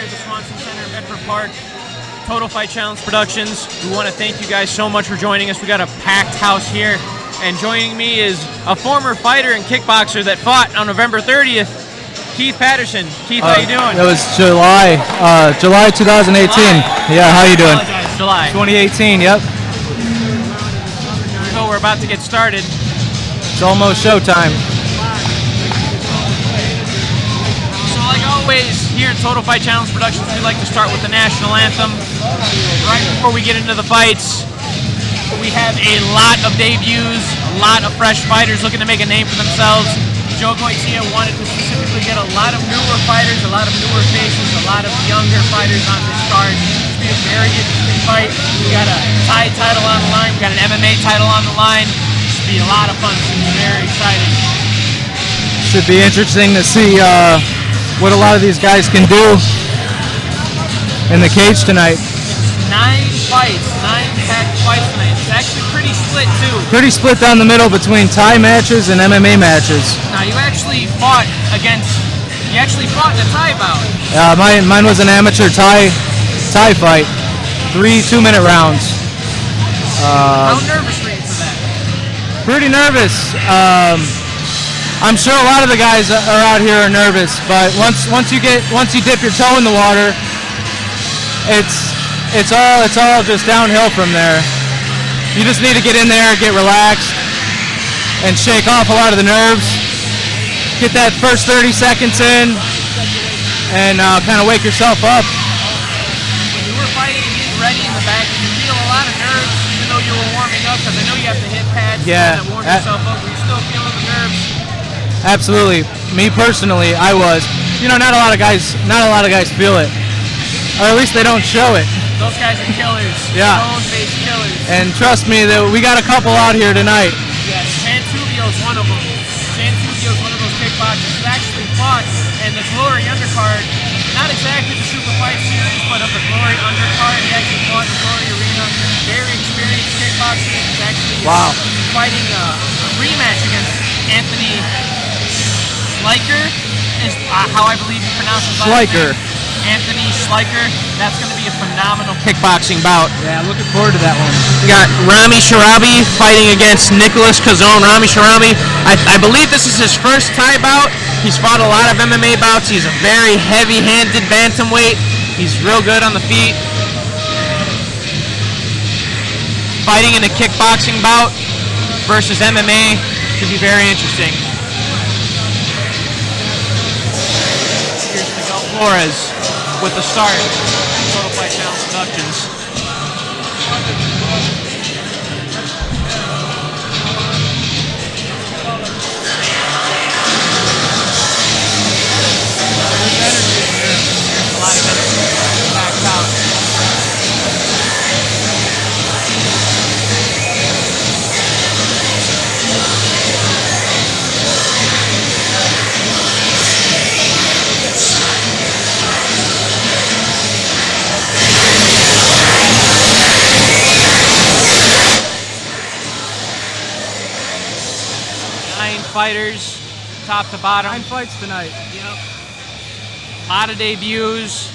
at the Swanson Center in Bedford Park. Total Fight Challenge Productions. We want to thank you guys so much for joining us. We got a packed house here. And joining me is a former fighter and kickboxer that fought on November 30th, Keith Patterson. Keith, how you doing? It was July 2018. Yeah, how you doing? July. 2018, yep. So we're about to get started. It's almost showtime. So like always, here in Total Fight Challenge Productions, we like to start with the national anthem. Right before we get into the fights, we have a lot of debuts, a lot of fresh fighters looking to make a name for themselves. Joe Garcia wanted to specifically get a lot of newer fighters, a lot of newer faces, a lot of younger fighters on this card. It's be a very interesting fight. We got a Thai title on the line, we got an MMA title on the line. It should be a lot of fun. It's going to be very exciting. Should be interesting to see what a lot of these guys can do in the cage tonight. 9 fights, 9 packed fights tonight. It's actually pretty split too. Pretty split down the middle between Thai matches and MMA matches. Now you actually fought in a Thai bout. Mine was an amateur Thai fight, 3 2-minute rounds. How nervous were you for that? Pretty nervous. I'm sure a lot of the guys are out here are nervous, but once you dip your toe in the water, it's all just downhill from there. You just need to get in there, get relaxed, and shake off a lot of the nerves. Get that first 30 seconds in, and kind of wake yourself up. When you were fighting and getting ready in the back, did you feel a lot of nerves, even though you were warming up? Because I know you have to hit pads to warm yourself up. Were you still feeling the nerves? Absolutely. Me personally, I was. You know, not a lot of guys feel it, or at least they don't show it. Those guys are killers. Yeah. Stone-faced killers. And trust me, that we got a couple out here tonight. Yes, Chansu is one of them. Chansu is one of those kickboxers who actually fought in the Glory undercard, not exactly the Super Fight Series, but of the Glory undercard. He actually fought in the Glory Arena. Very experienced kickboxer. He's actually fighting a rematch against Anthony Schleicher, is how I believe you pronounce his last name. Anthony Schleicher. That's going to be a phenomenal kickboxing bout. Yeah, looking forward to that one. We got Rami fighting against Kozon. Rami, I believe this is his first Thai bout. He's fought a lot of MMA bouts. He's a very heavy-handed bantamweight. He's real good on the feet. Fighting in a kickboxing bout versus MMA should be very interesting. Here's Miguel Flores with the start. Total Fight Challenge Productions. A lot of energy backed out. Fighters, top to bottom. 9 fights tonight. Yep. A lot of debuts.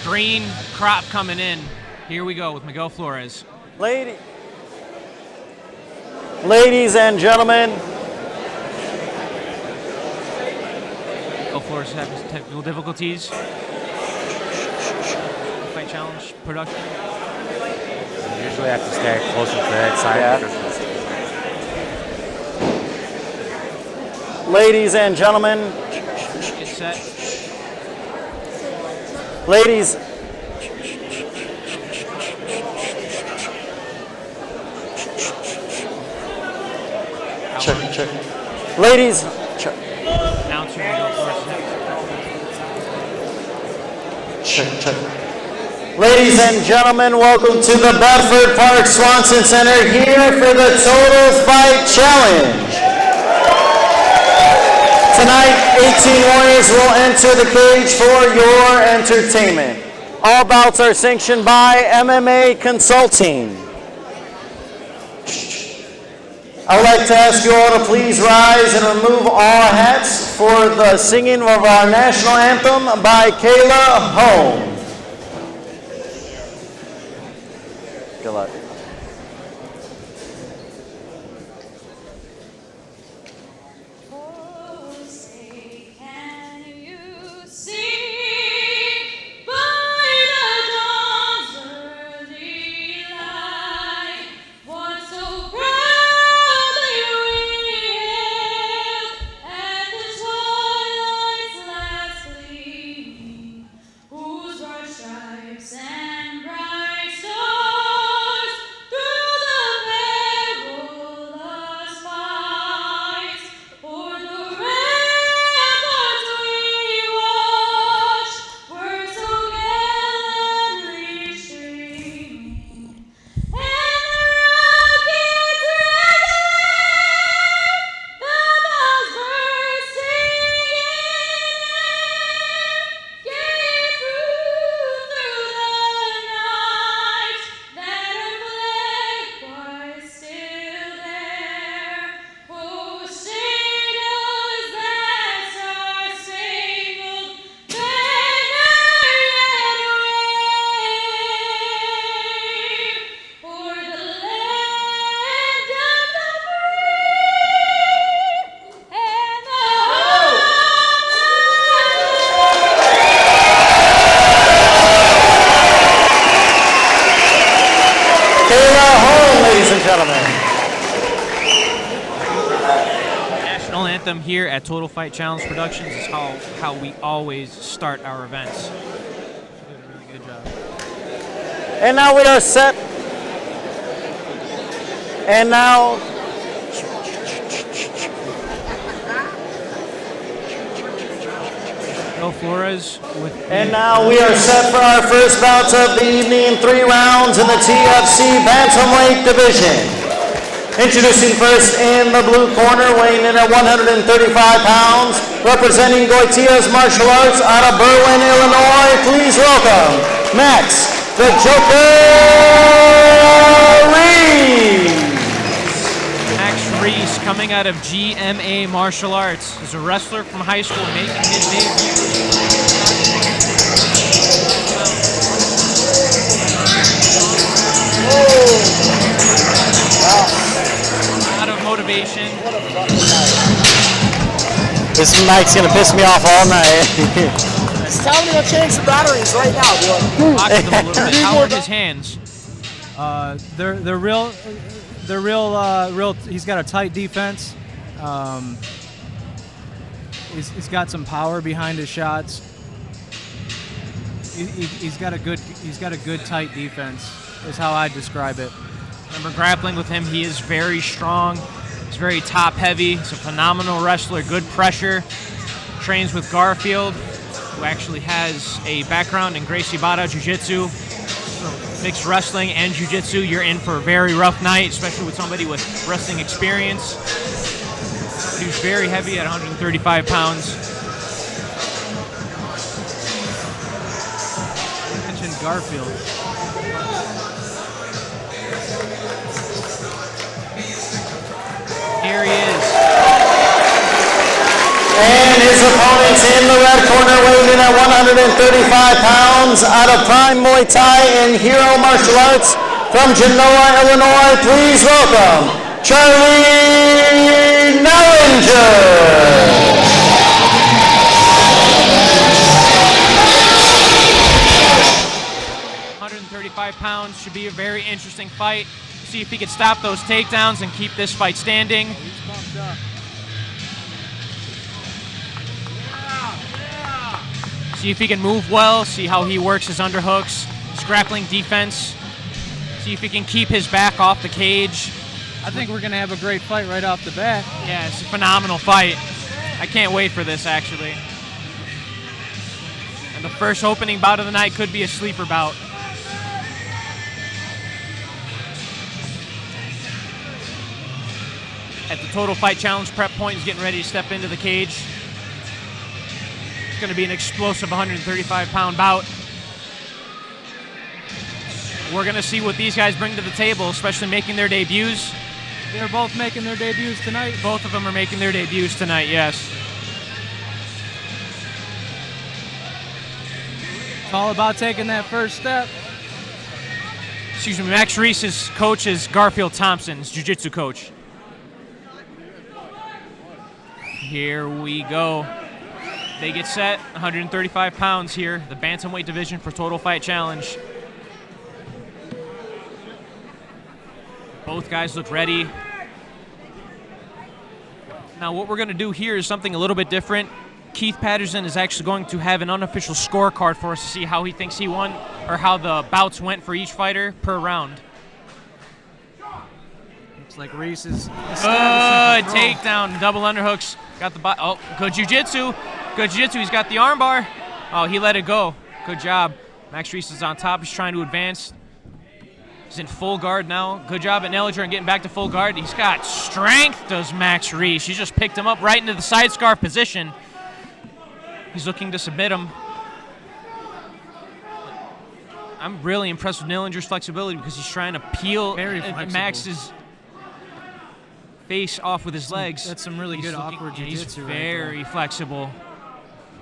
Green crop coming in. Here we go with Miguel Flores. Ladies and gentlemen. Miguel Flores having technical difficulties. Fight Challenge production. Usually have to stay closer to that side. Yeah. Ladies and gentlemen. Get set. Ladies. Check. Ladies. Check. Announcer Miguel Flores next. Check. Ladies and gentlemen, welcome to the Bedford Park Swanson Center here for the Total Fight Challenge. Tonight, 18 warriors will enter the cage for your entertainment. All bouts are sanctioned by MMA Consulting. I would like to ask you all to please rise and remove all hats for the singing of our national anthem by Kayla Home. Good luck. Here at Total Fight Challenge Productions is how we always start our events. You did a really good job. And now we are set. And now Flores with. And now we are set for our first bouts of the evening, 3 rounds in the TFC Bantamweight division. Introducing first in the blue corner, weighing in at 135 pounds, representing Goitia's Martial Arts out of Berwyn, Illinois. Please welcome Max, the Joker Reese. Max Reese, coming out of GMA Martial Arts, is a wrestler from high school making his debut. Motivation. This mic's gonna piss me off all night. Just tell me to change the batteries right now, bro. Box them a little bit. How are his hands? They're real. He's got a tight defense. He's got some power behind his shots. He's got a good tight defense. Is how I describe it. Remember grappling with him, he is very strong. He's very top heavy. He's a phenomenal wrestler, good pressure. Trains with Garfield, who actually has a background in Gracie Barra Jiu-Jitsu. So mixed wrestling and Jiu-Jitsu, you're in for a very rough night, especially with somebody with wrestling experience. He's very heavy at 135 pounds. You mentioned Garfield. Here he is. And his opponents in the red corner, weighing in at 135 pounds, out of Prime Muay Thai and Hero Martial Arts from Genoa, Illinois. Please welcome Charley Nellinger. 135 pounds, should be a very interesting fight. See if he can stop those takedowns and keep this fight standing. He's pumped up. See if he can move well, see how he works his underhooks, his grappling defense. See if he can keep his back off the cage. I think we're going to have a great fight right off the bat. Yeah, it's a phenomenal fight. I can't wait for this, actually. And the first opening bout of the night could be a sleeper bout. At the Total Fight Challenge prep point, he's getting ready to step into the cage. It's going to be an explosive 135-pound bout. We're going to see what these guys bring to the table, especially making their debuts. They're both making their debuts tonight. Both of them are making their debuts tonight, yes. all about taking that first step. Excuse me, Max Reese's coach is Garfield Thompson, his jiu-jitsu coach. Here we go. They get set, 135 pounds here, the bantamweight division for Total Fight Challenge. Both guys look ready. Now what we're going to do here is something a little bit different. Keith Patterson is actually going to have an unofficial scorecard for us to see how he thinks he won or how the bouts went for each fighter per round. Looks like Reese is good takedown, double underhooks. Got the oh, good jiu-jitsu. Good jiu-jitsu. He's got the armbar. Oh, he let it go. Good job. Max Reese is on top. He's trying to advance. He's in full guard now. Good job at Nellinger and getting back to full guard. He's got strength, does Max Reese. He just picked him up right into the side scarf position. He's looking to submit him. I'm really impressed with Nillinger's flexibility because he's trying to peel Max's face off with his legs. That's some really good awkward jiu-jitsu. He's very flexible.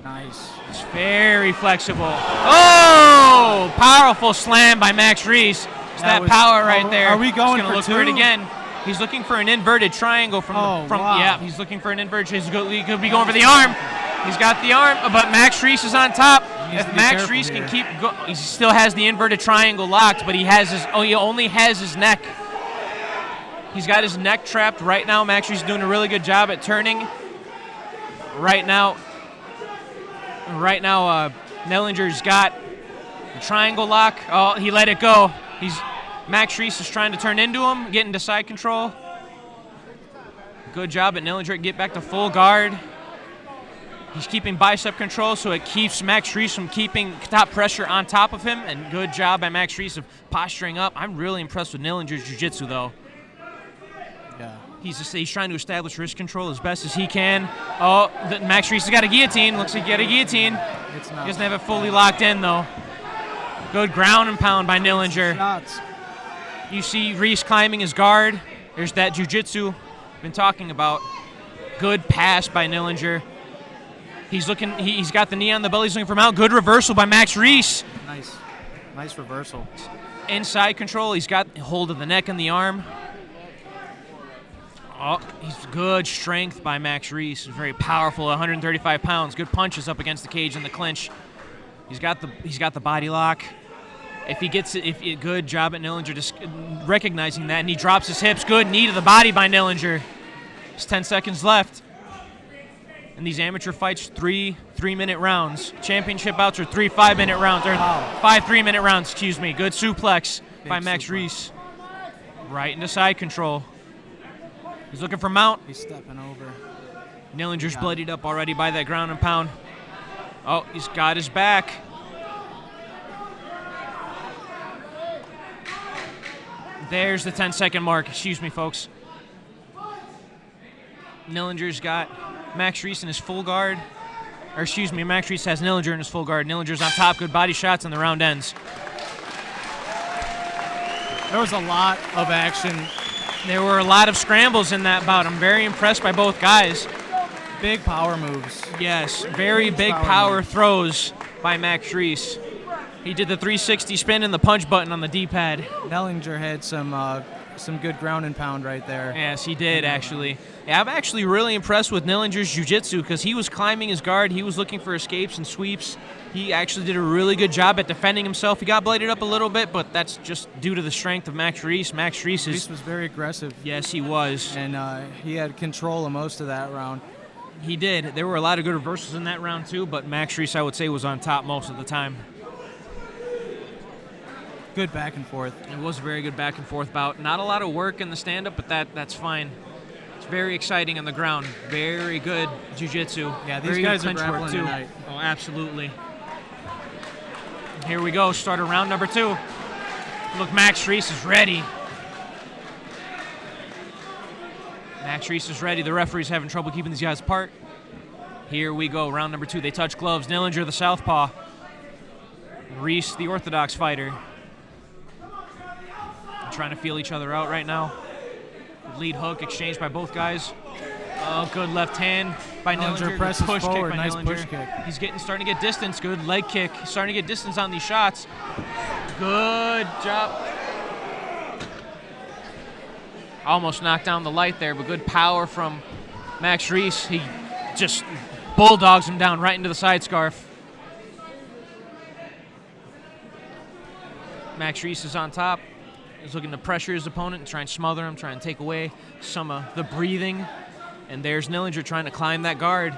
Nice. He's very flexible. Oh! Powerful slam by Max Reese. It's that power right there. Are we going for look for it again? He's looking for an inverted triangle from wow. Yeah, he's looking for an inverted. He could be going for the arm. He's got the arm, but Max Reese is on top. If Max Reese can keep going, he still has the inverted triangle locked, but he only has his neck. He's got his neck trapped right now. Max Reese is doing a really good job at turning. Right now, Nellinger's got the triangle lock. Oh, he let it go. Max Reese is trying to turn into him, get into side control. Good job at Nellinger to get back to full guard. He's keeping bicep control, so it keeps Max Reese from keeping top pressure on top of him. And good job by Max Reese of posturing up. I'm really impressed with Nillinger's jiu-jitsu, though. Yeah. He's trying to establish wrist control as best as he can. Oh, Max Reese has got a guillotine. Looks like he got a guillotine. He doesn't have it fully locked in, though. Good ground and pound by Nillinger. Shots. You see Reese climbing his guard. There's that jiu-jitsu I've been talking about. Good pass by Nillinger. He's got the knee on the belly. He's looking for mount. Good reversal by Max Reese. Nice reversal. Inside control. He's got hold of the neck and the arm. Oh, he's good strength by Max Reese. Very powerful, 135 pounds. Good punches up against the cage in the clinch. He's got the body lock. If he gets it, good job at Nillinger just recognizing that, and he drops his hips. Good knee to the body by Nillinger. There's 10 seconds left. And these amateur fights, 3 3-minute rounds. Championship bouts are 3 5-minute rounds, or 5 3-minute rounds, excuse me. Good suplex by Max Reese. Right into side control. He's looking for mount. He's stepping over. Nillinger's bloodied up already by that ground and pound. Oh, he's got his back. There's the 10-second mark. Excuse me, folks. Nillinger's got Max Reese in his full guard. Or excuse me, Max Reese has Nillinger in his full guard. Nillinger's on top. Good body shots and the round ends. There was a lot of action. There were a lot of scrambles in that bout. I'm very impressed by both guys. Big power moves. Yes, very big power throws by Max Reese. He did the 360 spin and the punch button on the D-pad. Nellinger had some good ground and pound right there. Yes, he did, actually. Yeah, I'm actually really impressed with Nillinger's jiu-jitsu because he was climbing his guard. He was looking for escapes and sweeps. He actually did a really good job at defending himself. He got bladed up a little bit, but that's just due to the strength of Max Reese. Max Reese was very aggressive. Yes, he was. And he had control of most of that round. He did. There were a lot of good reversals in that round, too, but Max Reese, I would say, was on top most of the time. Good back and forth. It was a very good back and forth bout. Not a lot of work in the stand-up, but that's fine. It's very exciting on the ground. Very good jiu-jitsu. Yeah, these guys are grappling too. Tonight. Oh, absolutely. Here we go. Start of round number 2. Look, Max Reese is ready. Max Reese is ready. The referee's having trouble keeping these guys apart. Here we go. Round number 2. They touch gloves. Nillinger, the southpaw. Reese, the orthodox fighter. Trying to feel each other out right now. Lead hook exchanged by both guys. Oh, good left hand by Nillinger. Good presses push forward, kick by nice Nillinger. push kick. He's starting to get distance. Good leg kick. He's starting to get distance on these shots. Good job. Almost knocked down the light there, but good power from Max Reese. He just bulldogs him down right into the side scarf. Max Reese is on top. He's looking to pressure his opponent and try and smother him, try and take away some of the breathing. And there's Nillinger trying to climb that guard.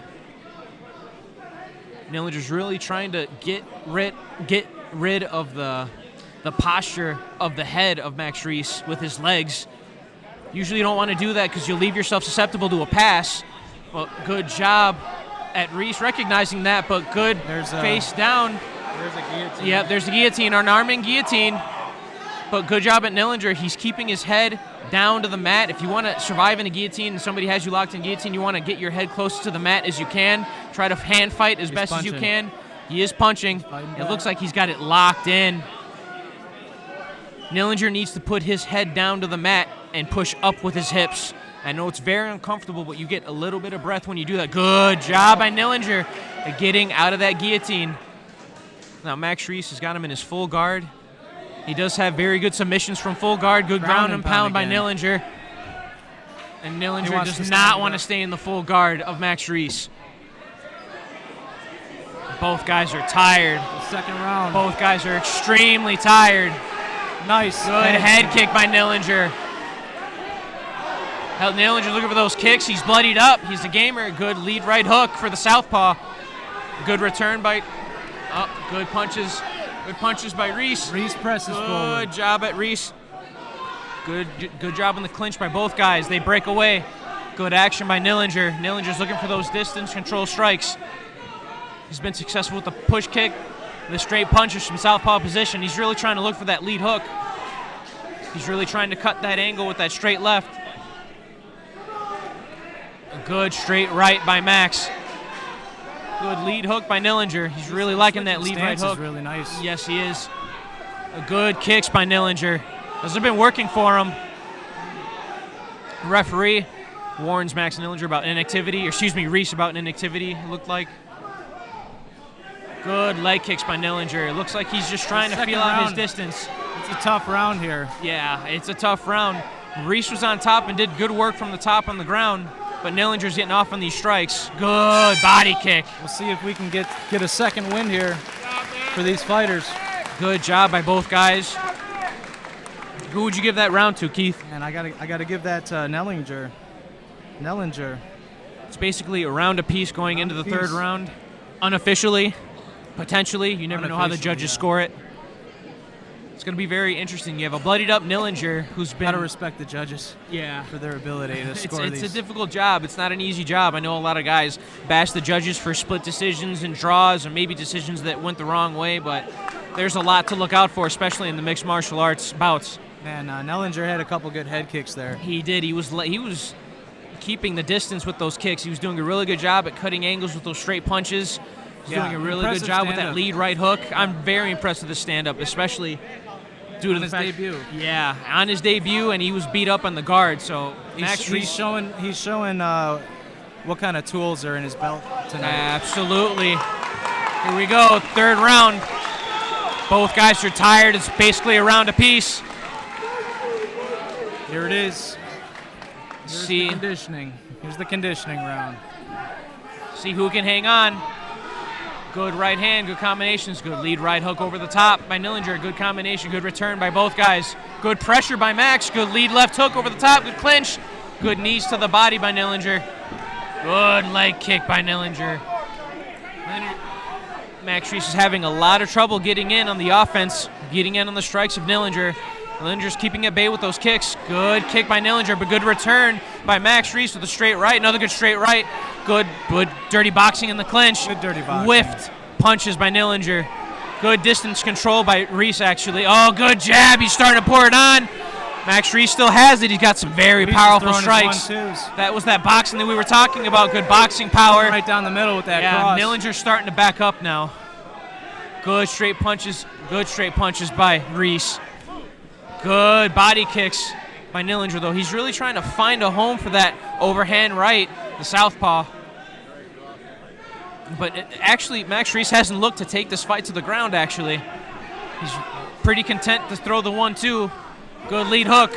Nillinger's really trying to get rid of the posture of the head of Max Reese with his legs. Usually you don't want to do that because you'll leave yourself susceptible to a pass. Well, good job at Reese recognizing that, but good face down. There's a guillotine. Yep, there's a guillotine, an arming guillotine. But good job at Nillinger. He's keeping his head down to the mat. If you want to survive in a guillotine and somebody has you locked in guillotine, you want to get your head close to the mat as you can. Try to hand fight as best as you can. He is punching. It looks like he's got it locked in. Nillinger needs to put his head down to the mat and push up with his hips. I know it's very uncomfortable, but you get a little bit of breath when you do that. Good job by Nillinger at getting out of that guillotine. Now Max Reese has got him in his full guard. He does have very good submissions from full guard. Good ground and pound by Nillinger. And Nillinger does not want to stay in the full guard of Max Reese. Both guys are tired. The second round. Both guys are extremely tired. Nice. Good head kick by Nillinger. Nillinger looking for those kicks. He's bloodied up. He's a gamer. Good lead right hook for the southpaw. Good return by... Oh, good punches. Good punches by Reese. Reese presses forward. Good job at Reese. Good job in the clinch by both guys. They break away. Good action by Nillinger. Nillinger's looking for those distance control strikes. He's been successful with the push kick, the straight punches from southpaw position. He's really trying to look for that lead hook. He's really trying to cut that angle with that straight left. A good straight right by Max. Good lead hook by Nillinger. He's really liking that lead right hook. Is really nice. Yes, he is. A good kicks by Nillinger. Those have been working for him. The referee warns Max Nillinger about inactivity, or excuse me, Reese about inactivity, it looked like. Good leg kicks by Nillinger. It looks like he's just trying to feel out his distance. It's a tough round here. Yeah, it's a tough round. Reese was on top and did good work from the top on the ground, but Nillinger's getting off on these strikes. Good body kick. We'll see if we can get a second win here for these fighters. Good job by both guys. Who would you give that round to, Keith? And I gotta give that to Nillinger. Nillinger. It's basically a round apiece going into the third round. Unofficially, potentially. You never know how the judges score it. It's going to be very interesting. You have a bloodied up Nillinger who's been... Gotta respect the judges. Yeah. For their ability to score these. It's a difficult job. It's not an easy job. I know a lot of guys bash the judges for split decisions and draws, or maybe decisions that went the wrong way, but there's a lot to look out for, especially in the mixed martial arts bouts. Man, Nillinger had a couple good head kicks there. He did. He was keeping the distance with those kicks. He was doing a really good job at cutting angles with those straight punches. He's doing a really good job with that lead right hook. I'm very impressed with the stand-up, especially due to the fact, debut. Yeah, on his debut, and he was beat up on the guard. So he's showing what kind of tools are in his belt tonight. Absolutely. Here we go, third round. Both guys are tired. It's basically a round apiece. Here it is. Here's the conditioning. Here's the conditioning round. See who can hang on. Good right hand, good combinations, good lead right hook over the top by Nillinger, good combination, good return by both guys. Good pressure by Max, good lead left hook over the top, good clinch, good knees to the body by Nillinger. Good leg kick by Nillinger. Max Reese is having a lot of trouble getting in on the offense, getting in on the strikes of Nillinger. Nillinger's keeping at bay with those kicks. Good kick by Nillinger, but good return by Max Reese with a straight right. Another good straight right. Good dirty boxing in the clinch. Good dirty boxing. Whiffed punches by Nillinger. Good distance control by Reese, actually. Oh, good jab. He's starting to pour it on. Max Reese still has it. He's got some very powerful strikes. That was that boxing that we were talking about. Good boxing power. Right down the middle with that cross. Nillinger's starting to back up now. Good straight punches. Good straight punches by Reese. Good body kicks by Nillinger, though. He's really trying to find a home for that overhand right. the southpaw. But actually, Max Reese hasn't looked to take this fight to the ground, actually. He's pretty content to throw the 1-2. Good lead hook.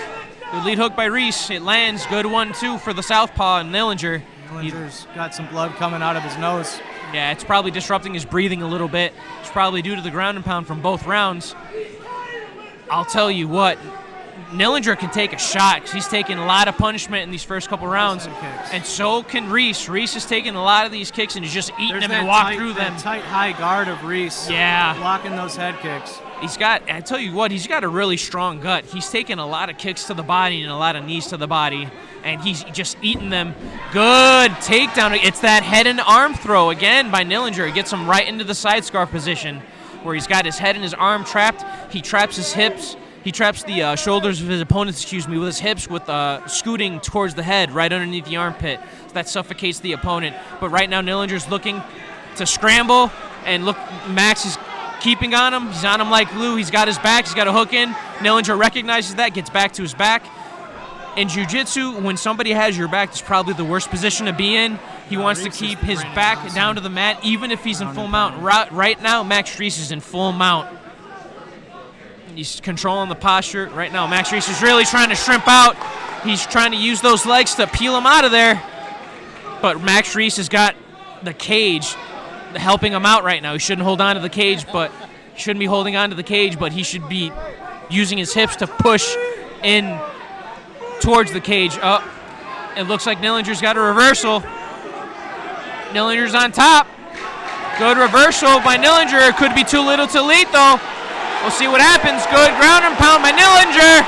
Good lead hook by Reese. It lands. Good 1-2 for the southpaw and Nillinger. Nillinger's got some blood coming out of his nose. Yeah, it's probably disrupting his breathing a little bit. It's probably due to the ground and pound from both rounds. I'll tell you what, Nillinger can take a shot because he's taking a lot of punishment in these first couple rounds, and so can Reese. Reese is taking a lot of these kicks and he's just eating them and walking through them. Tight high guard of Reese. Yeah. Blocking those head kicks. I tell you what, he's got a really strong gut. He's taking a lot of kicks to the body and a lot of knees to the body, and he's just eating them. Good takedown. It's that head and arm throw again by Nillinger. It gets him right into the side scarf position where he's got his head and his arm trapped. He traps his hips. He traps the shoulders of his opponents, with his hips with scooting towards the head right underneath the armpit. So that suffocates the opponent. But right now Nillinger's looking to scramble, and look, Max is keeping on him. He's on him like glue. He's got his back. He's got a hook in. Nillinger recognizes that, gets back to his back. In jiu-jitsu, when somebody has your back, it's probably the worst position to be in. He wants to keep his back down to the mat, even if he's in full mount. Right now, Max Reese is in full mount. He's controlling the posture. Right now, Max Reese is really trying to shrimp out. He's trying to use those legs to peel him out of there. But Max Reese has got the cage helping him out right now. He shouldn't hold on to the cage, but he shouldn't be holding on to the cage, but he should be using his hips to push in towards the cage. Oh, it looks like Nillinger's got a reversal. Nillinger's on top. Good reversal by Nillinger. It could be too little too late, though. We'll see what happens. Good ground and pound by Nillinger.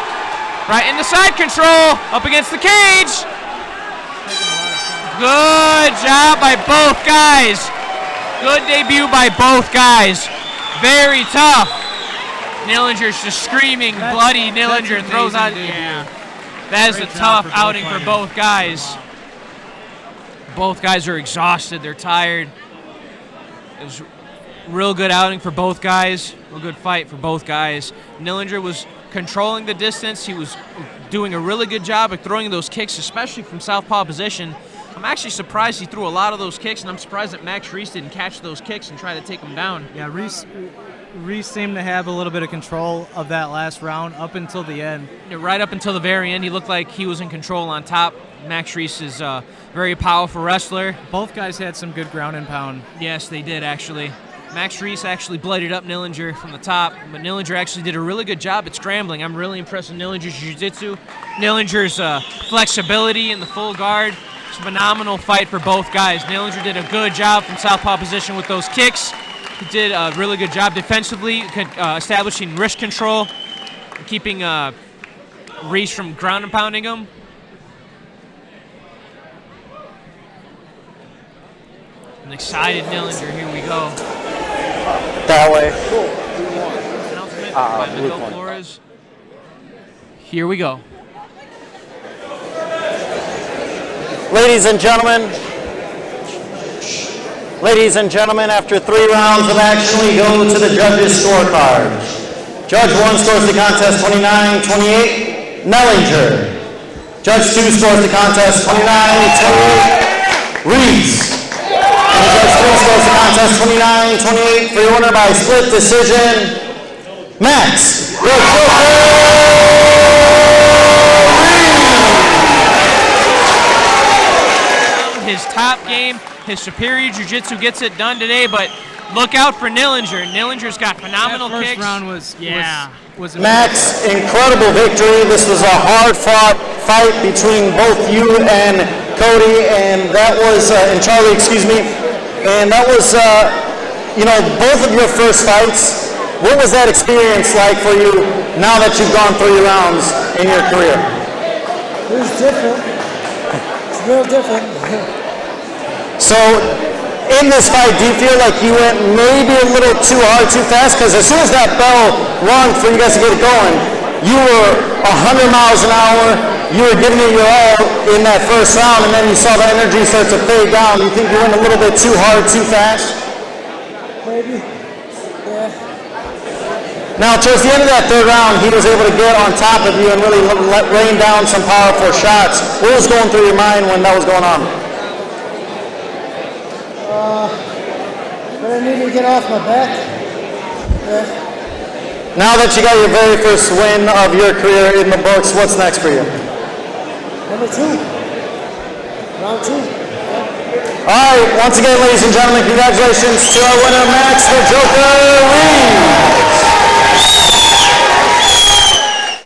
Right into side control. Up against the cage. Good job by both guys. Good debut by both guys. Very tough. Nillinger's just screaming, bloody. Nillinger throws out. Yeah. That is a tough outing for both guys. Both guys are exhausted. They're tired. It was a real good outing for both guys. Real good fight for both guys. Nillinger was controlling the distance. He was doing a really good job of throwing those kicks, especially from southpaw position. I'm actually surprised he threw a lot of those kicks, and I'm surprised that Max Reese didn't catch those kicks and try to take him down. Yeah, Reese seemed to have a little bit of control of that last round up until the end. Yeah, right up until the very end, he looked like he was in control on top. Max Reese is a very powerful wrestler. Both guys had some good ground and pound. Yes, they did, actually. Max Reese actually blooded up Nillinger from the top, but Nillinger actually did a really good job at scrambling. I'm really impressed with Nillinger's jiu-jitsu. Nillinger's flexibility in the full guard. It's a phenomenal fight for both guys. Nillinger did a good job from southpaw position with those kicks. He did a really good job defensively, establishing wrist control, keeping Reese from ground and pounding him. An excited Nillinger. Here we go. That way. Announcement by Miguel Flores. Here we go. Ladies and gentlemen, after 3 rounds of action, we go to the judges' scorecard. Judge 1 scores the contest 29-28, Nillinger. Judge 2 scores the contest 29-28, Reese. And Judge 3 scores the contest 29-28 for your winner by split decision, Max. His top game, his superior jiu-jitsu gets it done today, but look out for Nillinger. Nillinger's got phenomenal that first kicks. Round was Max, incredible victory. This was a hard-fought fight between both you and Cody, and that was, and Charley, excuse me, and that was, both of your first fights. What was that experience like for you now that you've gone 3 rounds in your career? It was different. It's real different. So, in this fight, do you feel like you went maybe a little too hard, too fast? Because as soon as that bell rung for you guys to get it going, you were 100 miles an hour. You were giving it your all in that first round, and then you saw the energy start to fade down. Do you think you went a little bit too hard, too fast? Maybe. Yeah. Now, towards the end of that 3rd round, he was able to get on top of you and really rain down some powerful shots. What was going through your mind when that was going on? But I need to get off my back. Now that you got your very first win of your career in the books, what's next for you? Number 2. Round 2. All right, once again, ladies and gentlemen, congratulations to our winner, Max the Joker Reese.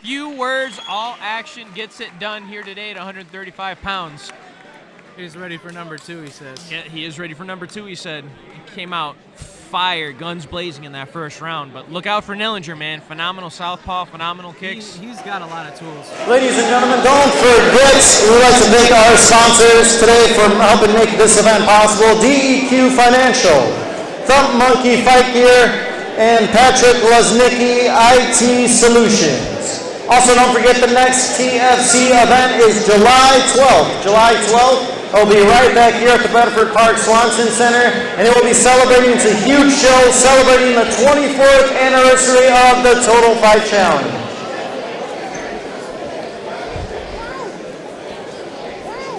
Few words, all action gets it done here today at 135 pounds. He's ready for number 2, he says. Yeah, he is ready for number 2, he said. He came out fire, guns blazing in that first round. But look out for Nillinger, man. Phenomenal southpaw, phenomenal kicks. He's got a lot of tools. Ladies and gentlemen, don't forget, we would like to thank our sponsors today for helping make this event possible. DEQ Financial, Thump Monkey Fight Gear, and Patrick Lesnicki IT Solutions. Also, don't forget the next TFC event is July 12th. July 12th. It'll be right back here at the Bedford Park Swanson Center, and it will be celebrating, it's a huge show, celebrating the 24th anniversary of the Total Fight Challenge.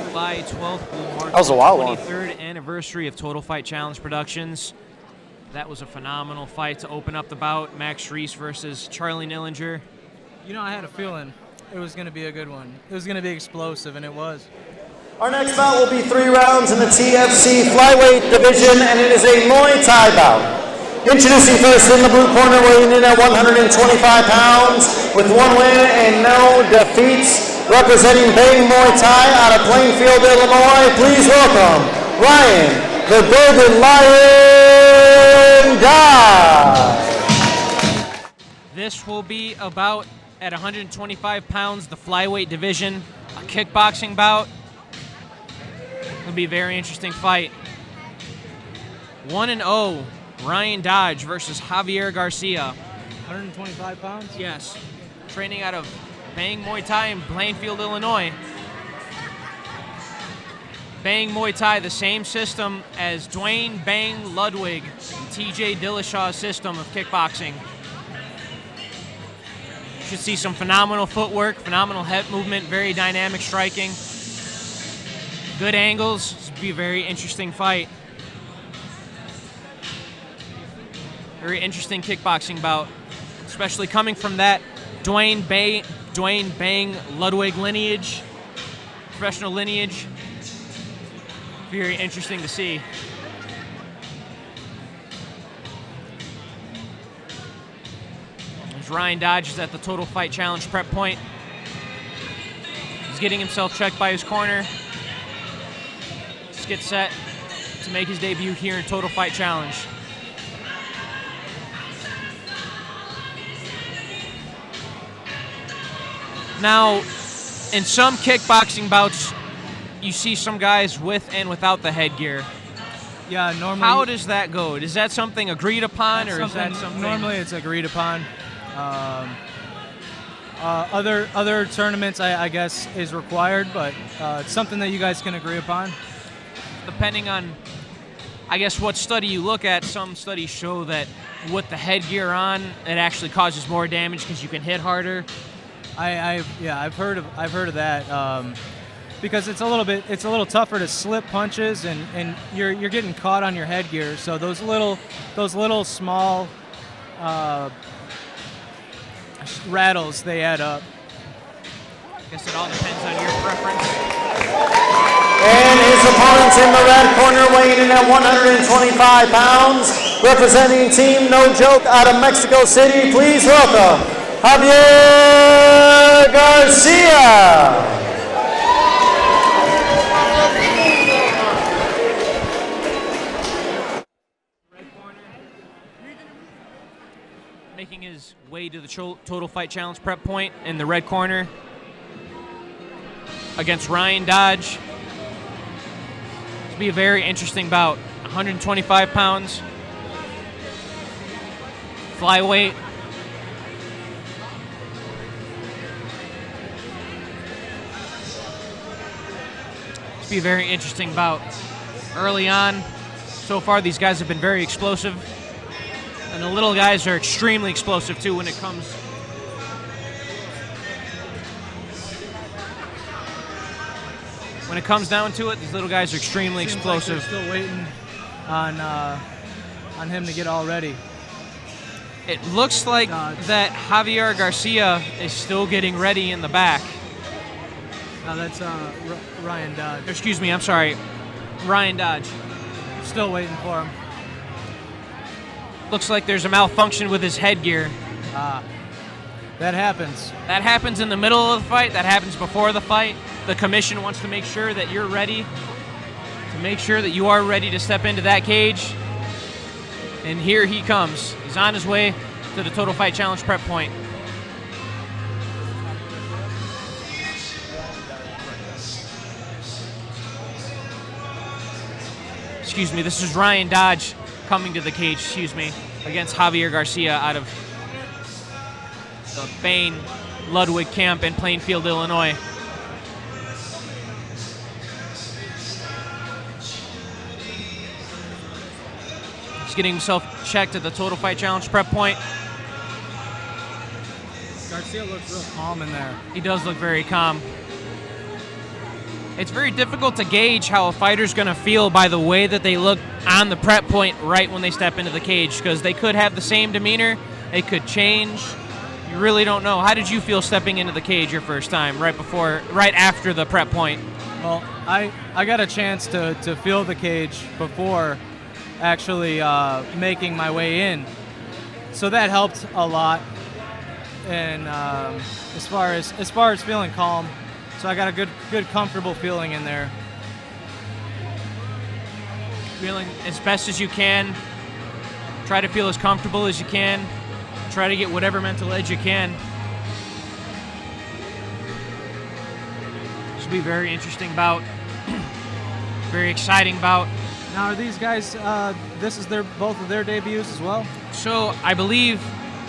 July 12th will mark That was a wild one. the 23rd anniversary of Total Fight Challenge Productions. That was a phenomenal fight to open up the bout. Max Reese versus Charley Nillinger. You know, I had a feeling it was going to be a good one. It was going to be explosive, and it was. Our next bout will be 3 rounds in the TFC flyweight division, and it is a Muay Thai bout. Introducing first in the blue corner, weighing in at 125 pounds, with 1 win and no defeats, representing Bang Muay Thai out of Plainfield, Illinois. Please welcome Ryan, the Golden Lion Dodge. This will be about at 125 pounds, the flyweight division, a kickboxing bout. It'll be a very interesting fight. 1-0, Ryan Dodge versus Javier Garcia. 125 pounds? Yes. Training out of Bang Muay Thai in Plainfield, Illinois. Bang Muay Thai, the same system as Dwayne Bang Ludwig and TJ Dillashaw's system of kickboxing. You should see some phenomenal footwork, phenomenal head movement, very dynamic striking. Good angles. This will be a very interesting fight. Very interesting kickboxing bout, especially coming from that Dwayne Bang Ludwig lineage, professional lineage. Very interesting to see. As Ryan Dodge is at the Total Fight Challenge prep point. He's getting himself checked by his corner. Let's get set to make his debut here in Total Fight Challenge. Now, in some kickboxing bouts, you see some guys with and without the headgear. Yeah, normally. How does that go? Is that something agreed upon, or is that something? Normally, it's agreed upon. Other tournaments, I guess, is required, but it's something that you guys can agree upon. Depending on, I guess, what study you look at, some studies show that with the headgear on, it actually causes more damage because you can hit harder. I've heard of that. Because it's a little tougher to slip punches, and you're getting caught on your headgear. So those little small rattles, they add up. I guess it all depends on your preference. And his opponents in the red corner, weighing in at 125 pounds, representing Team No Joke out of Mexico City. Please welcome Javier Garcia. Making his way to the Total Fight Challenge prep point in the red corner against Ryan Dodge. This will be a very interesting bout. 125 pounds, flyweight. This will be a very interesting bout. Early on, so far these guys have been very explosive. And the little guys are extremely explosive, too, when it comes. When it comes down to it, these little guys are extremely explosive. Like they're still waiting. on him to get all ready. It looks like that Javier Garcia is still getting ready in the back. No, that's Ryan Dodge. Excuse me, I'm sorry. Ryan Dodge. Still waiting for him. Looks like there's a malfunction with his headgear. That happens. That happens in the middle of the fight. That happens before the fight. The commission wants to make sure that you're ready, to make sure that you are ready to step into that cage. And here he comes. He's on his way to the Total Fight Challenge prep point. Excuse me, this is Ryan Dodge coming to the cage, against Javier Garcia out of the Bain Ludwig camp in Plainfield, Illinois. He's getting himself checked at the Total Fight Challenge prep point. Garcia looks real calm in there. He does look very calm. It's very difficult to gauge how a fighter's going to feel by the way that they look on the prep point right when they step into the cage, because they could have the same demeanor, it could change. You really don't know. How did you feel stepping into the cage your first time, right after the prep point? Well, I got a chance to feel the cage before actually making my way in, so that helped a lot. And as far as feeling calm, so I got a good comfortable feeling in there. Feeling as best as you can. Try to feel as comfortable as you can. Try to get whatever mental edge you can. This will be a very interesting bout. Very exciting bout. Now, are these guys, this is both of their debuts as well? So, I believe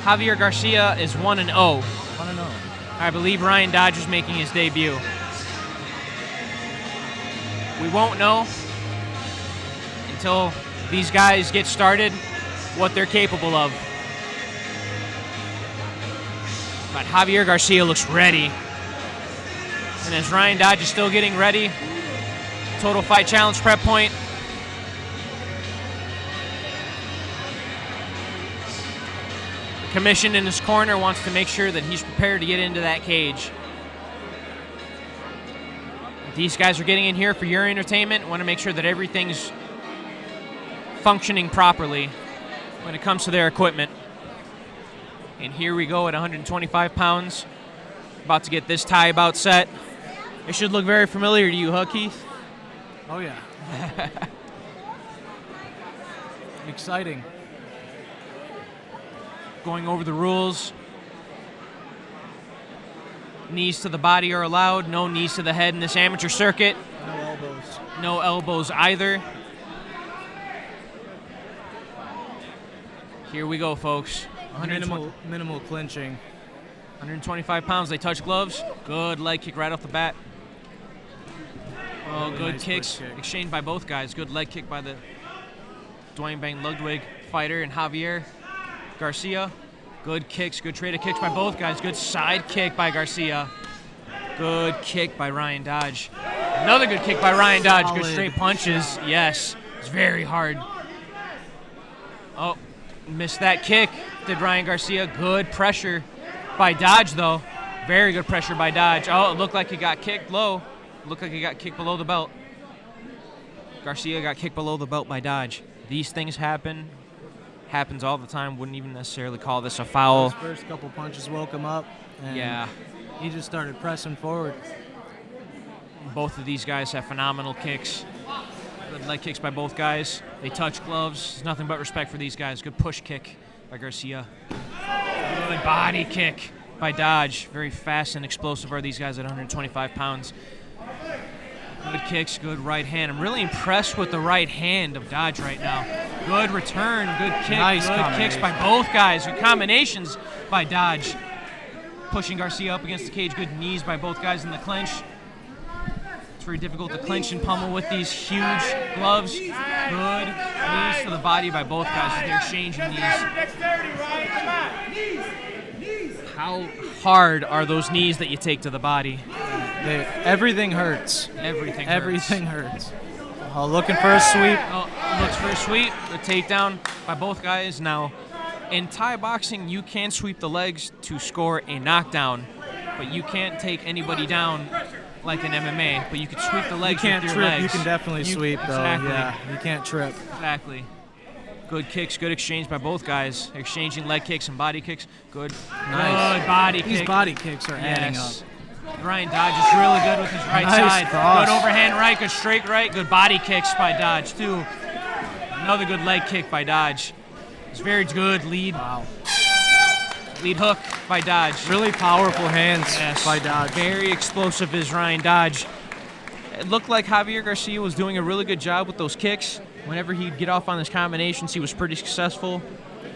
Javier Garcia is 1-0. 1-0. I believe Ryan Dodge is making his debut. We won't know until these guys get started what they're capable of. But Javier Garcia looks ready. And as Ryan Dodge is still getting ready, Total Fight Challenge prep point. The commission in his corner wants to make sure that he's prepared to get into that cage. These guys are getting in here for your entertainment. Want to make sure that everything's functioning properly when it comes to their equipment. And here we go at 125 pounds. About to get this tie bout set. It should look very familiar to you, huh, Keith? Oh, yeah. Exciting. Going over the rules. Knees to the body are allowed. No knees to the head in this amateur circuit. No elbows. No elbows either. Here we go, folks. Minimal clinching. 125 pounds. They touch gloves. Good leg kick right off the bat. Oh, good nice kicks kick. exchanged by both guys. Good leg kick by the Dwayne Bang Ludwig fighter and Javier Garcia. Good kicks, good trade of kicks by both guys. Good side kick by Garcia. Good kick by Ryan Dodge. Another good kick by Ryan Dodge. Good straight punches. Yes, it's very hard. Oh, missed that kick. Did Ryan Garcia. Good pressure by Dodge, though. Very good pressure by Dodge. Oh, it looked like he got kicked low. Looked like he got kicked below the belt. Garcia got kicked below the belt by Dodge. These things happen. Happens all the time. Wouldn't even necessarily call this a foul. His first couple punches woke him up. And yeah. He just started pressing forward. Both of these guys have phenomenal kicks. Good leg kicks by both guys. They touch gloves. There's nothing but respect for these guys. Good push kick by Garcia. Good body kick by Dodge. Very fast and explosive are these guys at 125 pounds. Good kicks, good right hand. I'm really impressed with the right hand of Dodge right now. Good return, good kick, nice good kicks by both guys. Good combinations by Dodge. Pushing Garcia up against the cage. Good knees by both guys in the clinch. It's very difficult to clinch and pummel with these huge gloves. Good knees to the body by both guys as they're exchanging knees. How hard are those knees that you take to the body? Everything hurts. Everything hurts. Oh, looking for a sweep. Oh, Looks for a sweep, a takedown by both guys. Now, in Thai boxing, you can sweep the legs to score a knockdown, but you can't take anybody down like in MMA. But you can sweep the legs with your trip. legs. You can definitely sweep, though. Exactly. Yeah, you can't trip. Exactly. Good kicks, good exchange by both guys. Exchanging leg kicks and body kicks. Good. Nice. Good body kick. These body kicks are adding up. Ryan Dodge is really good with his right Nice side. cross. Good overhand right, good straight right, good body kicks by Dodge too. Another good leg kick by Dodge. It's very good lead. Wow. Lead hook by Dodge. Really powerful hands by Dodge. Very explosive is Ryan Dodge. It looked like Javier Garcia was doing a really good job with those kicks. Whenever he'd get off on his combinations, he was pretty successful.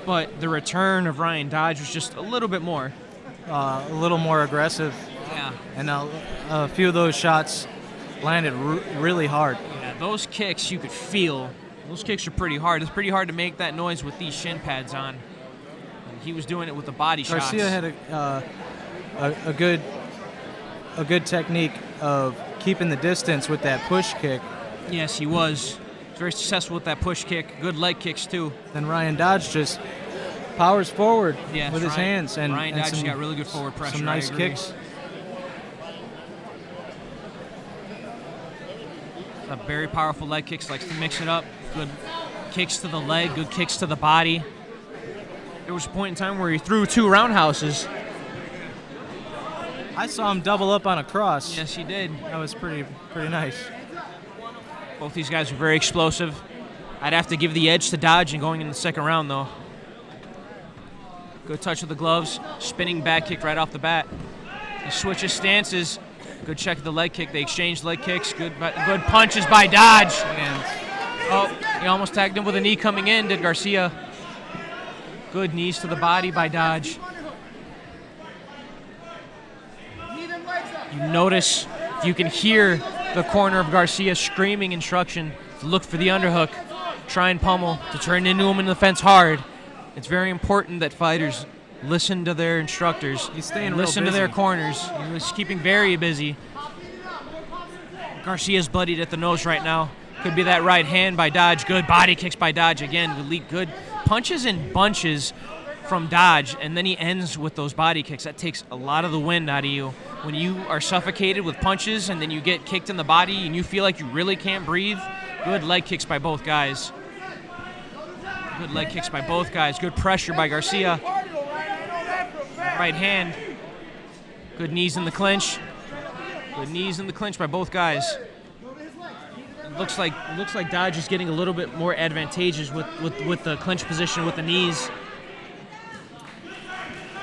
But the return of Ryan Dodge was just a little bit more. A little more aggressive. Yeah. And a few of those shots landed really hard. Yeah, those kicks you could feel. Those kicks are pretty hard. It's pretty hard to make that noise with these shin pads on. And he was doing it with the body shots. Garcia had a good technique of keeping the distance with that push kick. Yes, he was. Very successful with that push kick. Good leg kicks too. Then Ryan Dodge just powers forward with his Ryan, hands. And Ryan Dodge some, got really good forward pressure. Some nice kicks. Very powerful leg kicks, likes to mix it up. Good kicks to the leg, good kicks to the body. There was a point in time where he threw 2 roundhouses. I saw him double up on a cross. Yes, he did. That was pretty nice. Both these guys were very explosive. I'd have to give the edge to Dodge in going in the second round, though. Good touch of the gloves. Spinning back kick right off the bat. He switches stances. Good check of the leg kick. They exchanged leg kicks. Good punches by Dodge. Oh, he almost tagged him with a knee coming in, did Garcia. Good knees to the body by Dodge. You notice, you can hear the corner of Garcia screaming instruction to look for the underhook, try and pummel, to turn into him in the fence hard. It's very important that fighters listen to their instructors. He's staying listen real to their busy. corners. He's keeping very busy. Garcia's bloodied at the nose right now. Could be that right hand by Dodge. Good body kicks by Dodge again. Good punches in bunches from Dodge, and then he ends with those body kicks. That takes a lot of the wind out of you. When you are suffocated with punches and then you get kicked in the body and you feel like you really can't breathe, good leg kicks by both guys. Good leg kicks by both guys. Good pressure by Garcia. Right hand. Good knees in the clinch. Good knees in the clinch by both guys. It looks like Dodge is getting a little bit more advantageous with the clinch position with the knees.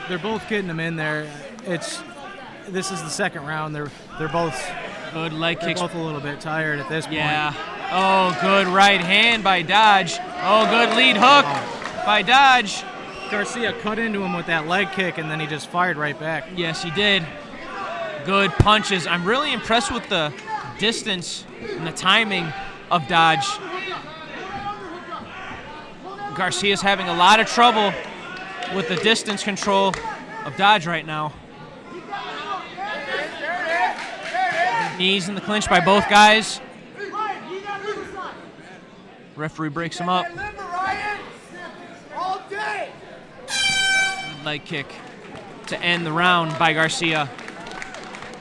They're both getting them in there. This is the second round. They're both good leg kicks. Both a little bit tired at this point. Yeah. Oh, good right hand by Dodge. Oh, good lead hook by Dodge. Garcia cut into him with that leg kick, and then he just fired right back. Yes, he did. Good punches. I'm really impressed with the distance and the timing of Dodge. Garcia's having a lot of trouble with the distance control of Dodge right now. Knees in the clinch by both guys. Referee breaks him up. Good leg kick to end the round by Garcia.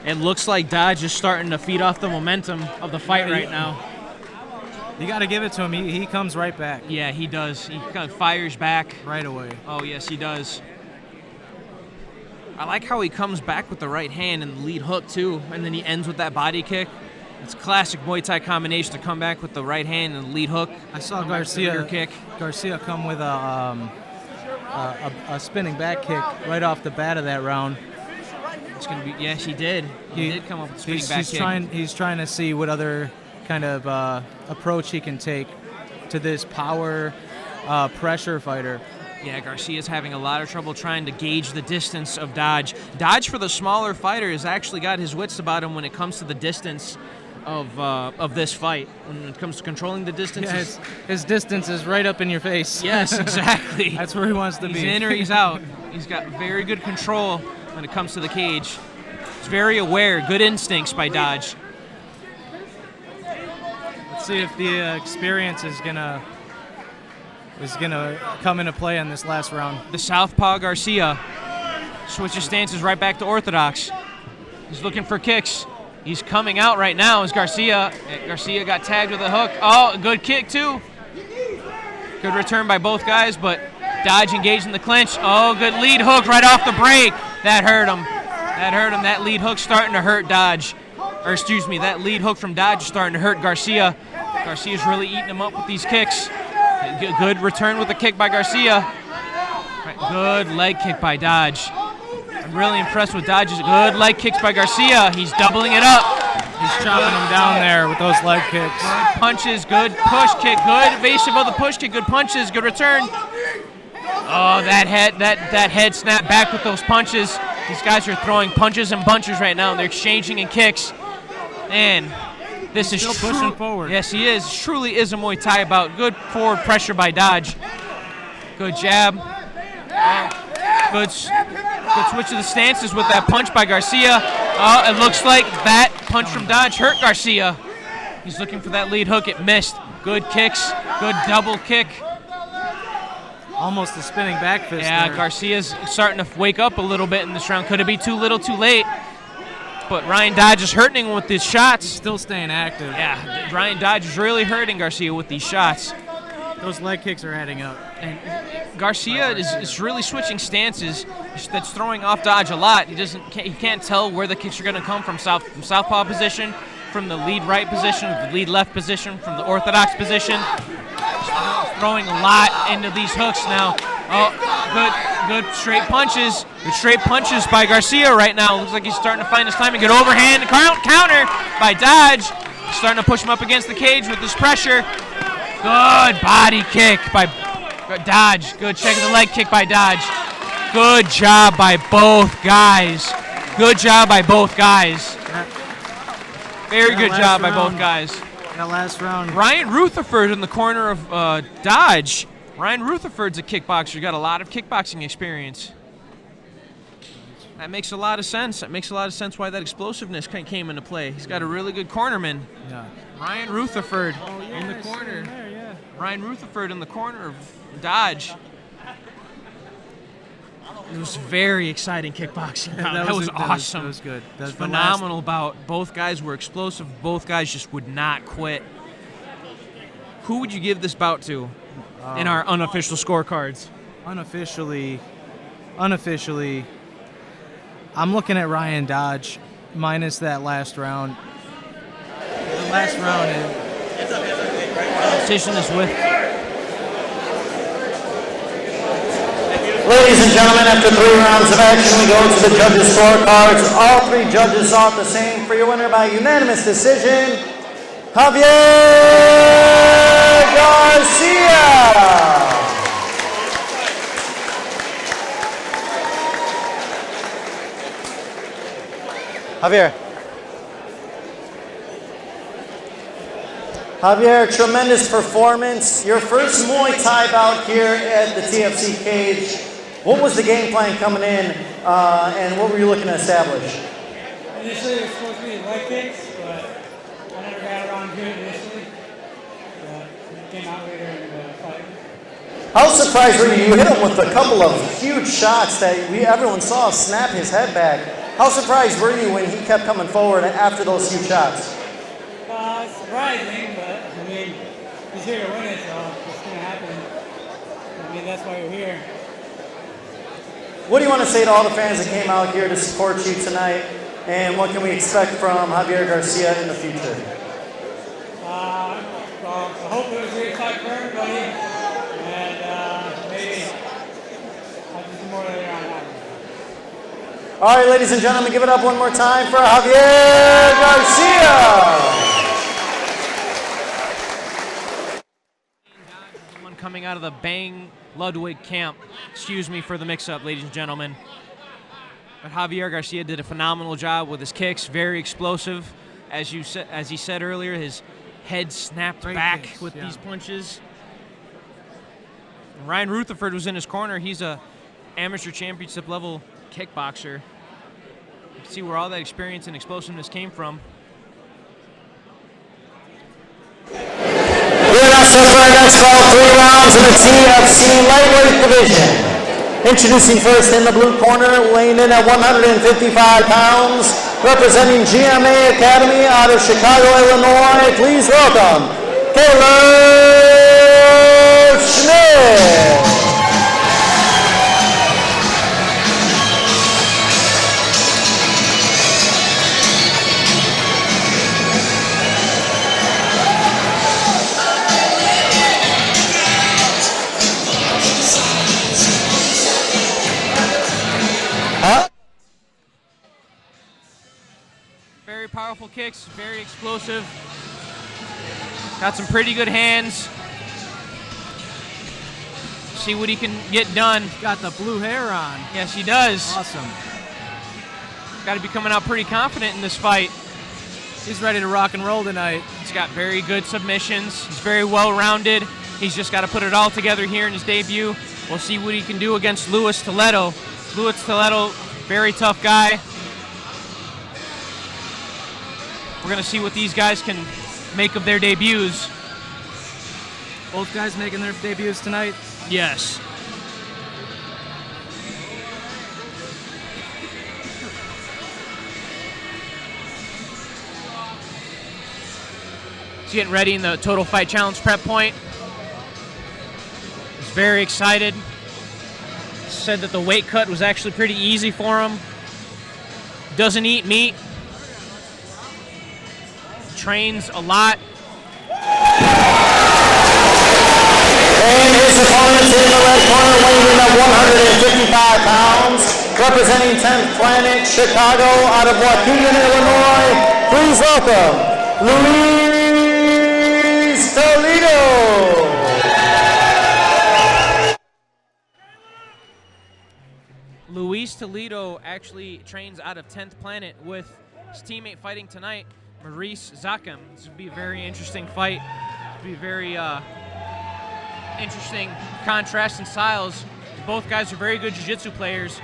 It looks like Dodge is starting to feed off the momentum of the fight right now. You got to give it to him. He comes right back. Yeah, he does. He kind of fires back. Right away. Oh, yes, he does. I like how he comes back with the right hand and the lead hook, too, and then he ends with that body kick. It's classic Muay Thai combination to come back with the right hand and the lead hook. I saw Garcia come with a spinning back kick right off the bat of that round. It's gonna be. Yes, he did. He did come up with a spinning back kick. He's trying to see what other kind of approach he can take to this power pressure fighter. Yeah, Garcia's having a lot of trouble trying to gauge the distance of Dodge. Dodge, for the smaller fighter, has actually got his wits about him when it comes to the distance of this fight. When it comes to controlling the distance. Yeah, his distance is right up in your face. Yes, exactly. That's where he wants to be. He's in or he's out. He's got very good control when it comes to the cage. He's very aware. Good instincts by Dodge. Let's see if the experience is gonna come into play in this last round. The southpaw Garcia switches stances right back to orthodox. He's looking for kicks. He's coming out right now as Garcia. Garcia got tagged with a hook. Oh, a good kick too. Good return by both guys, but Dodge engaged in the clinch. Oh, good lead hook right off the break. That hurt him. That hurt him. That lead hook starting to hurt Dodge. Or excuse me, that lead hook from Dodge is starting to hurt Garcia. Garcia's really eating him up with these kicks. Good return with the kick by Garcia. Right, good leg kick by Dodge. I'm really impressed with Dodge's good leg kicks by Garcia. He's doubling it up. He's chopping him down there with those leg kicks. Good punches, good push kick, good evasive of the push kick, good punches, good return. Oh, that head snap back with those punches. These guys are throwing punches and bunches right now, and they're exchanging in kicks. And this is still pushing forward. Yes, he is. Truly is a Muay Thai bout. Good forward pressure by Dodge. Good jab. Good switch of the stances with that punch by Garcia. Oh, it looks like that punch from Dodge hurt Garcia. He's looking for that lead hook. It missed. Good kicks. Good double kick. Almost a spinning back fist. Yeah, there. Garcia's starting to wake up a little bit in this round. Could it be too little, too late? But Ryan Dodge is hurting him with his shots. He's still staying active. Yeah, Ryan Dodge is really hurting Garcia with these shots. Those leg kicks are adding up. And Garcia is really switching stances. That's throwing off Dodge a lot. He can't tell where the kicks are going to come from southpaw position, from the lead right position, the lead left position, from the orthodox position. Throwing a lot into these hooks now. Oh, good straight punches. Good straight punches by Garcia right now. Looks like he's starting to find his time. A good overhand counter by Dodge. He's starting to push him up against the cage with this pressure. Good body kick by Dodge. Good check of the leg kick by Dodge. Good job by both guys. Good job by both guys. Very good job by both guys. That last round. Ryan Rutherford in the corner of Dodge. Ryan Rutherford's a kickboxer. Got a lot of kickboxing experience. That makes a lot of sense. That makes a lot of sense why that explosiveness came into play. He's got a really good cornerman. Yeah. Ryan Rutherford in the corner. There, yeah. Ryan Rutherford in the corner of Dodge. It was very exciting kickboxing. That was awesome. That was good. It was phenomenal bout. Both guys were explosive. Both guys just would not quit. Who would you give this bout to in our unofficial scorecards? Unofficially, I'm looking at Ryan Dodge minus that last round. The last round Decision is with. Ladies and gentlemen, after 3 rounds of action, we go to the judges' scorecards. All 3 judges saw it the same. For your winner by unanimous decision, Javier Garcia. Javier, tremendous performance. Your first Muay Thai bout here at the TFC cage. What was the game plan coming in, and what were you looking to establish? Initially, it was supposed to be leg kicks, but I never got around to it initially. But it came out later in the fight. How surprised were you? You hit him with a couple of huge shots that everyone saw snap his head back. How surprised were you when he kept coming forward after those huge shots? It's surprising, but I mean, he's here to win it, so it's going to happen. I mean, that's why you're here. What do you want to say to all the fans that came out here to support you tonight, and what can we expect from Javier Garcia in the future? Well, I hope it was a great fight for everybody, and maybe I'll do some more later on. All right, ladies and gentlemen, give it up one more time for Javier Garcia. The one coming out of the Bang Ludwig camp. Excuse me for the mix-up, ladies and gentlemen. But Javier Garcia did a phenomenal job with his kicks, very explosive. As he said earlier, his head snapped back kicks, with these punches. And Ryan Rutherford was in his corner. He's a amateur championship level kickboxer. You can see where all that experience and explosiveness came from. next bout, 3 rounds in the TFC lightweight division. Introducing first in the blue corner, weighing in at 155 pounds, representing GMA Academy out of Chicago, Illinois. Please welcome Schmidt. Very powerful kicks, very explosive. Got some pretty good hands. See what he can get done. Got the blue hair on. Yes, he does. Awesome. Got to be coming out pretty confident in this fight. He's ready to rock and roll tonight. He's got very good submissions. He's very well-rounded. He's just got to put it all together here in his debut. We'll see what he can do against Luis Toledo. Luis Toledo, very tough guy. We're going to see what these guys can make of their debuts. Both guys making their debuts tonight? Yes. He's getting ready in the Total Fight Challenge prep point. He's very excited. Said that the weight cut was actually pretty easy for him. Doesn't eat meat. Trains a lot. And his opponent in the red corner, weighing in at 155 pounds, representing 10th Planet, Chicago, out of Waukegan, Illinois. Please welcome Luis Toledo. Luis Toledo actually trains out of 10th Planet with his teammate fighting tonight, Maurice. This would be a very interesting fight. It would be very interesting contrast in styles. Both guys are very good jiu-jitsu players.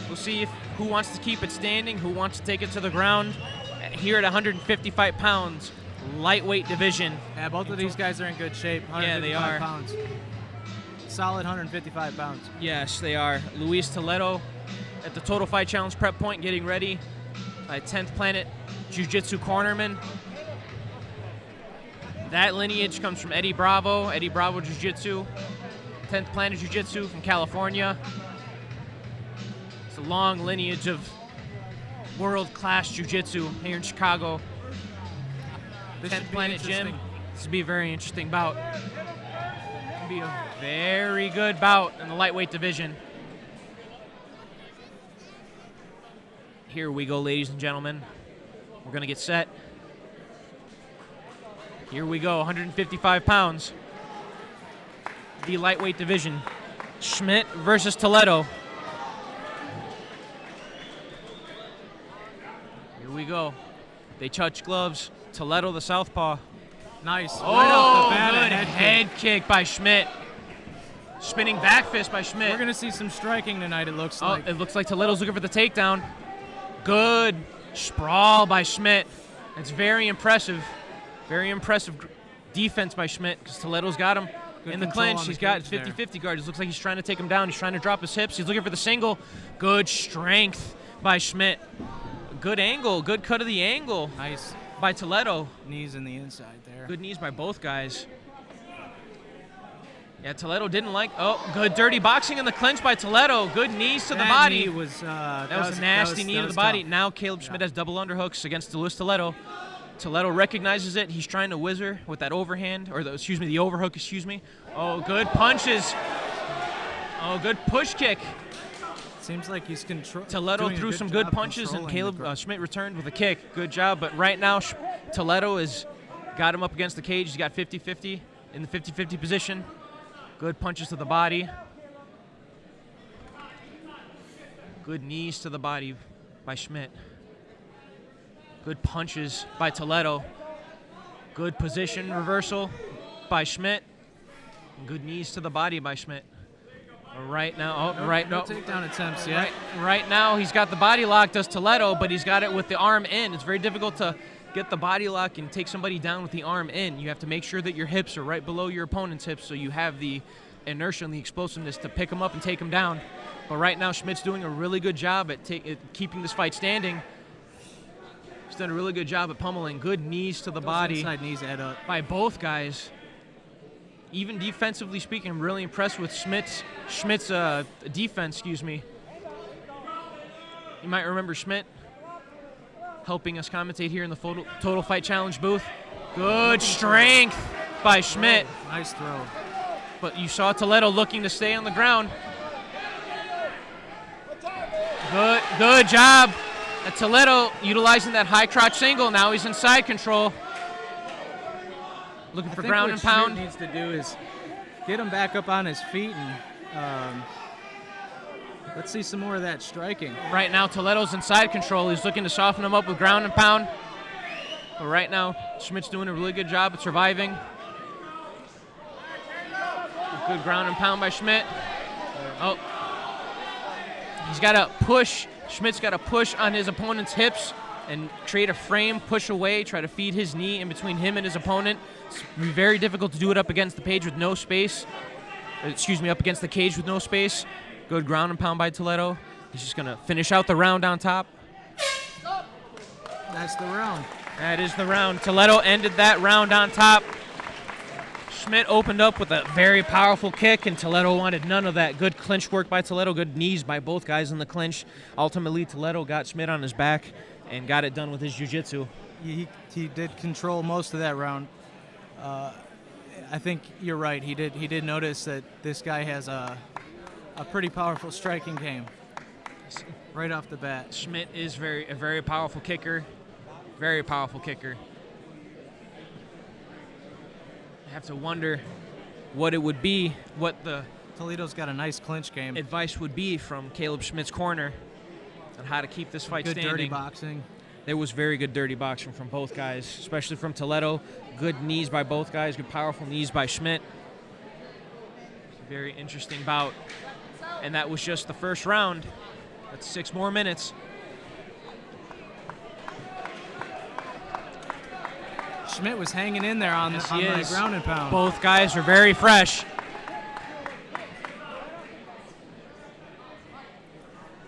We'll see who wants to keep it standing, who wants to take it to the ground. Here at 155 pounds, lightweight division. Yeah, both of these guys are in good shape. Yeah, they are. Pounds. Solid 155 pounds. Yes, they are. Luis Toledo at the Total Fight Challenge prep point, getting ready. 10th Planet Jiu-Jitsu cornerman. That lineage comes from Eddie Bravo Jiu-Jitsu. 10th Planet Jiu-Jitsu from California. It's a long lineage of world-class Jiu-Jitsu here in Chicago. 10th Planet Gym. This will be a very interesting bout. It'll be a very good bout in the lightweight division. Here we go, ladies and gentlemen. We're going to get set. Here we go, 155 pounds. The lightweight division. Schmidt versus Toledo. Here we go. They touch gloves. Toledo, the southpaw. Nice. Oh, right off the bat, good head kick by Schmidt. Spinning back fist by Schmidt. We're going to see some striking tonight, it looks Oh, like. it looks like Toledo's looking for the takedown. Good sprawl by Schmidt. It's very impressive. Very impressive defense by Schmidt because Toledo's got him in the clinch. He's got 50-50 guard. It looks like he's trying to take him down. He's trying to drop his hips. He's looking for the single. Good strength by Schmidt. Good angle. Good cut of the angle. Nice. By Toledo. Knees in the inside there. Good knees by both guys. Yeah, Toledo didn't like. Oh, good dirty boxing in the clinch by Toledo. Good knees to the body. Knee was, that was a nasty knee to the body. Tough. Now Caleb Schmidt has double underhooks against Luis Toledo. Toledo recognizes it. He's trying to whizzer with that overhand, or the overhook, excuse me. Oh, good punches. Oh, good push kick. Seems like he's controlling. Toledo threw some good punches, and Caleb Schmidt returned with a kick. Good job. But right now, Toledo has got him up against the cage. He's got 50-50 in the 50-50 position. Good punches to the body. Good knees to the body by Schmidt. Good punches by Toledo. Good position reversal by Schmidt. Good knees to the body by Schmidt. Right now, No takedown attempts yet. Right now, he's got the body lock, does Toledo, but he's got it with the arm in. It's very difficult to get the body lock and take somebody down with the arm in, you have to make sure that your hips are right below your opponent's hips so you have the inertia and the explosiveness to pick them up and take them down. But right now, Schmidt's doing a really good job at keeping this fight standing. He's done a really good job at pummeling. Good knees to the body. Inside knees add up. By both guys. Even defensively speaking, I'm really impressed with Schmidt's defense, excuse me. You might remember Schmidt helping us commentate here in the Total Fight Challenge booth. Good strength by Schmidt. Nice throw. But you saw Toledo looking to stay on the ground. Good job. Toledo utilizing that high crotch single. Now he's in side control. Looking for ground and pound. What Schmidt needs to do is get him back up on his feet and let's see some more of that striking. Right now, Toledo's in side control. He's looking to soften him up with ground and pound. But right now, Schmidt's doing a really good job at surviving. Good ground and pound by Schmidt. Oh. He's got to push. Schmidt's got to push on his opponent's hips and create a frame, push away, try to feed his knee in between him and his opponent. It's very difficult to do it up against the cage with no space. Up against the cage with no space. Good ground and pound by Toledo. He's just going to finish out the round on top. That's the round. That is the round. Toledo ended that round on top. Schmidt opened up with a very powerful kick, and Toledo wanted none of that. Good clinch work by Toledo. Good knees by both guys in the clinch. Ultimately, Toledo got Schmidt on his back and got it done with his jiu-jitsu. He did control most of that round. I think you're right. He did notice that this guy has a pretty powerful striking game right off the bat. Schmidt is a very powerful kicker. Very powerful kicker. I have to wonder what it would be, what the Toledo's got a nice clinch game. Advice would be from Caleb Schmidt's corner on how to keep this fight good standing. Dirty boxing. There was very good dirty boxing from both guys, especially from Toledo. Good knees by both guys, good powerful knees by Schmidt. Very interesting bout. And that was just the first round. That's 6 more minutes. Schmidt was hanging in there on the ground and pound. Both guys are very fresh.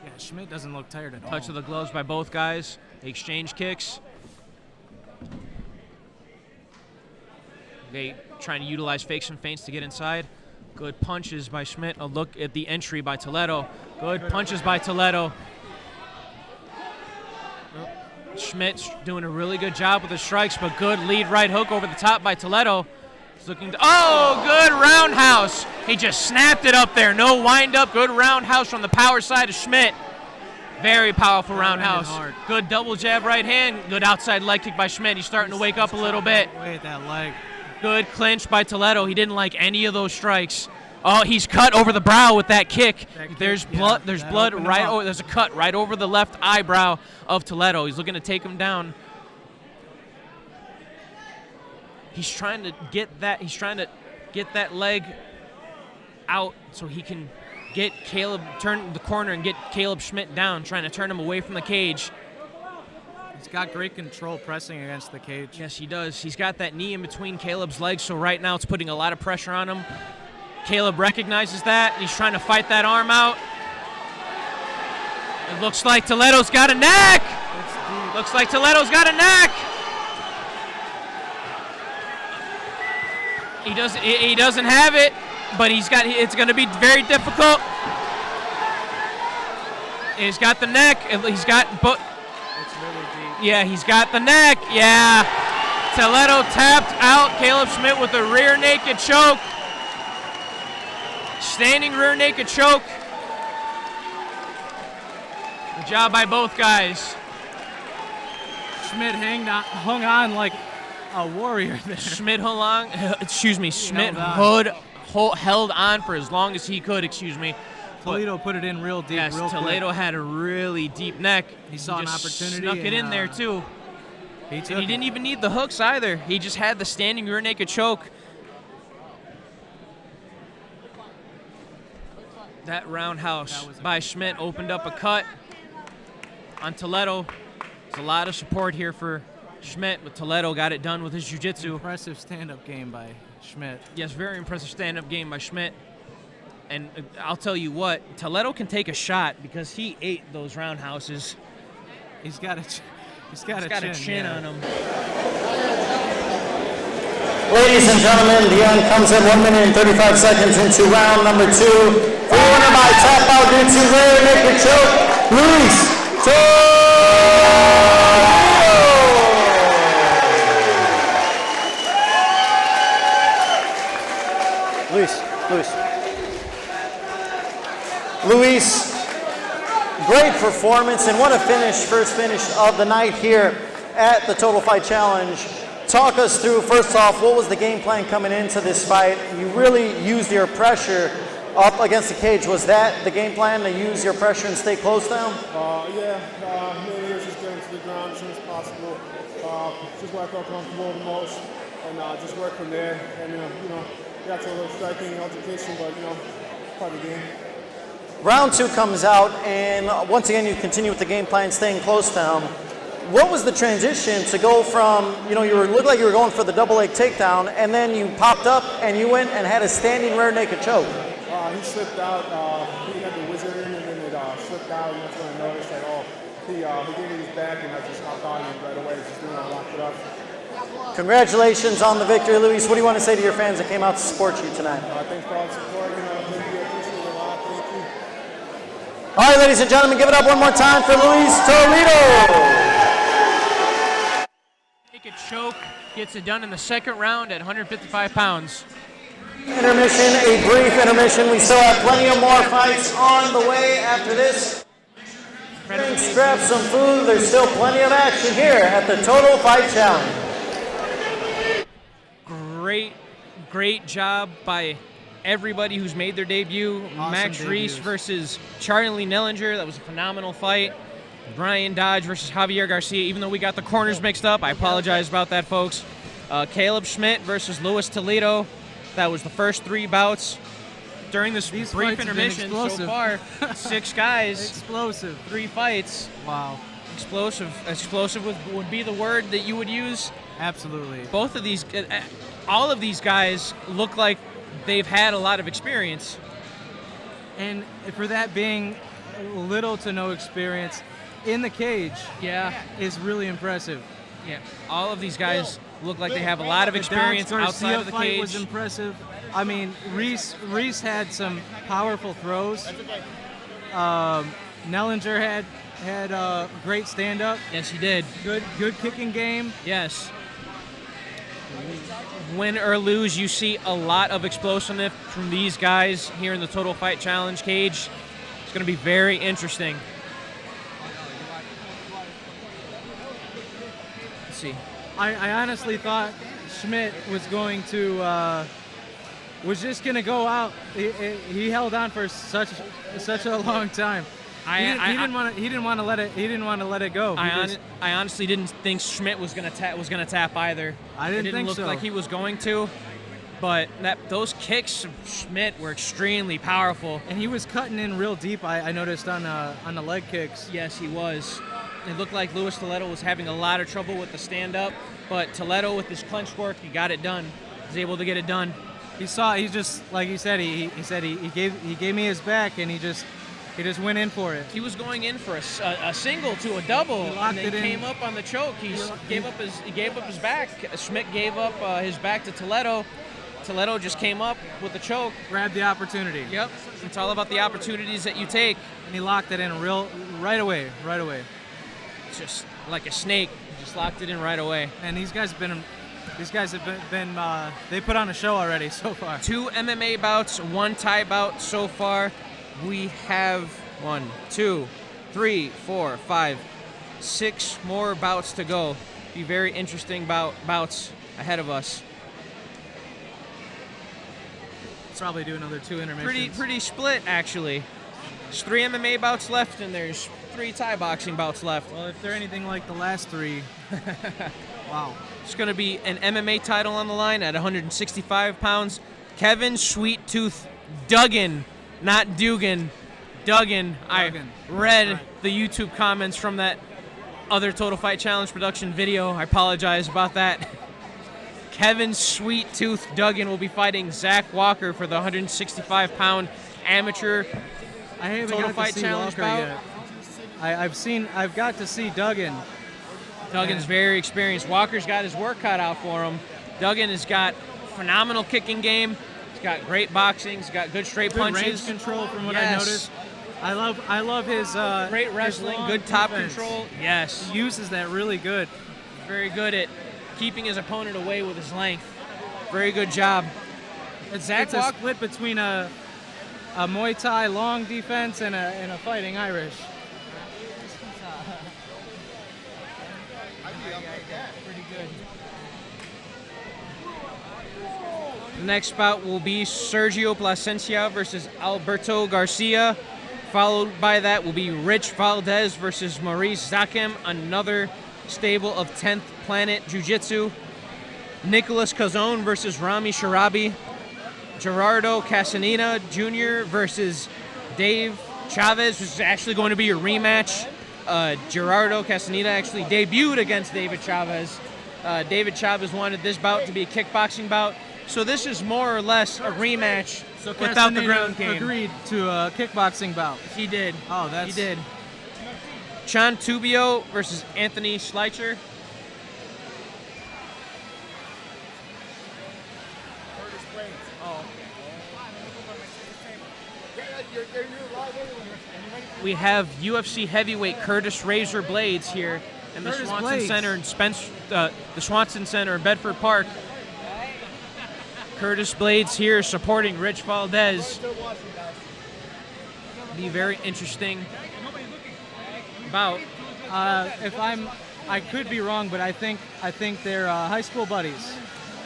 Yeah, Schmidt doesn't look tired at all. Touch of the gloves by both guys. They exchange kicks. They trying to utilize fakes and feints to get inside. Good punches by Schmidt. A look at the entry by Toledo. Good punches by Toledo. Schmidt's doing a really good job with the strikes, but good lead right hook over the top by Toledo. He's looking to, good roundhouse. He just snapped it up there. No wind up. Good roundhouse from the power side of Schmidt. Very powerful roundhouse. Good double jab right hand. Good outside leg kick by Schmidt. He's starting to wake up a little bit. Wait, that leg. Good clinch by Toledo. He didn't like any of those strikes. Oh, he's cut over the brow with that kick. There's blood. There's blood right over. There's a cut right over the left eyebrow of Toledo. He's looking to take him down. He's trying to get that. He's trying to get that leg out so he can get Caleb, turn the corner and get Caleb Schmidt down, trying to turn him away from the cage. He's got great control pressing against the cage. Yes, he does. He's got that knee in between Caleb's legs, so right now it's putting a lot of pressure on him. Caleb recognizes that. He's trying to fight that arm out. It looks like Toledo's got a neck. Looks like Toledo's got a neck. He doesn't have it, but it's going to be very difficult. He's got the neck. He's got both. It's really deep. Yeah, he's got the neck. Yeah. Toledo tapped out Caleb Schmidt with a rear naked choke. Standing rear naked choke. Good job by both guys. Schmidt hung on like a warrior there. Schmidt hung on. Schmidt held on for as long as he could. Toledo put it in real deep. Yes, real Toledo quick. had a really deep neck. He saw an opportunity. Snuck it in there too. He didn't even need the hooks either. He just had the standing rear naked choke. That roundhouse by Schmidt opened up a cut on Toledo. There's a lot of support here for Schmidt with Toledo got it done with his jiu-jitsu. Impressive stand-up game by Schmidt. Yes, very impressive stand-up game by Schmidt. And I'll tell you what, Toledo can take a shot because he ate those roundhouses. He's got a chin on him. Ladies and gentlemen, the end comes at 1 minute and 35 seconds into round number 2. For winner by tap out due to rear naked choke, Reese. Luis, great performance, and what a finish, first finish of the night here at the Total Fight Challenge. Talk us through, first off, what was the game plan coming into this fight? You really used your pressure up against the cage. Was that the game plan, to use your pressure and stay close down? Mainly it was just getting to the ground as soon as possible. Just where I felt comfortable the most, and just work from there. And got to a little striking altercation, but part of the game. Round 2 comes out, and once again you continue with the game plan, staying close down. What was the transition to go from, you looked like you were going for the double leg takedown, and then you popped up and you went and had a standing rear naked choke? He slipped out. He had the wizard in, and then it slipped out. And that's when I noticed that, he gave me his back, and I just hopped on him right away. Just locked it up. Congratulations on the victory, Luis. What do you want to say to your fans that came out to support you tonight? Thanks for all the support. Thank you. I appreciate it a lot. Thank you. All right, ladies and gentlemen, give it up one more time for Luis Toledo. Naked choke gets it done in the second round at 155 pounds. Intermission, a brief intermission. We still have plenty of more fights on the way after this. Drinks, grab some food. There's still plenty of action here at the Total Fight Challenge. Great job by everybody who's made their debut. Awesome Max debuts. Reese versus Charley Nillinger. That was a phenomenal fight. Brian Dodge versus Javier Garcia. Even though we got the corners mixed up, I apologize about that, folks. Caleb Schmidt versus Luis Toledo. That was the first 3 bouts. During this These brief fights have been intermission so explosive. far, 6 guys, Explosive. 3 fights. Wow. Explosive would be the word that you would use. Absolutely. Both of these, all of these guys look like they've had a lot of experience. And for that being little to no experience in the cage, is really impressive. Yeah, all of these guys look like they have a lot of experience Garcia outside of the fight cage. was impressive. I mean, Reese had some powerful throws. Nellinger had a great stand-up. Yes, he did. Good kicking game. Yes. Win or lose, you see a lot of explosiveness from these guys here in the Total Fight Challenge cage. It's going to be very interesting. Let's see. I honestly thought Schmidt was going to was just going to go out. He held on for such a long time. He didn't want to let it go. I honestly didn't think Schmidt was gonna tap either. I didn't think so. It didn't look like he was going to, but those kicks of Schmidt were extremely powerful. And he was cutting in real deep. I noticed on the leg kicks. Yes, he was. It looked like Luis Toledo was having a lot of trouble with the stand-up, but Toledo with his clinch work, he got it done. He was able to get it done. He just like he said. He said he gave me his back, and he just went in for it. He was going in for a single to a double, and then came up on the choke. He gave up his back. Schmidt gave up his back to Toledo. Toledo just came up with the choke. Grabbed the opportunity. Yep. It's all about the opportunities that you take. And he locked it in right away. It's just like a snake. Just locked it in right away. And these guys have been they put on a show already so far. 2 MMA bouts, 1 Thai bout so far. We have 1, 2, 3, 4, 5, 6 more bouts to go. Be very interesting bouts ahead of us. Let's probably do another 2 intermissions. Pretty split, actually. There's 3 MMA bouts left, and there's 3 Thai boxing bouts left. Well, if they're anything like the last 3, wow. It's going to be an MMA title on the line at 165 pounds. Kevin Sweet Tooth Duggan, not Duggan. Duggan. I read the YouTube comments from that other Total Fight Challenge production video. I apologize about that. Kevin Sweet Tooth Duggan will be fighting Zach Walker for the 165-pound amateur I haven't Total got Fight to see Challenge Walker bout. yet. I've got to see Duggan. Duggan's very experienced. Walker's got his work cut out for him. Duggan has got phenomenal kicking game. He's got great boxing. He's got good straight Good punches. range control from what I Yes. noticed. I love his Great his wrestling, long good top defense. control. Yes. He uses that really good. Very good at keeping his opponent away with his length. Very good job. Zach It's a Walker, split between a Muay Thai long defense and a fighting Irish. pretty good. The next bout will be Sergio Placencia versus Alberto Garcia. Followed by that will be Rich Valdes versus Maurice Zakem, another stable of 10th Planet Jiu-Jitsu. Nicholas Kozon versus Rami Sharabi. Gerardo Casanina Jr. versus Dave Chavez, which is actually going to be a rematch. Gerardo Casanina actually debuted against David Chavez. David Chavez wanted this bout to be a kickboxing bout, so this is more or less a rematch without the Castaneda ground game. agreed to a kickboxing bout. He did. Oh, that's He did. Chan Tubio versus Anthony Schleicher. We have UFC heavyweight Curtis Razor Blades here in the Curtis Swanson Blades. Center in the Swanson Center in Bedford Park. Curtis Blades here supporting Rich Valdes. Be very interesting bout. I could be wrong, but I think they're high school buddies.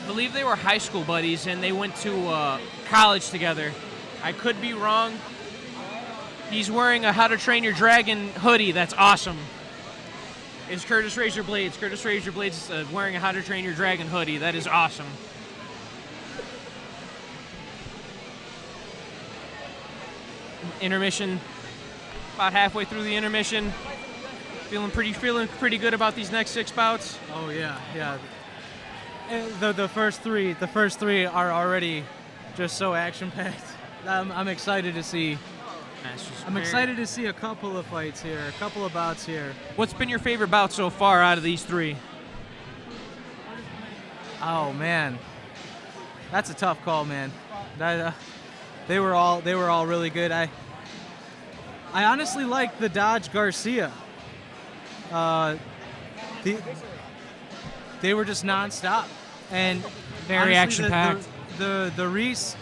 I believe they were high school buddies and they went to college together. I could be wrong. He's wearing a How to Train Your Dragon hoodie. That's awesome. Is Curtis Razor Blades. Curtis Razor Blades is wearing a How to Train Your Dragon hoodie. That is awesome. Intermission. About halfway through the intermission. Feeling pretty good about these next 6 bouts. Oh yeah. The first three are already just so action packed. I'm excited to see. I'm excited to see a couple of fights here, a couple of bouts here. What's been your favorite bout so far out of these 3? Oh man, that's a tough call, man. They were all really good. I honestly like the Dodge Garcia. They were just nonstop and Very honestly, action-packed. The Reese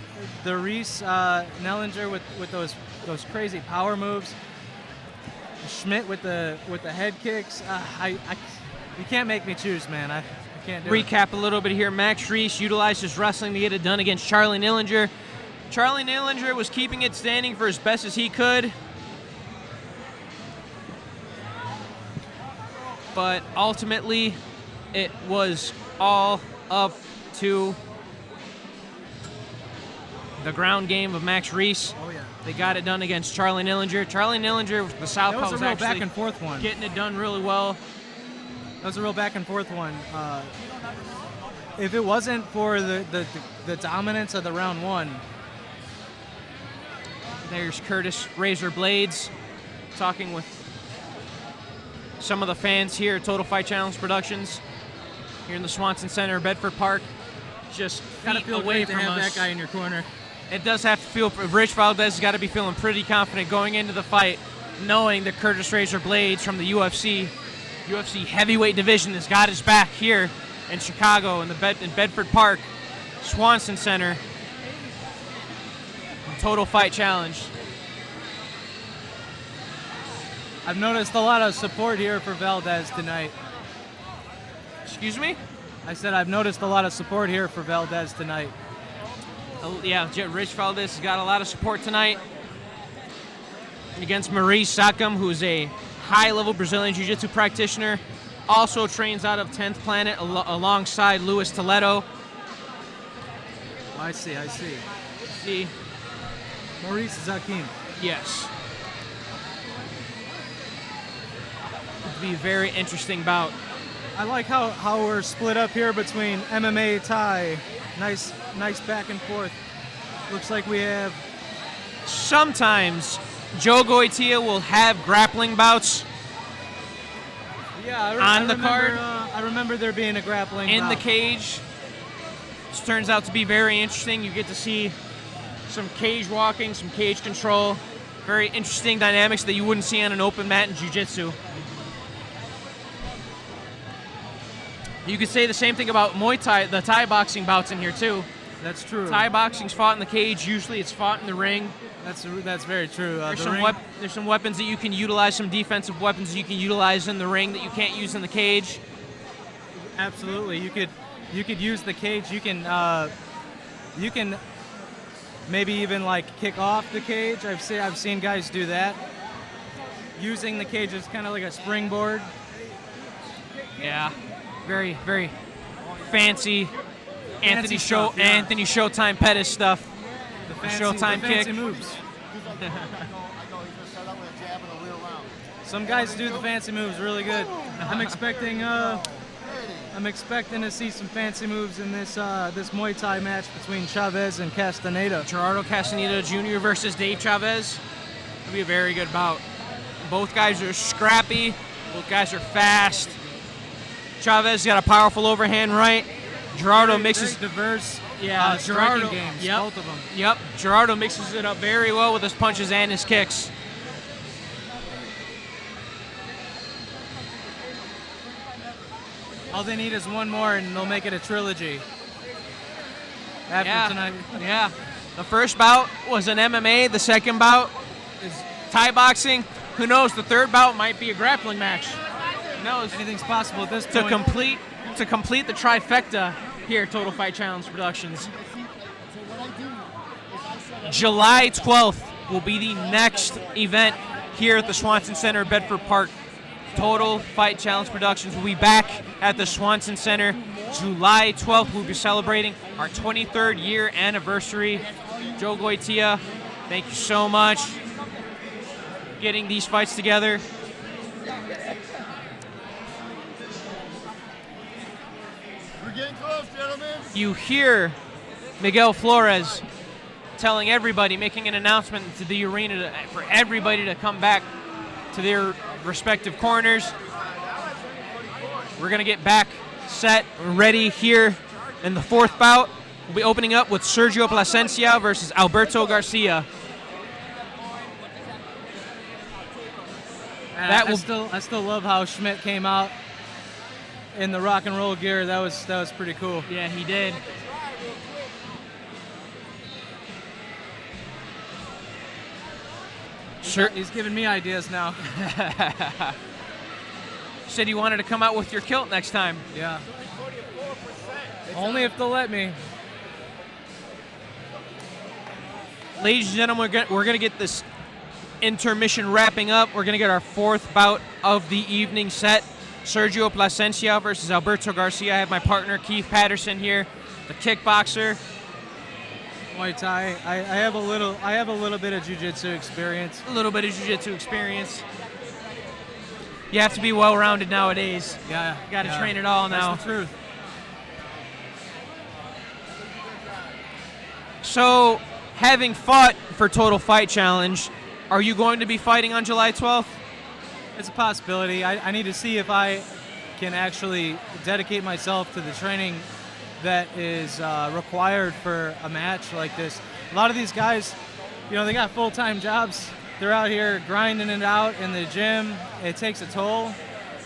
Nellinger with those crazy power moves. Schmidt with the head kicks. You can't make me choose, man. I can't do it. Recap a little bit here. Max Reese utilized his wrestling to get it done against Charley Nillinger. Charley Nillinger was keeping it standing for as best as he could. But ultimately, it was all up to the ground game of Max Reese. Oh yeah. They got it done against Charley Nillinger. Charley Nillinger, the southpaw, That was a real actually back and forth one. getting it done really well. That was a real back and forth one. If it wasn't for the dominance of the round 1. There's Curtis Razor Blades talking with some of the fans here at Total Fight Challenge Productions here in the Swanson Center, Bedford Park. Just Gotta feet feel away great to from have us. that guy in your corner. It does have to feel. Rich Valdes has got to be feeling pretty confident going into the fight, knowing that Curtis Razor Blades from the UFC heavyweight division has got his back here in Chicago in Bedford Park, Swanson Center, Total Fight Challenge. I've noticed a lot of support here for Valdes tonight. Excuse me? I said I've noticed a lot of support here for Valdes tonight. Yeah, Rich Valdes has got a lot of support tonight against Maurice Zakem, who's a high-level Brazilian Jiu-Jitsu practitioner. Also trains out of 10th Planet alongside Luis Toledo. I see. See? Maurice Zakem. Yes. to be a very interesting bout. I like how we're split up here between MMA, Thai. Nice back and forth. Looks like we have... Sometimes Joe Goitia will have grappling bouts. Yeah, on the card. I remember there being a grappling in bout. the cage. This turns out to be very interesting. You get to see some cage walking, some cage control. Very interesting dynamics that you wouldn't see on an open mat in jiu-jitsu. You could say the same thing about Muay Thai, the Thai boxing bouts in here too. That's true. Thai boxing's fought in the cage. Usually it's fought in the ring. That's very true. There's some weapons that you can utilize, some defensive weapons that you can utilize in the ring that you can't use in the cage. Absolutely, you could use the cage. You can maybe even like kick off the cage. I've seen guys do that, using the cage as kind of like a springboard. Yeah, very very fancy. Anthony stuff, yeah. Anthony Showtime Pettis stuff. The Showtime fancy kick. moves. Some guys do the fancy moves really good. I'm expecting to see some fancy moves in this Muay Thai match between Chavez and Castaneda. Gerardo Castaneda Jr. versus Dave Chavez. It'll be a very good bout. Both guys are scrappy. Both guys are fast. Chavez got a powerful overhand right. Gerardo mixes very diverse. Yeah, striking Gerardo, games, yep, both of them. Yep, Gerardo mixes it up very well with his punches and his kicks. All they need is one more, and they'll make it a trilogy. After tonight. Yeah. The first bout was an MMA. The second bout is Thai boxing. Who knows? The third bout might be a grappling match. Who knows? Anything's possible at this To point. complete the trifecta here at Total Fight Challenge Productions. July 12th will be the next event here at the Swanson Center, Bedford Park. Total Fight Challenge Productions will be back at the Swanson Center. July 12th, we'll be celebrating our 23rd year anniversary. Joe Goitia, thank you so much for getting these fights together. We're getting close, gentlemen. You hear Miguel Flores telling everybody, making an announcement to the arena for everybody to come back to their respective corners. We're going to get back set and ready here in the fourth bout. We'll be opening up with Sergio Placencia versus Alberto Garcia. I still love how Schmidt came out in the rock and roll gear. That was pretty cool. Yeah, he did. Sure. He's giving me ideas now. Said you wanted to come out with your kilt next time. Yeah. Only if they'll let me. Ladies and gentlemen, we're going to get this intermission wrapping up. We're going to get our fourth bout of the evening set. Sergio Placencia versus Alberto Garcia. I have my partner Keith Patterson here, the kickboxer. Muay Thai. I have a little bit of jiu-jitsu experience. A little bit of jiu-jitsu experience. You have to be well-rounded nowadays. Yeah. You got to train it all now. That's the truth. So, having fought for Total Fight Challenge, are you going to be fighting on July 12th? It's a possibility. I need to see if I can actually dedicate myself to the training that is required for a match like this. A lot of these guys, they got full-time jobs. They're out here grinding it out in the gym. It takes a toll.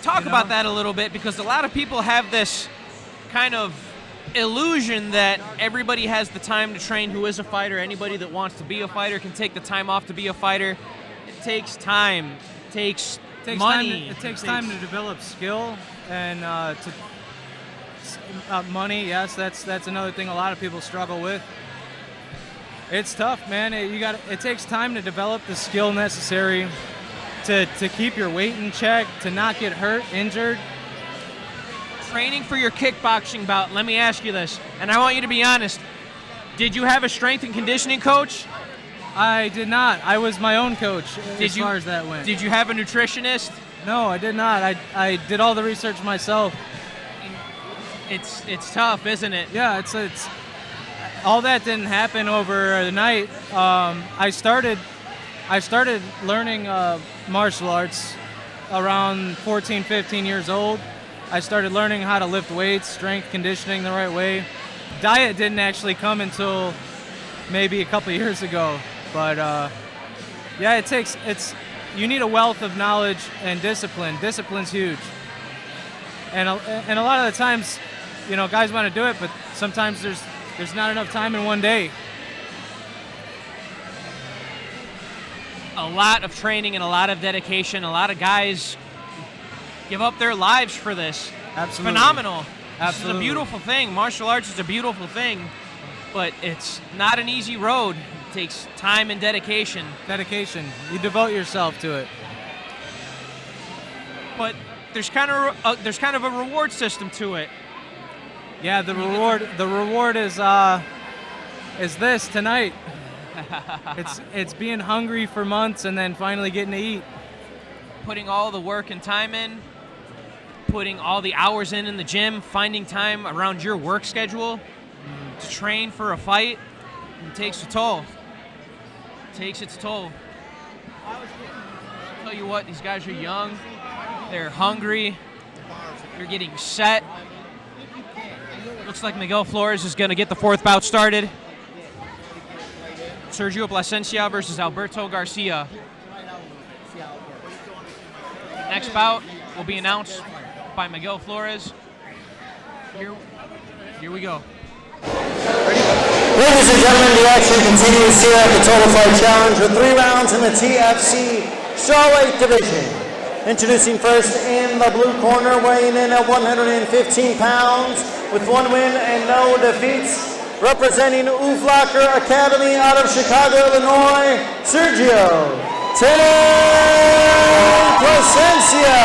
Talk about that a little bit, because a lot of people have this kind of illusion that everybody has the time to train who is a fighter. Anybody that wants to be a fighter can take the time off to be a fighter. It takes time. It takes money. It takes time to develop skill and money. Yes, that's another thing a lot of people struggle with. It's tough, man. It takes time to develop the skill necessary to keep your weight in check, to not get hurt, injured. Training for your kickboxing bout, let me ask you this, and I want you to be honest. Did you have a strength and conditioning coach? I did not. I was my own coach as far as that went. Did you have a nutritionist? No, I did not. I did all the research myself. It's tough, isn't it? Yeah, it's all that didn't happen over the night. I started learning martial arts around 14, 15 years old. I started learning how to lift weights, strength conditioning the right way. Diet didn't actually come until maybe a couple years ago, but yeah, you need a wealth of knowledge and discipline. Discipline's huge, and a lot of the times, you know, guys want to do it, but sometimes there's not enough time in one day. A lot of training and a lot of dedication. A lot of guys give up their lives for this. Absolutely. Phenomenal. Absolutely. This is a beautiful thing. Martial arts is a beautiful thing, but it's not an easy road. It takes time and dedication. Dedication. You devote yourself to it. But there's kind of a reward system to it. Yeah, the reward is this tonight. It's being hungry for months and then finally getting to eat. Putting all the work and time in, putting all the hours in the gym, finding time around your work schedule to train for a fight, it takes a toll. It takes its toll. I'll tell you what, these guys are young, they're hungry, they're getting set. Looks like Miguel Flores is going to get the fourth bout started. Sergio Placencia versus Alberto Garcia. Next bout will be announced by Miguel Flores. Here we go. Ladies and gentlemen, the action continues here at the Total Fight Challenge with 3 rounds in the TFC Strawweight division. Introducing first in the blue corner, weighing in at 115 pounds with 1 win and no defeats. Representing Uflacker Academy out of Chicago, Illinois, Sergio Placencia.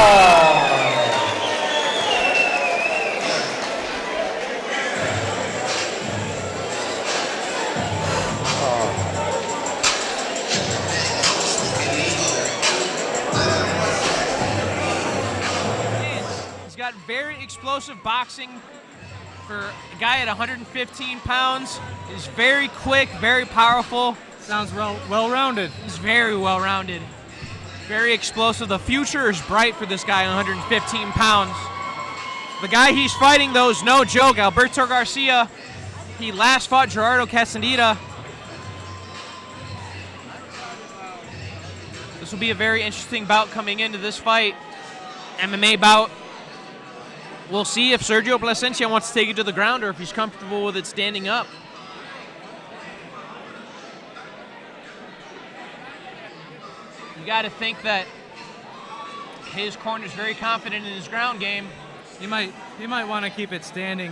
He's got very explosive boxing. For a guy at 115 pounds, is very quick, very powerful. Sounds well-rounded. He's very well-rounded, very explosive. The future is bright for this guy, 115 pounds. The guy he's fighting, though, is no joke. Alberto Garcia. He last fought Gerardo Castaneda. This will be a very interesting bout coming into this fight. MMA bout. We'll see if Sergio Placencia wants to take it to the ground or if he's comfortable with it standing up. You got to think that his corner is very confident in his ground game. He might want to keep it standing.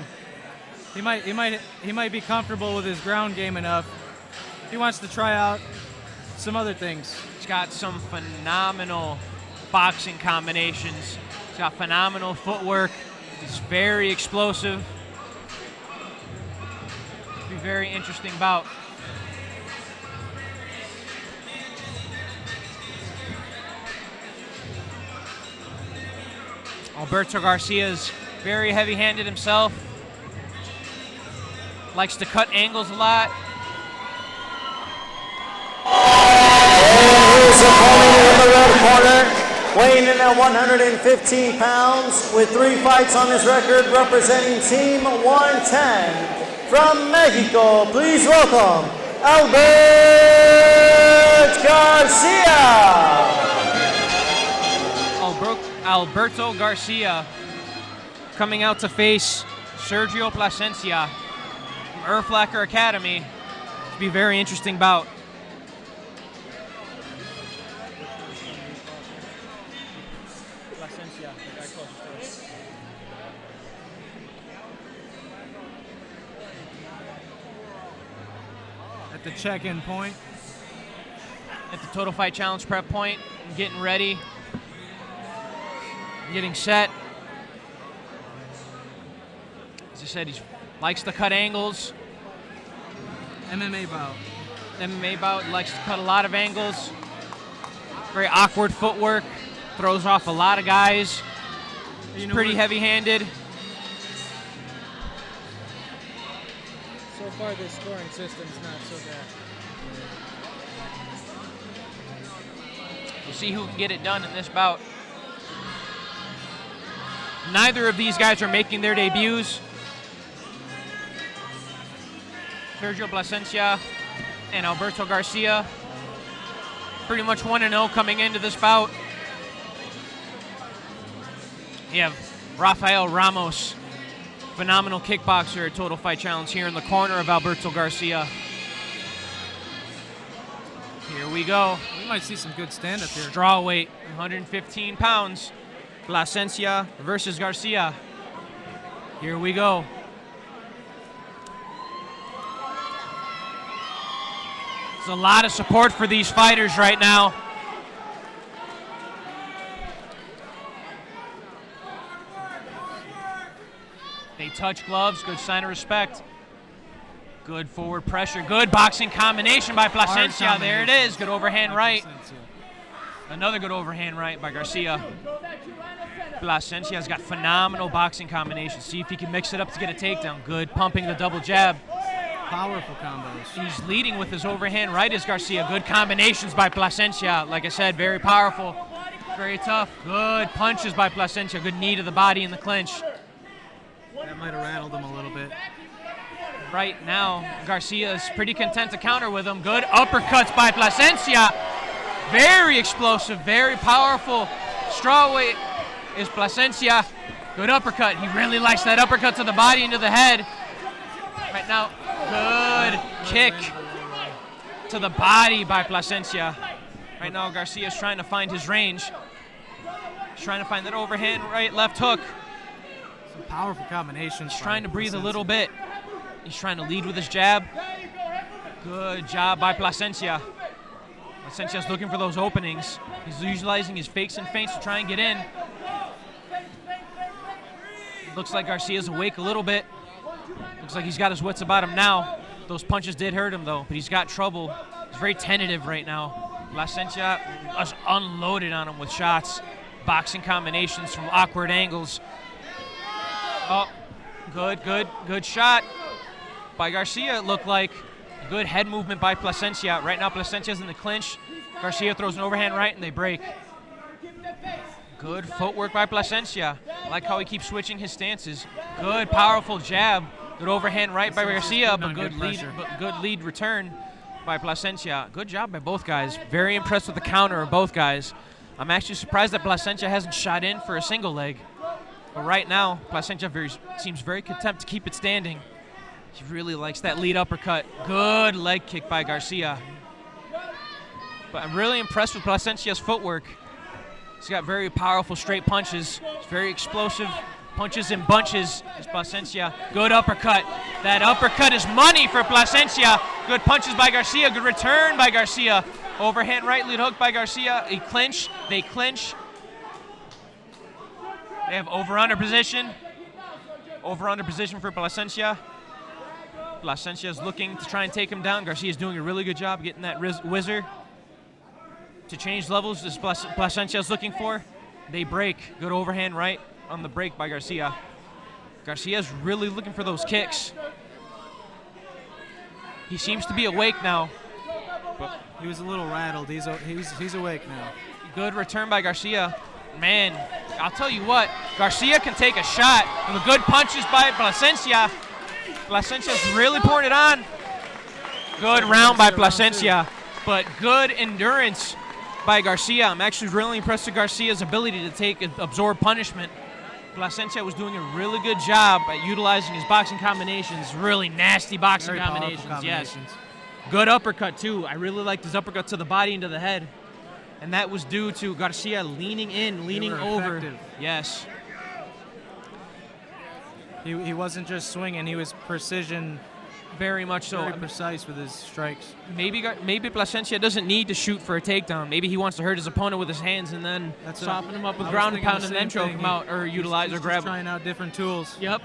He might be comfortable with his ground game enough. He wants to try out some other things. He's got some phenomenal boxing combinations. He's got phenomenal footwork. He's very explosive. It'll be a very interesting bout. Alberto Garcia is very heavy-handed himself. Likes to cut angles a lot. And his opponent in the red corner, weighing in at 115 pounds with 3 fights on his record, representing Team 110 from Mexico. Please welcome Alberto Garcia. Alberto Garcia coming out to face Sergio Placencia from Urflacker Academy. It'll be a very interesting bout. Placencia, the guy closest to us. At the check-in point. At the Total Fight Challenge prep point, getting ready. Getting set. As I said, he likes to cut angles. MMA bout. Likes to cut a lot of angles. Very awkward footwork. throws off a lot of guys. He's pretty heavy-handed. So far, this scoring system's not so bad. We'll see who can get it done in this bout. Neither of these guys are making their debuts. Sergio Placencia and Alberto Garcia pretty much 1-0 coming into this bout. You have Rafael Ramos, phenomenal kickboxer at Total Fight Challenge, here in the corner of Alberto Garcia. Here we go. We might see some good stand-up here. Straw weight, 115 pounds. Placencia versus Garcia. Here we go. There's a lot of support for these fighters right now. They touch gloves, good sign of respect. Good forward pressure, good boxing combination by Placencia. There it is, good overhand right. Another good overhand right by Garcia. Placencia's got phenomenal boxing combinations. See if he can mix it up to get a takedown. Good, pumping the double jab. Powerful combos. He's leading with his overhand right as Garcia. Good combinations by Placencia. Like I said, very powerful, very tough. Good punches by Placencia. Good knee to the body in the clinch. That might have rattled him a little bit. Right now, Garcia is pretty content to counter with him. Good uppercuts by Placencia. Very explosive, very powerful. Strawweight is Placencia. Good uppercut. He really likes that uppercut to the body and to the head. Right now, good kick to the body by Placencia. Right now, Garcia is trying to find his range. He's trying to find that overhand right, left hook. Some powerful combinations. He's trying to breathe a little bit. He's trying to lead with his jab. Good job by Placencia. Placencia's looking for those openings. He's utilizing his fakes and feints to try and get in. Looks like Garcia's awake a little bit. Looks like he's got his wits about him now. Those punches did hurt him, though, but he's got trouble. He's very tentative right now. Placencia was unloaded on him with shots, boxing combinations from awkward angles. Oh, good shot by Garcia, it looked like. Good head movement by Placencia. Right now, Placencia's in the clinch. Garcia throws an overhand right, and they break. Good footwork by Placencia. I like how he keeps switching his stances. Good, powerful jab. Good overhand right by Garcia, but good lead return by Placencia. Good job by both guys. Very impressed with the counter of both guys. I'm actually surprised that Placencia hasn't shot in for a single leg. But right now, Placencia seems very content to keep it standing. He really likes that lead uppercut. Good leg kick by Garcia. But I'm really impressed with Placencia's footwork. He's got very powerful straight punches. It's very explosive. Punches in bunches is Placencia. Good uppercut. That uppercut is money for Placencia. Good punches by Garcia. Good return by Garcia. Overhand right lead hook by Garcia. He clinch. They clinch. They have over-under position. Over-under position for Placencia. Placencia is looking to try and take him down. Garcia is doing a really good job getting that whizzer to change levels. This Placencia is looking for. They break. Good overhand right on the break by Garcia. Garcia's really looking for those kicks. He seems to be awake now. But he was a little rattled. He's awake now. Good return by Garcia. Man, I'll tell you what, Garcia can take a shot. And the good punches by Placencia. Placencia's really pouring it on. Good round by Placencia, but good endurance by Garcia. I'm actually really impressed with Garcia's ability to absorb punishment. Placencia was doing a really good job at utilizing his boxing combinations, really nasty boxing combinations. Yes. Good uppercut, too. I really liked his uppercut to the body and to the head. And that was due to Garcia leaning in, leaning over. Effective. Yes. He wasn't just swinging, he was precision. Very much so. Very precise with his strikes. Maybe Placencia doesn't need to shoot for a takedown. Maybe he wants to hurt his opponent with his hands and then soften him up with ground and pound and then choke him out or utilize or grab him. Trying out different tools. Yep.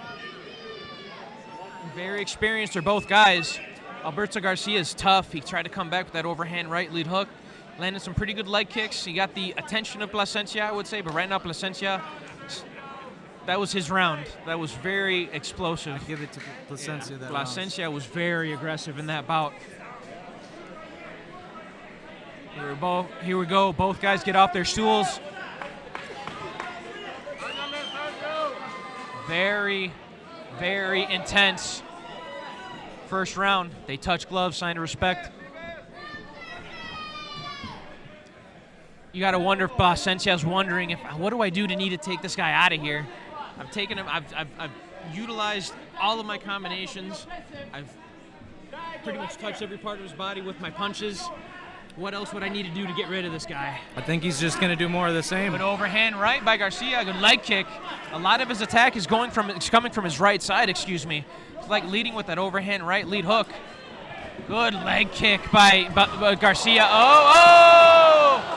Very experienced are both guys. Alberto Garcia is tough. He tried to come back with that overhand right lead hook. landed some pretty good leg kicks. He got the attention of Placencia, I would say, but right now Placencia, that was his round. That was very explosive. I give it to Placencia. That Placencia was very aggressive in that bout. Here we go. Both guys get off their stools. Very, very intense first round. They touch gloves, sign of respect. You got to wonder if Placencia's wondering what do I do to need to take this guy out of here? I've taken him. I've utilized all of my combinations. I've pretty much touched every part of his body with my punches. What else would I need to do to get rid of this guy? I think he's just going to do more of the same. Good overhand right by Garcia. Good leg kick. A lot of his attack is coming from his right side. Excuse me. It's like leading with that overhand right lead hook. Good leg kick by Garcia. Oh!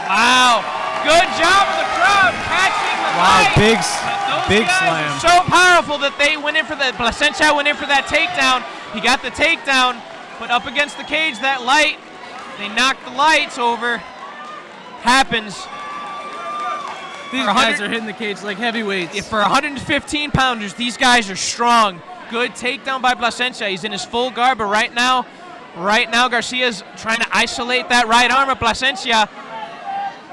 Wow. Good job of the crowd catching the light. Big slam. So powerful that they went in for the Placencia went in for that takedown. He got the takedown, but up against the cage, that light, they knocked the lights over. Happens. These guys are hitting the cage like heavyweights. Yeah, for 115 pounders, these guys are strong. Good takedown by Placencia. He's in his full guard, but right now Garcia's trying to isolate that right arm of Placencia.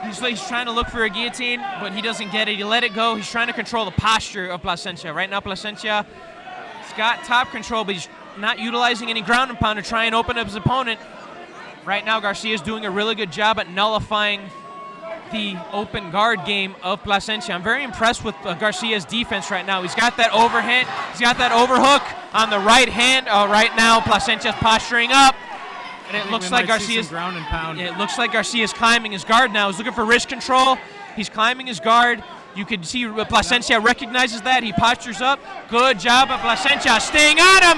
He's trying to look for a guillotine, but he doesn't get it. He let it go. He's trying to control the posture of Placencia. Right now, Placencia's got top control, but he's not utilizing any ground and pound to try and open up his opponent. Right now, Garcia's doing a really good job at nullifying the open guard game of Placencia. I'm very impressed with Garcia's defense right now. He's got that overhand. He's got that overhook on the right hand. Right now, Placencia's posturing up. And it looks like Garcia's ground and pound. It looks like Garcia's climbing his guard now. He's looking for wrist control. He's climbing his guard. You can see Placencia recognizes that. He postures up. Good job of Placencia staying on him.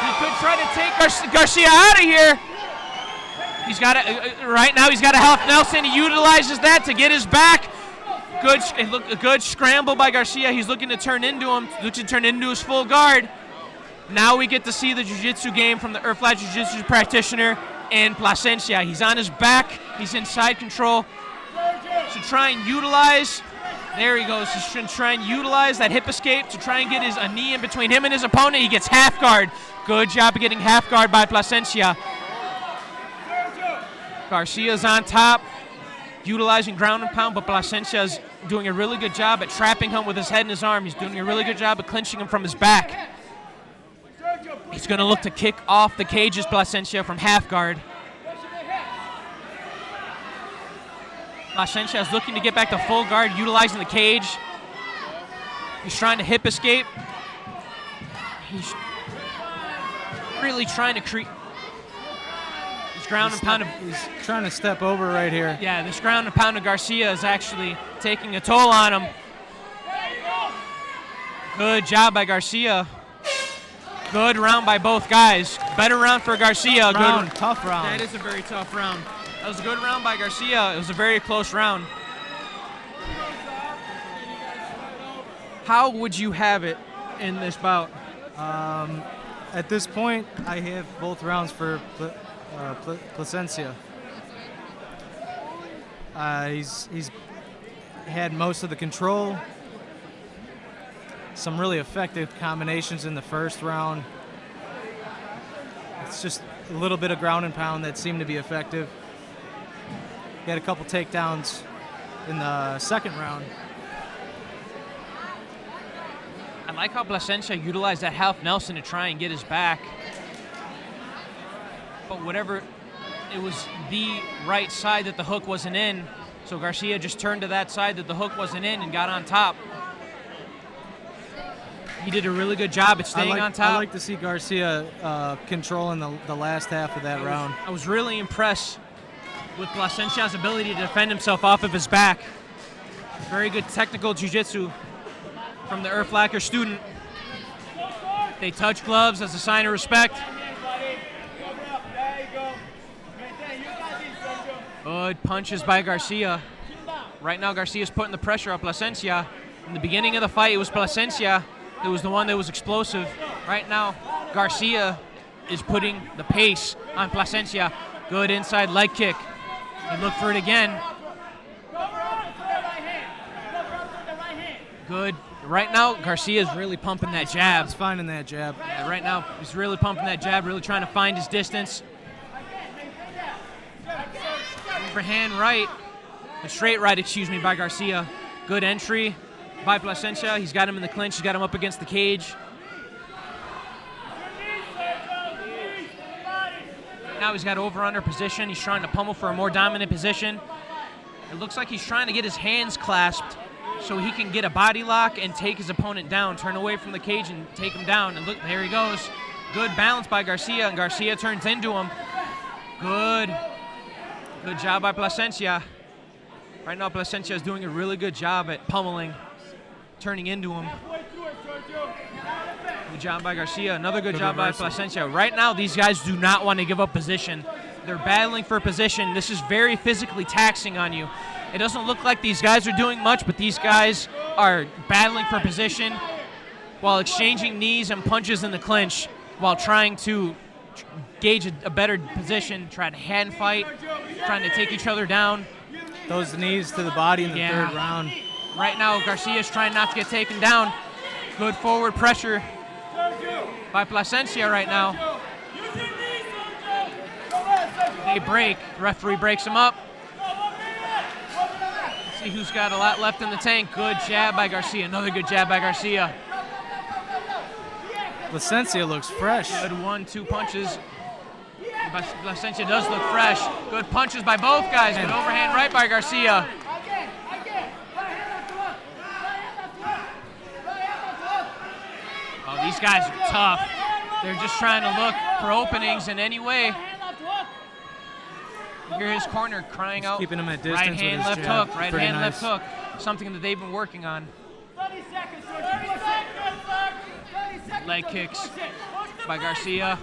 He could try to take Garcia out of here. He's got right now. He's got a half Nelson. He utilizes that to get his back. A good scramble by Garcia. He's looking to turn into him. Looks to turn into his full guard. Now we get to see the jiu-jitsu game from the Earthflat Jiu-Jitsu practitioner in Placencia. He's on his back. He's in side control. To try and utilize, there he goes. He's going to try and utilize that hip escape to try and get a knee in between him and his opponent. He gets half guard. Good job of getting half guard by Placencia. Garcia's on top, utilizing ground and pound, but Placencia's doing a really good job at trapping him with his head and his arm. He's doing a really good job at clinching him from his back. He's going to look to kick off the cages, Placencia, from half guard. Placencia is looking to get back to full guard, utilizing the cage. He's trying to hip escape. He's really trying to create. This ground and pound. He's trying to step over right here. Yeah, this ground and pound of Garcia is actually taking a toll on him. Good job by Garcia. Good round by both guys. Better round for Garcia. Tough round. That is a very tough round. That was a good round by Garcia. It was a very close round. How would you have it in this bout? At this point, I have both rounds for Placencia. He's had most of the control. Some really effective combinations in the first round. It's just a little bit of ground and pound that seemed to be effective. He had a couple takedowns in the second round. I like how Placencia utilized that half Nelson to try and get his back. But whatever, it was the right side that the hook wasn't in. So Garcia just turned to that side that the hook wasn't in and got on top. He did a really good job at staying on top. I like to see Garcia controlling the last half of that round. I was really impressed with Placencia's ability to defend himself off of his back. Very good technical jiu-jitsu from the Earthflacker student. They touch gloves as a sign of respect. Good punches by Garcia. Right now, Garcia's putting the pressure on Placencia. In the beginning of the fight, it was Placencia that was the one that was explosive. Right now, Garcia is putting the pace on Placencia. Good inside leg kick. He looked for it again. Good. Right now, Garcia's really pumping that jab. He's finding that jab. Yeah, right now, he's really pumping that jab, really trying to find his distance. Overhand right. A straight right, excuse me, by Garcia. Good entry by Placencia. He's got him in the clinch. He's got him up against the cage. Now he's got over-under position. He's trying to pummel for a more dominant position. It looks like he's trying to get his hands clasped so he can get a body lock and take his opponent down, turn away from the cage and take him down. And look, there he goes. Good balance by Garcia, and Garcia turns into him. Good job by Placencia. Right now, Placencia is doing a really good job at pummeling, turning into him. Good job by Garcia. Another good job by Placencia. Right now, these guys do not want to give up position. They're battling for position. This is very physically taxing on you. It doesn't look like these guys are doing much, but these guys are battling for position while exchanging knees and punches in the clinch while trying to gauge a better position, try to hand fight, trying to take each other down. Those knees to the body in the third round. Right now, Garcia's trying not to get taken down. Good forward pressure by Placencia right now. They break. The referee breaks him up. Let's see who's got a lot left in the tank. Good jab by Garcia. Another good jab by Garcia. Placencia looks fresh. Good 1-2 punches. Placencia does look fresh. Good punches by both guys. Good overhand right by Garcia. Oh, these guys are tough. They're just trying to look for openings in any way. You hear his corner crying out. Keeping him at distance. Right hand, left hook. Right hand, left hook. Something that they've been working on. Leg kicks by Garcia.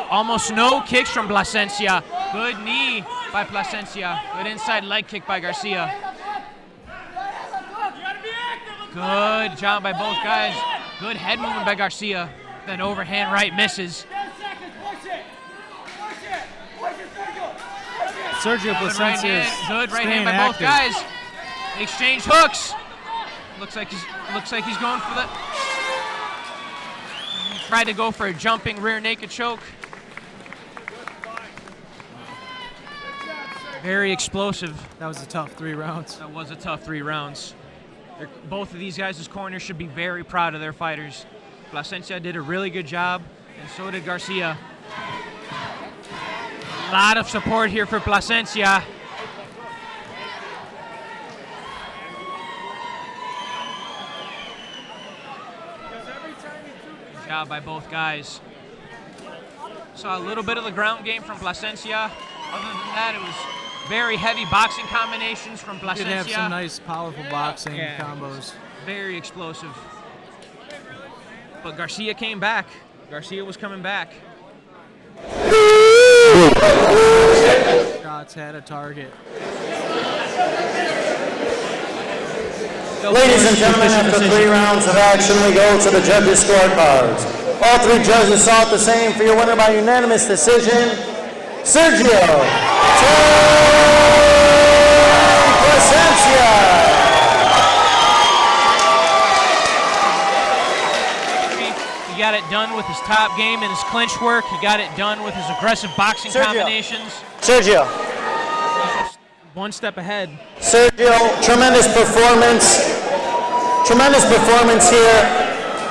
Almost no kicks from Placencia. Good knee by Placencia. Good inside leg kick by Garcia. Good job by both guys. Good head movement by Garcia. Then overhand right misses. Sergio Placencia is good right hand by both guys. They exchange hooks. Looks like he's going for the. Tried to go for a jumping rear naked choke. Very explosive. That was a tough 3 rounds. That was a tough 3 rounds. Both of these guys' corners should be very proud of their fighters. Placencia did a really good job, and so did Garcia. A lot of support here for Placencia. Good job by both guys. Saw a little bit of the ground game from Placencia. Other than that, it was very heavy boxing combinations from Placencia. Did have some nice, powerful boxing combos. Very explosive. But Garcia came back. Garcia was coming back. Shots had a target. Ladies and gentlemen, after 3 rounds of action, we go to the judges' scorecards. All 3 judges saw it the same. For your winner by unanimous decision, Sergio Placencia. He got it done with his top game and his clinch work. He got it done with his aggressive boxing combinations. Sergio. One step ahead. Sergio, tremendous performance. Tremendous performance here.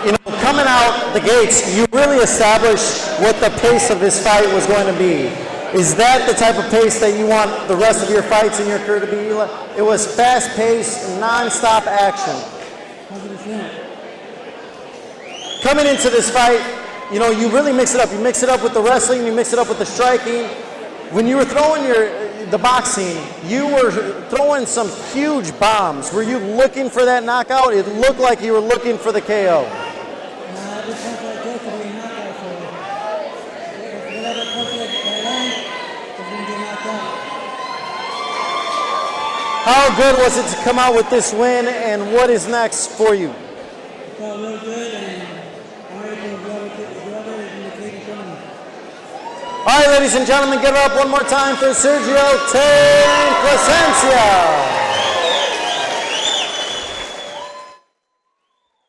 You know, coming out the gates, you really established what the pace of this fight was going to be. Is that the type of pace that you want the rest of your fights in your career to be? It was fast-paced, non-stop action. Coming into this fight, you know, you really mix it up. You mix it up with the wrestling, you mix it up with the striking. When you were throwing the boxing, you were throwing some huge bombs. Were you looking for that knockout? It looked like you were looking for the KO. How good was it to come out with this win, and what is next for you? Felt real good, and I'm ready to go in the tournament. All right, ladies and gentlemen, give it up one more time for Sergio Placencia.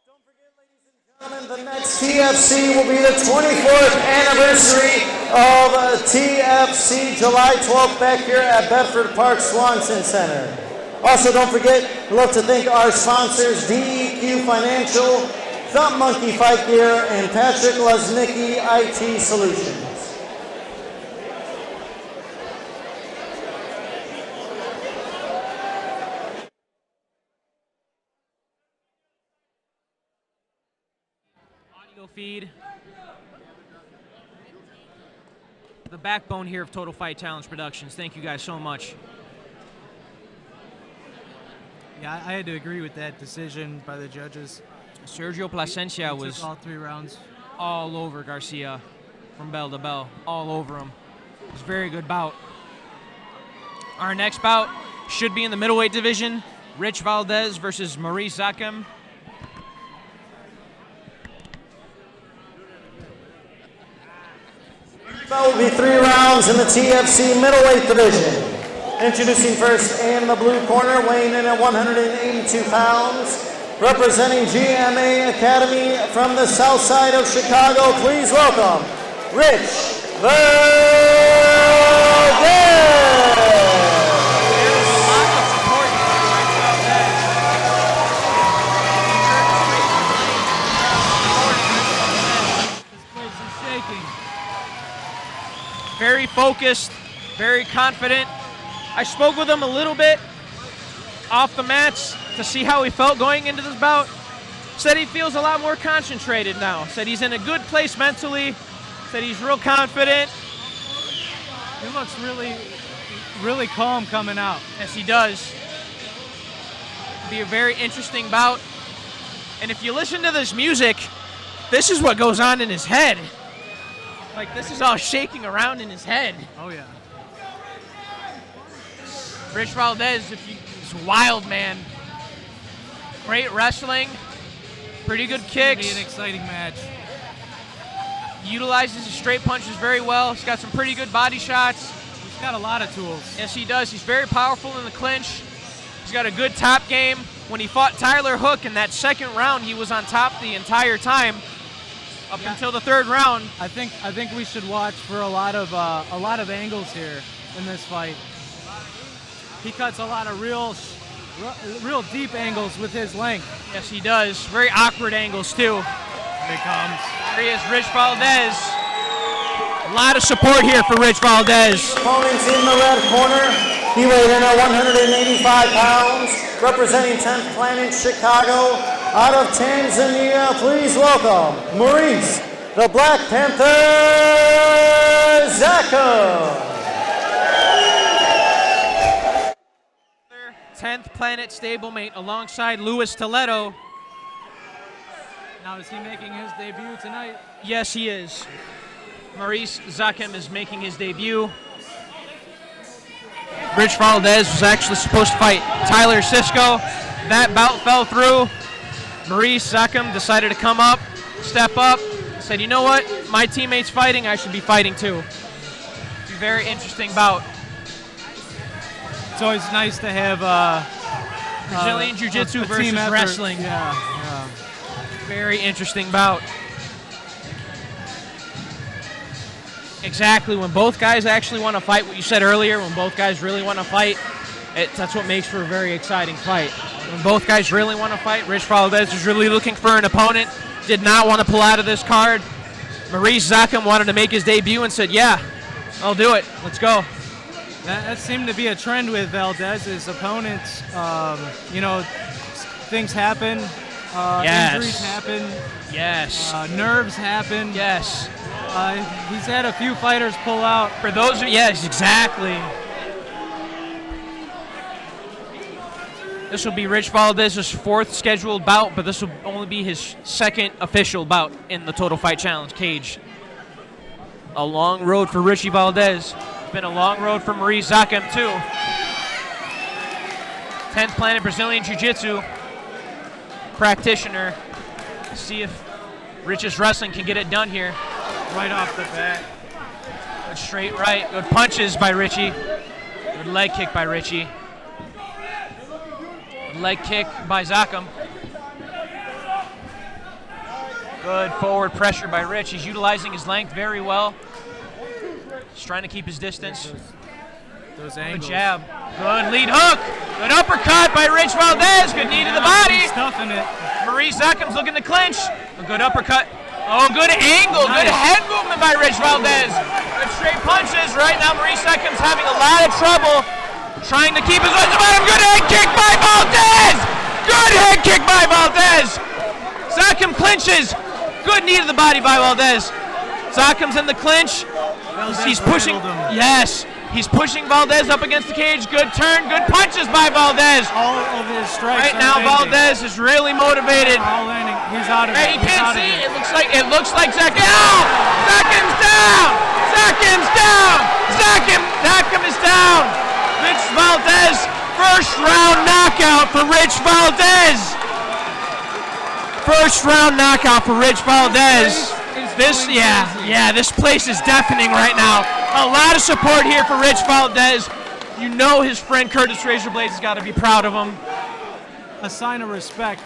Don't forget, ladies and gentlemen, the next TFC will be the 24th anniversary of TFC, July 12th, back here at Bedford Park Swanson Center. Also, don't forget, we'd love to thank our sponsors, DEQ Financial, Thump Monkey Fight Gear, and Patrick Lesnicki IT Solutions. Audio feed. The backbone here of Total Fight Challenge Productions. Thank you guys so much. Yeah, I had to agree with that decision by the judges. Sergio Placencia He was took all 3 rounds. all over Garcia from bell to bell, all over him. It was a very good bout. Our next bout should be in the middleweight division. Rich Valdes versus Maurice Zakem. That will be 3 rounds in the TFC middleweight division. Introducing first in the blue corner, weighing in at 182 pounds. Representing GMA Academy from the south side of Chicago, please welcome Rich Valdes. There's a lot of support here for Rich Valdes. This place is shaking. Very focused, very confident. I spoke with him a little bit off the mats to see how he felt going into this bout. Said he feels a lot more concentrated now. Said he's in a good place mentally. Said he's real confident. He looks really calm coming out. Yes, he does. Be a very interesting bout. And if you listen to this music, this is what goes on in his head. Like, this is all shaking around in his head. Oh, yeah. Rich Valdes, he's a wild man. Great wrestling, pretty good kicks. It's gonna be an exciting match. Utilizes his straight punches very well. He's got some pretty good body shots. He's got a lot of tools. Yes, he does. He's very powerful in the clinch. He's got a good top game. When he fought Tyler Hook in that second round, he was on top the entire time up until the 3rd round. I think we should watch for a lot of angles here in this fight. He cuts a lot of real deep angles with his length. Yes, he does. Very awkward angles, too. Here he comes. Here he is, Rich Valdes. A lot of support here for Rich Valdes. Opponents in the red corner. He weighed in at 185 pounds, representing 10th Planet Chicago. Out of Tanzania, please welcome Maurice, the Black Panther Zakem. 10th Planet stablemate alongside Luis Toledo. Now, is he making his debut tonight? Yes, he is. Maurice Zakem is making his debut. Rich Valdes was actually supposed to fight Tyler Cisco. That bout fell through. Maurice Zakem decided to come up, step up, said, you know what, my teammate's fighting, I should be fighting too. It's a very interesting bout. It's always nice to have Brazilian Jiu-Jitsu versus team effort. wrestling. Yeah. Very interesting bout. Exactly, when both guys actually want to fight, what you said earlier, when both guys really want to fight, that's what makes for a very exciting fight. When both guys really want to fight, Rich Valdes is really looking for an opponent, did not want to pull out of this card. Maurice Zakem wanted to make his debut and said, yeah, I'll do it, let's go. That seemed to be a trend with Valdez's opponents. Things happen. Yes. Injuries happen. Yes. Nerves happen. Yes. He's had a few fighters pull out. For those of yes, exactly. This will be Rich Valdez's 4th scheduled bout, but this will only be his 2nd official bout in the Total Fight Challenge cage. A long road for Richie Valdes. It's been a long road for Maurice Zakem, too. 10th Planet Brazilian Jiu-Jitsu practitioner. See if Rich's wrestling can get it done here. Right off the bat. Good straight right. Good punches by Richie. Good leg kick by Richie. Good leg kick by Zakhem. Good forward pressure by Rich. He's utilizing his length very well. He's trying to keep his distance. Those Good angles. jab. Good lead hook. Good uppercut by Rich Valdes. Good knee to the body. Stuffing it. Maurice Zakhem's looking to clinch. A good uppercut. Oh, good angle. Nice. Good head movement by Rich Valdes. Good straight punches. Right now, Maurice Zakhem's having a lot of trouble trying to keep his weight about him. Good head kick by Valdes. Good head kick by Valdes. Zakhem clinches. Good knee to the body by Valdes. Zakhem's in the clinch. He's pushing. Yes. He's pushing Valdes up against the cage. Good turn. Good punches by Valdes. All of his strikes. Right now, Valdes is really motivated. All landing. He's out of it. Hey, you can't see. It looks like Zakhem. Oh! Zakhem's down. Zakhem's down. Zakhem is down. Rich Valdes. First round knockout for Rich Valdes. First round knockout for Rich Valdes. This place is deafening right now. A lot of support here for Rich Valdes. You know his friend Curtis Razorblades has got to be proud of him. A sign of respect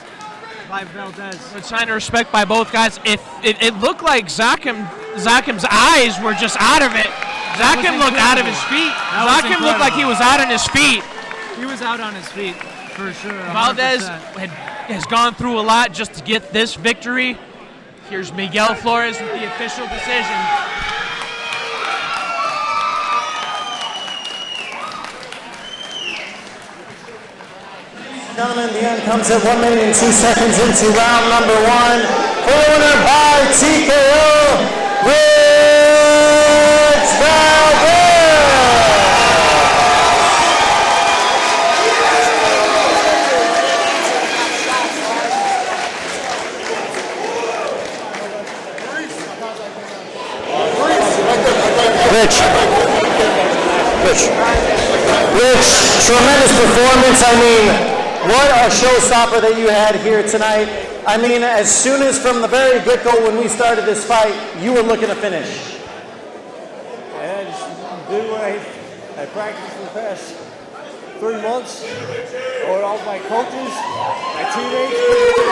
by Valdes. A sign of respect by both guys. It looked like Zakhem's eyes were just out of it. Zakhem looked out of his feet. Zakhem looked like he was out on his feet. He was out on his feet, for sure. 100%. Valdes has gone through a lot just to get this victory. Here's Miguel Flores with the official decision. Gentlemen, the end comes at 1 minute and 2 seconds into round number 1. For the winner by TKO, Rich Valdes. Rich, tremendous performance. I mean, what a showstopper that you had here tonight. I mean, as soon as from the very get-go when we started this fight, you were looking to finish. I just did what I practiced for the past 3 months. Or all my coaches, my teammates, everybody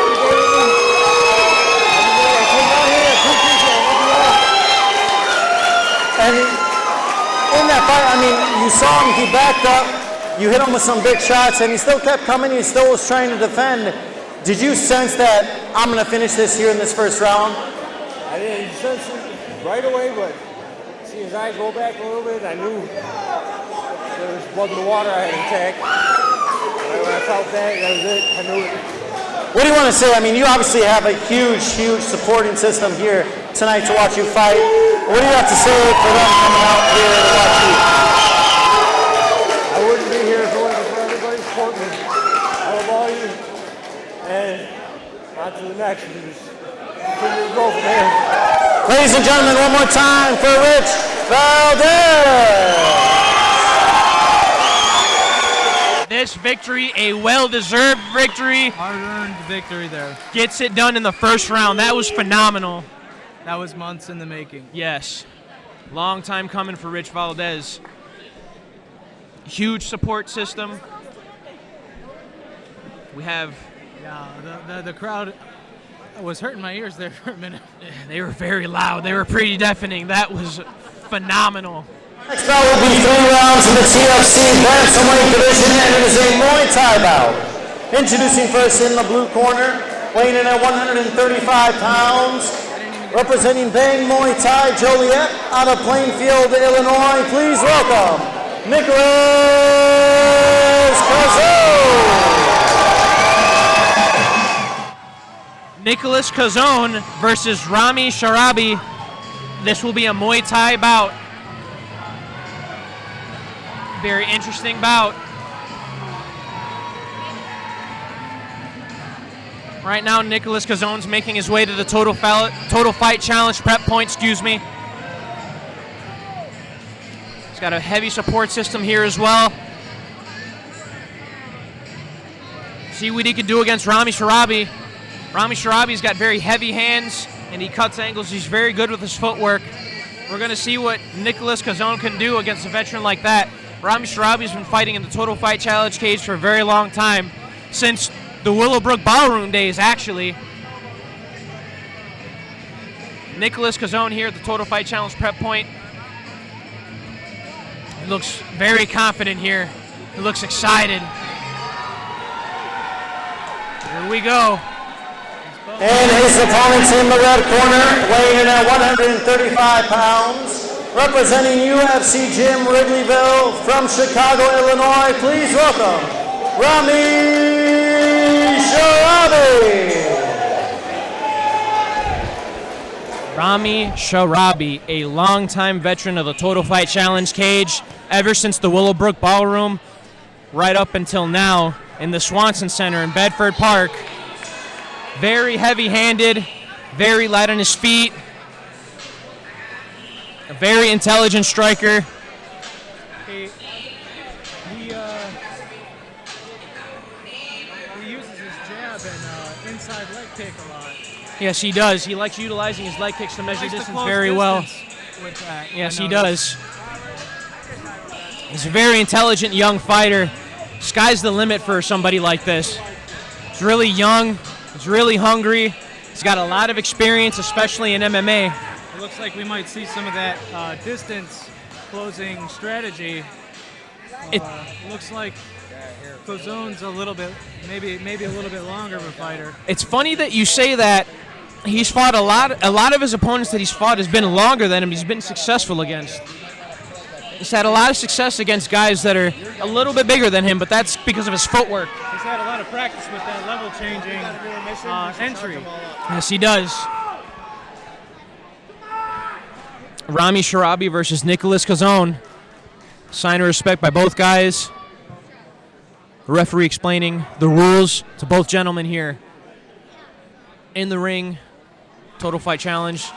I came out here, I appreciate it. I love you all. And in that fight, I mean, you saw him, he backed up, you hit him with some big shots, and he still kept coming, he still was trying to defend. Did you sense that I'm going to finish this here in this first round? I didn't sense it right away, but see his eyes go back a little bit, I knew there was blood in the water I had to attack. When I felt that was it, I knew it. What do you want to say? I mean, you obviously have a huge supporting system here tonight to watch you fight. What do you have to say for them coming out here to watch you? I wouldn't be here if it wasn't for everybody supporting me. I love all you. And on to the next. We just continue to go from there. Ladies and gentlemen, one more time for Rich Valdes. This victory, a well-deserved victory. Hard-earned victory there. Gets it done in the first round. That was phenomenal. That was months in the making. Yes. Long time coming for Rich Valdes. Huge support system. We have... Yeah, the crowd was hurting my ears there for a minute. They were very loud. They were pretty deafening. That was phenomenal. Next bout will be 3 rounds in the TFC Bantamweight division, and it is a Muay Thai bout. Introducing first in the blue corner, weighing in at 135 pounds, representing Bang Muay Thai Joliet out of Plainfield, Illinois. Please welcome Nicholas Kozon. Nicholas Kozon versus Rami Sharabi. This will be a Muay Thai bout. Very interesting bout. Right now, Nicholas Kozon's making his way to the Total Fight Challenge prep point, excuse me. He's got a heavy support system here as well. See what he can do against Rami Sharabi. Rami Sharabi's got very heavy hands, and he cuts angles. He's very good with his footwork. We're going to see what Nicholas Kozon can do against a veteran like that. Rami Sharabi's been fighting in the Total Fight Challenge cage for a very long time, since the Willowbrook Ballroom days, actually. Nicholas Kozon here at the Total Fight Challenge prep point. He looks very confident here. He looks excited. Here we go. And his opponents in the red corner, weighing in at 135 pounds, representing UFC Gym Wrigleyville from Chicago, Illinois, please welcome Rami Sharabi. Rami Sharabi, a longtime veteran of the Total Fight Challenge cage, ever since the Willowbrook Ballroom, right up until now in the Swanson Center in Bedford Park. Very heavy-handed, very light on his feet, a very intelligent striker. He uses his jab and inside leg kick a lot. Yes, he does. He likes utilizing his leg kicks to measure distance very well. Yes, he does. He's a very intelligent young fighter. Sky's the limit for somebody like this. He's really young. He's really hungry. He's got a lot of experience, especially in MMA. It looks like we might see some of that distance closing strategy. It looks like Kozon's a little bit, maybe a little bit longer of a fighter. It's funny that you say that. He's fought a lot of his opponents that he's fought has been longer than him. He's been successful against. He's had a lot of success against guys that are a little bit bigger than him, but that's because of his footwork. He's had a lot of practice with that level-changing entry. Yes, he does. Rami Sharabi versus Nicholas Kozon. Sign of respect by both guys. The referee explaining the rules to both gentlemen here. In the ring, Total Fight Challenge.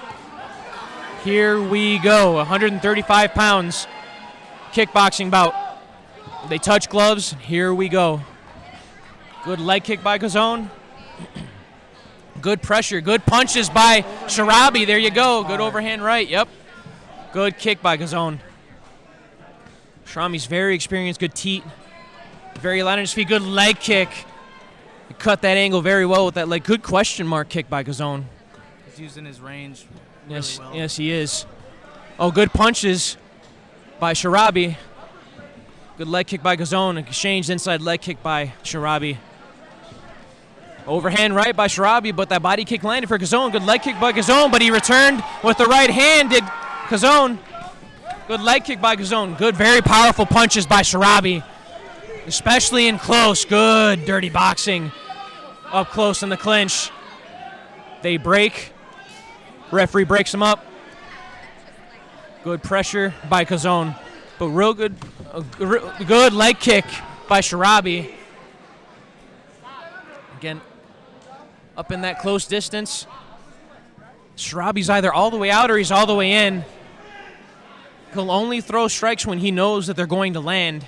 Here we go, 135 pounds. Kickboxing bout. They touch gloves. Here we go. Good leg kick by Kozon. Good pressure. Good punches by Sharabi. There you go. Good overhand right. Yep. Good kick by Kozon. Sharami's very experienced. Good teat. Very light on his feet. Good leg kick. He cut that angle very well with that leg. Good question mark kick by Kozon. He's using his range really well. Yes, he is. Oh, good punches by Sharabi. Good leg kick by Kozon. Exchanged inside leg kick by Sharabi. Overhand right by Sharabi, but that body kick landed for Kozon. Good leg kick by Kozon, but he returned with the right hand, did Kozon. Good leg kick by Kozon. Good, very powerful punches by Sharabi, especially in close. Good dirty boxing up close in the clinch. They break. Referee breaks them up. Good pressure by Kozon, but real good, good leg kick by Sharabi. Again, up in that close distance. Sharabi's either all the way out or he's all the way in. He'll only throw strikes when he knows that they're going to land.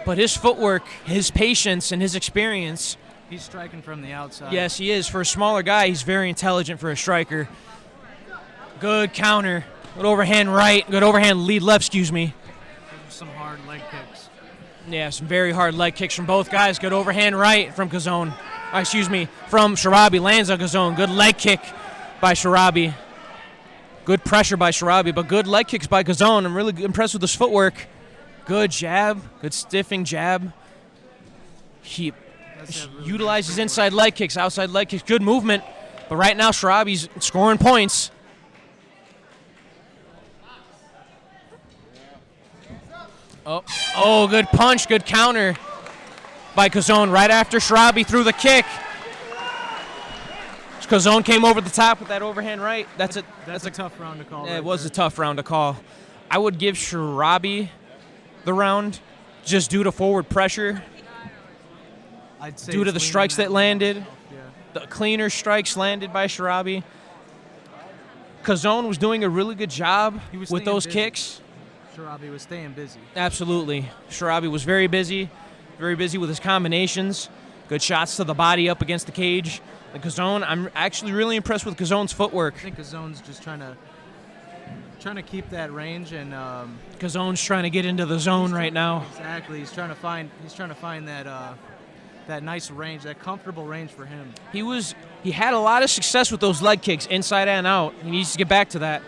But his footwork, his patience, and his experience. He's striking from the outside. Yes, he is. For a smaller guy, he's very intelligent for a striker. Good counter. Good overhand right. Good overhand lead left, excuse me. Some hard leg kicks. Yeah, some very hard leg kicks from both guys. Good overhand right from Kozon. From Sharabi. Lands on Kozon. Good leg kick by Sharabi. Good pressure by Sharabi, but good leg kicks by Kozon. I'm really impressed with his footwork. Good jab. Good stiffing jab. He utilizes inside leg kicks, outside leg kicks. Good movement. But right now, Sharabi's scoring points. Oh, good punch, good counter by Kozon right after Sharabi threw the kick. Kozon came over the top with that overhand right. That's a tough round to call. Yeah, it was a tough round to call. I would give Sharabi the round just due to forward pressure. I'd say due to the strikes that landed. Yeah. The cleaner strikes landed by Sharabi. Kozon was doing a really good job with those kicks. Sharabi was staying busy. Absolutely. Sharabi was very busy with his combinations. Good shots to the body up against the cage. And Kozon, I'm actually really impressed with Kozon's footwork. I think Kozon's just trying to trying to keep that range, and Kozon's trying to get into the zone right now. exactly, he's trying to find that that nice range, that comfortable range for him. He had a lot of success with those leg kicks, inside and out. He needs to get back to that.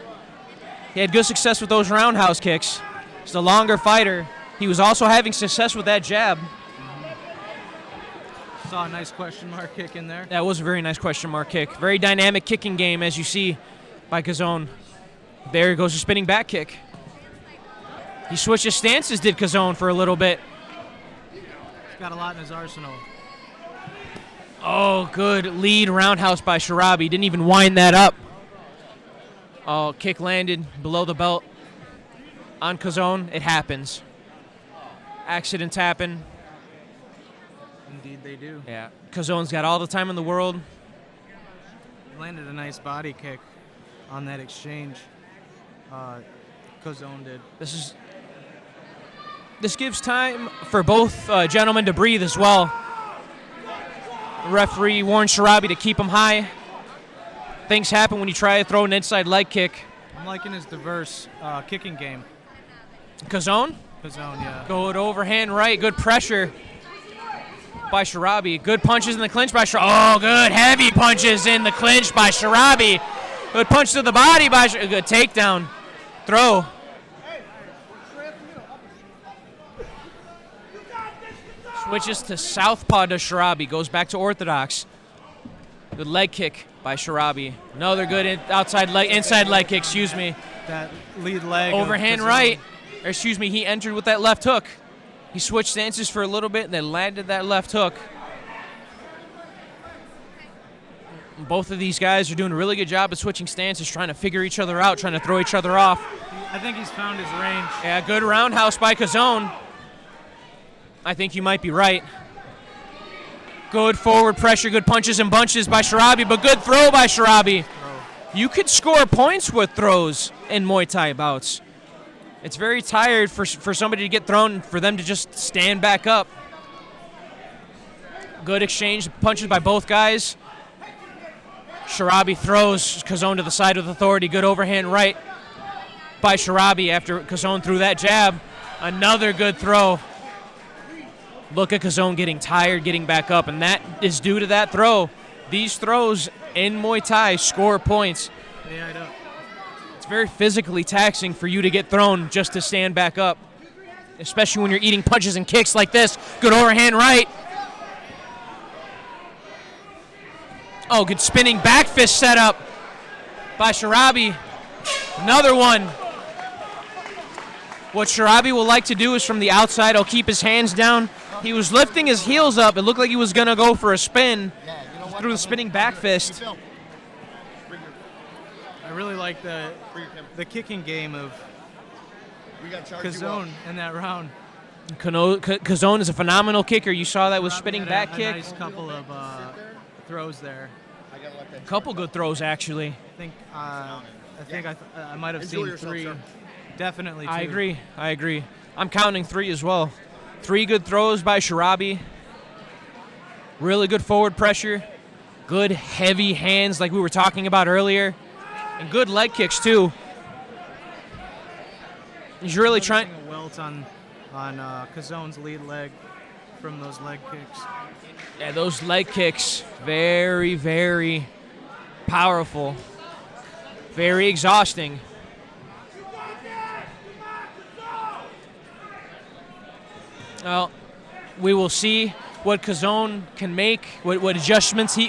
He had good success with those roundhouse kicks. He's a longer fighter. He was also having success with that jab. Saw a nice question mark kick in there. That was a very nice question mark kick. Very dynamic kicking game, as you see by Kozon. There goes a spinning back kick. He switched his stances, did Kozon, for a little bit. He's got a lot in his arsenal. Oh, good lead roundhouse by Sharabi. Didn't even wind that up. Oh, kick landed below the belt on Kozon. It happens. Accidents happen. Indeed they do. Yeah. Kozon's got all the time in the world. He landed a nice body kick on that exchange. Kozon did. This gives time for both gentlemen to breathe as well. The referee warned Sharabi to keep him high. Things happen when you try to throw an inside leg kick. I'm liking his diverse kicking game. Kozon? Kozon, yeah. Good overhand right. Good pressure by Sharabi. Good punches in the clinch by Sharabi. Oh, good heavy punches in the clinch by Sharabi. Good punch to the body by Sharabi. Good takedown. Throw. Switches to southpaw to Sharabi. Goes back to orthodox. Good leg kick by Sharabi. Another good inside leg kick, excuse me. That lead leg. Overhand right. Or excuse me, he entered with that left hook. He switched stances for a little bit and then landed that left hook. Both of these guys are doing a really good job of switching stances, trying to figure each other out, trying to throw each other off. I think he's found his range. Yeah, good roundhouse by Kozon. I think you might be right. Good forward pressure, good punches and bunches by Sharabi, but good throw by Sharabi. You could score points with throws in Muay Thai bouts. It's very tired for somebody to get thrown, for them to just stand back up. Good exchange, punches by both guys. Sharabi throws Kozon to the side with authority. Good overhand right by Sharabi after Kozon threw that jab. Another good throw. Look at Kozon getting tired, getting back up, and that is due to that throw. These throws in Muay Thai score points. Yeah, I know. It's very physically taxing for you to get thrown just to stand back up, especially when you're eating punches and kicks like this. Good overhand right. Oh, good spinning back fist setup by Sharabi. Another one. What Sharabi will like to do is from the outside, he'll keep his hands down. He was lifting his heels up. It looked like he was going to go for a spin through the spinning back fist. I really like the kicking game of Kozon in that round. Kozon is a phenomenal kicker. You saw that with spinning back a kick. Nice couple of throws there. A couple good throws, actually. I might have seen three. Definitely two. I agree. I'm counting three as well. 3 good throws by Sharabi. Really good forward pressure. Good heavy hands like we were talking about earlier. And good leg kicks, too. He's really trying. A welt on Kozon's lead leg from those leg kicks. Yeah, those leg kicks, very, very powerful. Very exhausting. Well, we will see what Kozon can make, what adjustments he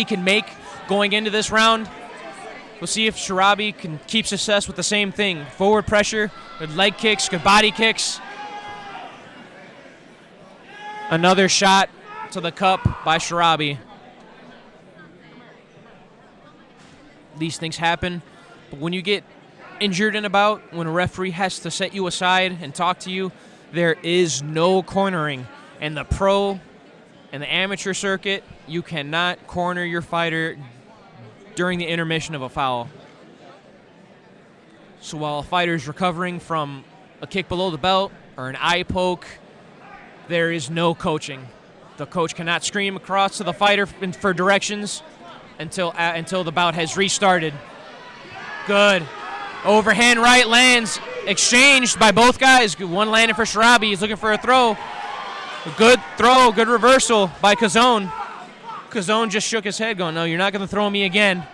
can make going into this round. We'll see if Sharabi can keep success with the same thing. Forward pressure, good leg kicks, good body kicks. Another shot to the cup by Sharabi. These things happen, but when you get injured in a bout, when a referee has to set you aside and talk to you, there is no cornering. And the pro and the amateur circuit, you cannot corner your fighter during the intermission of a foul. So while a fighter is recovering from a kick below the belt or an eye poke, there is no coaching. The coach cannot scream across to the fighter for directions until the bout has restarted. Good. Overhand right lands, exchanged by both guys. One landing for Sharabi. He's looking for a throw. A good throw, good reversal by Kozon. Kozon just shook his head going, no, you're not going to throw me again.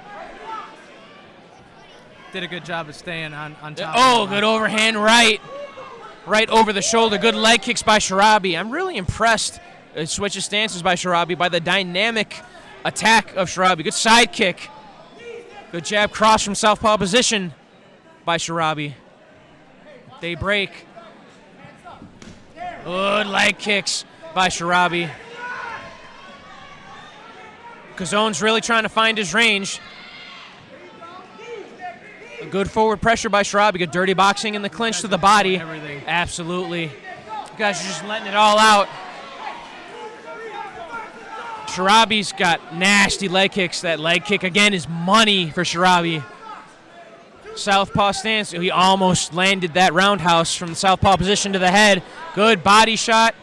Did a good job of staying on top. Oh, good overhand right. Right over the shoulder. Good leg kicks by Sharabi. I'm really impressed. Switch of stances by Sharabi, by the dynamic attack of Sharabi. Good side kick. Good jab cross from southpaw position by Sharabi. They break. Good leg kicks by Sharabi. Kozon's really trying to find his range. A good forward pressure by Sharabi. Good dirty boxing in the clinch to the body. Everything. Absolutely. You guys are just letting it all out. Sharabi's got nasty leg kicks. That leg kick, again, is money for Sharabi. Southpaw stance. He almost landed that roundhouse from the southpaw position to the head. Good body shot.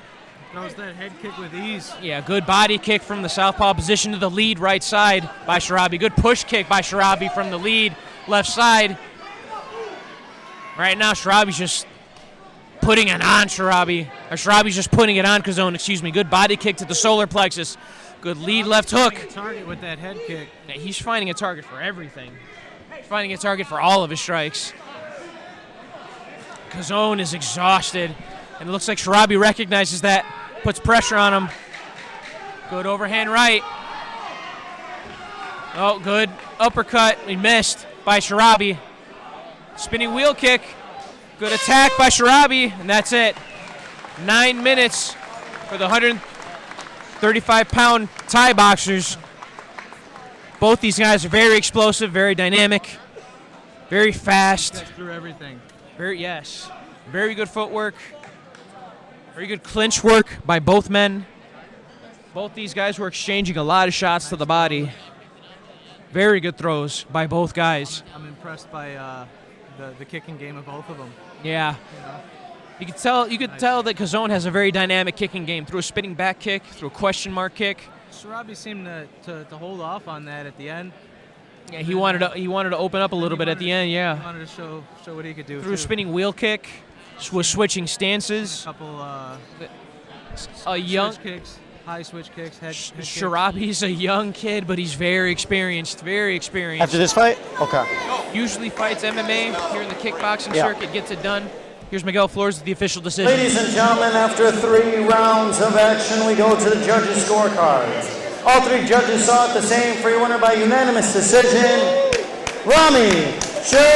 Throws that head kick with ease. Yeah, good body kick from the southpaw position to the lead right side by Sharabi. Good push kick by Sharabi from the lead left side. Right now, Sharabi's just putting it on Sharabi. Or Sharabi's just putting it on Kozon, excuse me. Good body kick to the solar plexus. Good lead left hook. Target with that head kick. Yeah, he's finding a target for everything. He's finding a target for all of his strikes. Kozon is exhausted. And it looks like Sharabi recognizes that. Puts pressure on him. Good overhand right. Oh, good uppercut. He missed by Sharabi. Spinning wheel kick. Good attack by Sharabi. And that's it. 9 minutes for the 135-pound Thai boxers. Both these guys are very explosive, very dynamic, very fast. That's through everything. Yes. Very good footwork. Very good clinch work by both men. Both these guys were exchanging a lot of shots to the body. Very good throws by both guys. I'm impressed by the kicking game of both of them. Yeah. You could tell that Kozon has a very dynamic kicking game. Through a spinning back kick, through a question mark kick. Sharabi seemed to hold off on that at the end. Yeah, he wanted to open up a little bit at the end. Yeah. He wanted to show what he could do. Through a spinning wheel kick, was switching stances. A couple young switch kicks, high switch kicks, head Sharabi's a young kid, but he's very experienced. Very experienced. After this fight? Okay. Usually fights MMA here in the kickboxing circuit, gets it done. Here's Miguel Flores with the official decision. Ladies and gentlemen, after 3 rounds of action, we go to the judges' scorecards. All 3 judges saw it the same for your winner by unanimous decision, Rami Charley.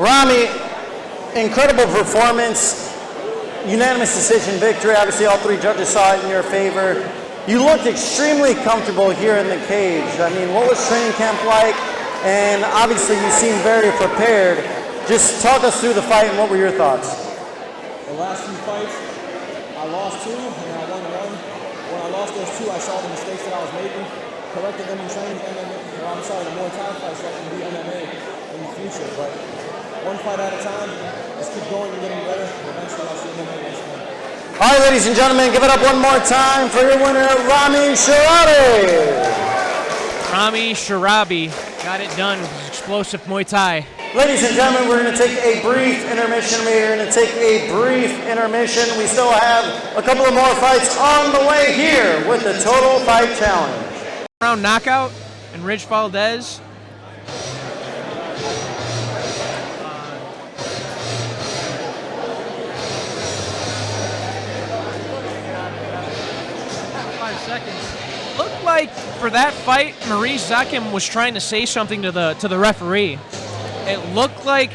Rami, incredible performance, unanimous decision victory. Obviously, all 3 judges saw it in your favor. You looked extremely comfortable here in the cage. I mean, what was training camp like? And obviously, you seem very prepared. Just talk us through the fight and what were your thoughts? The last few fights, I lost 2 and I won 1. When I lost those 2, I saw the mistakes that I was making, corrected them in training, the Muay Thai fights so I can be MMA in the future. But one fight at a time, just keep going and getting better, and eventually I'll see MMA next time. All right, ladies and gentlemen, give it up one more time for your winner, Rami Charley. Rami Charley got it done with his explosive Muay Thai. Ladies and gentlemen, we're going to take a brief intermission. We still have a couple of more fights on the way here with the Total Fight Challenge. Round knockout and Rich Valdes. Looked like for that fight, Maurice Zakim was trying to say something to the referee. It looked like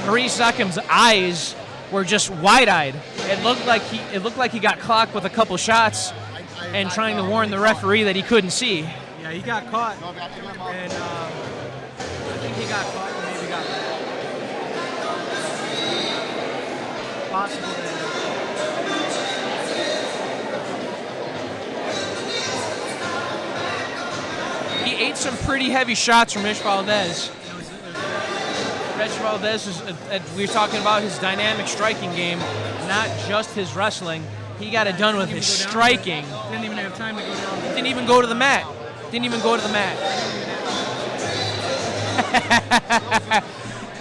Maurice Zakim's eyes were just wide-eyed. It looked like he got clocked with a couple shots and trying to warn the referee that he couldn't see. Yeah, he got caught, and I think he got caught and maybe got possible. He ate some pretty heavy shots from Rich Valdes. Rich Valdes is, we were talking about his dynamic striking game, not just his wrestling. He got it done with his striking. Didn't even have time to go down. Didn't even go to the mat. Didn't even go to the mat.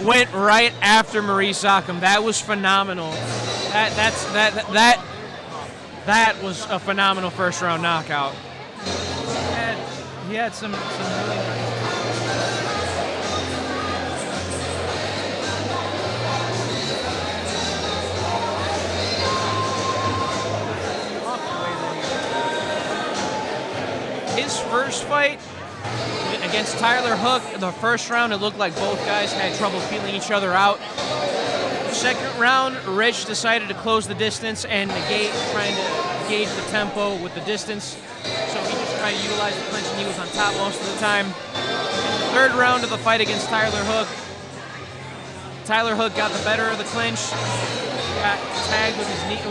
Went right after Maurice socked him. That was phenomenal. That was a phenomenal first round knockout. He had some really nice. His first fight against Tyler Hook, the first round, it looked like both guys had trouble feeling each other out. Second round, Rich decided to close the distance and negate, trying to gauge the tempo with the distance. So he just tried to utilize the clinch, and he was on top most of the time. Third round of the fight against Tyler Hook, Tyler Hook got the better of the clinch, got tagged with his knee. He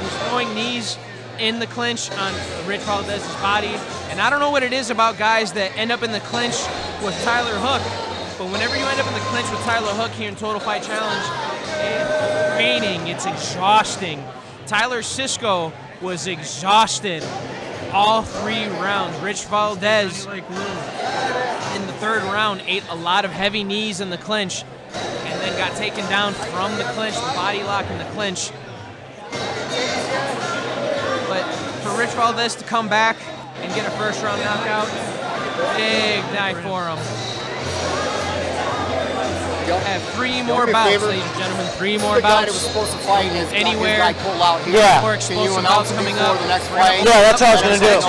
was throwing knees in the clinch on Rich Valdez's body. And I don't know what it is about guys that end up in the clinch with Tyler Hook, but whenever you end up in the clinch with Tyler Hook here in Total Fight Challenge, it's draining, it's exhausting. Tyler Cisco was exhausted all 3 rounds. Rich Valdes in the third round ate a lot of heavy knees in the clinch and then got taken down from the clinch, the body lock in the clinch. But for Rich Valdes to come back and get a first round knockout, big night for him. We have 3 more bouts, ladies and gentlemen. 3 more bouts. Anywhere. Yeah. More explosive bouts coming up. Yeah, that's what I was going to do.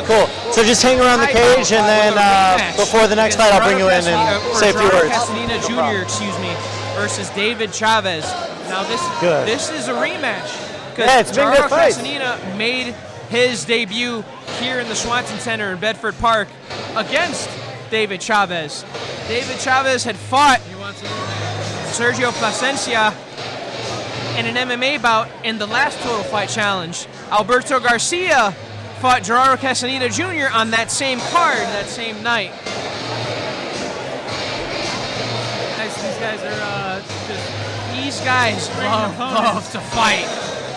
Cool. So just hang around the cage, and then before the next fight, I'll bring you in and say a few words. Castaneda Jr., versus David Chavez. Now this is a rematch. Yeah, it's been a good fight. Castaneda made his debut here in the Swanson Center in Bedford Park against David Chavez. David Chavez had fought Sergio Placencia in an MMA bout in the last Total Fight Challenge. Alberto Garcia fought Gerardo Castaneda Jr. on that same card that same night. These guys love to fight.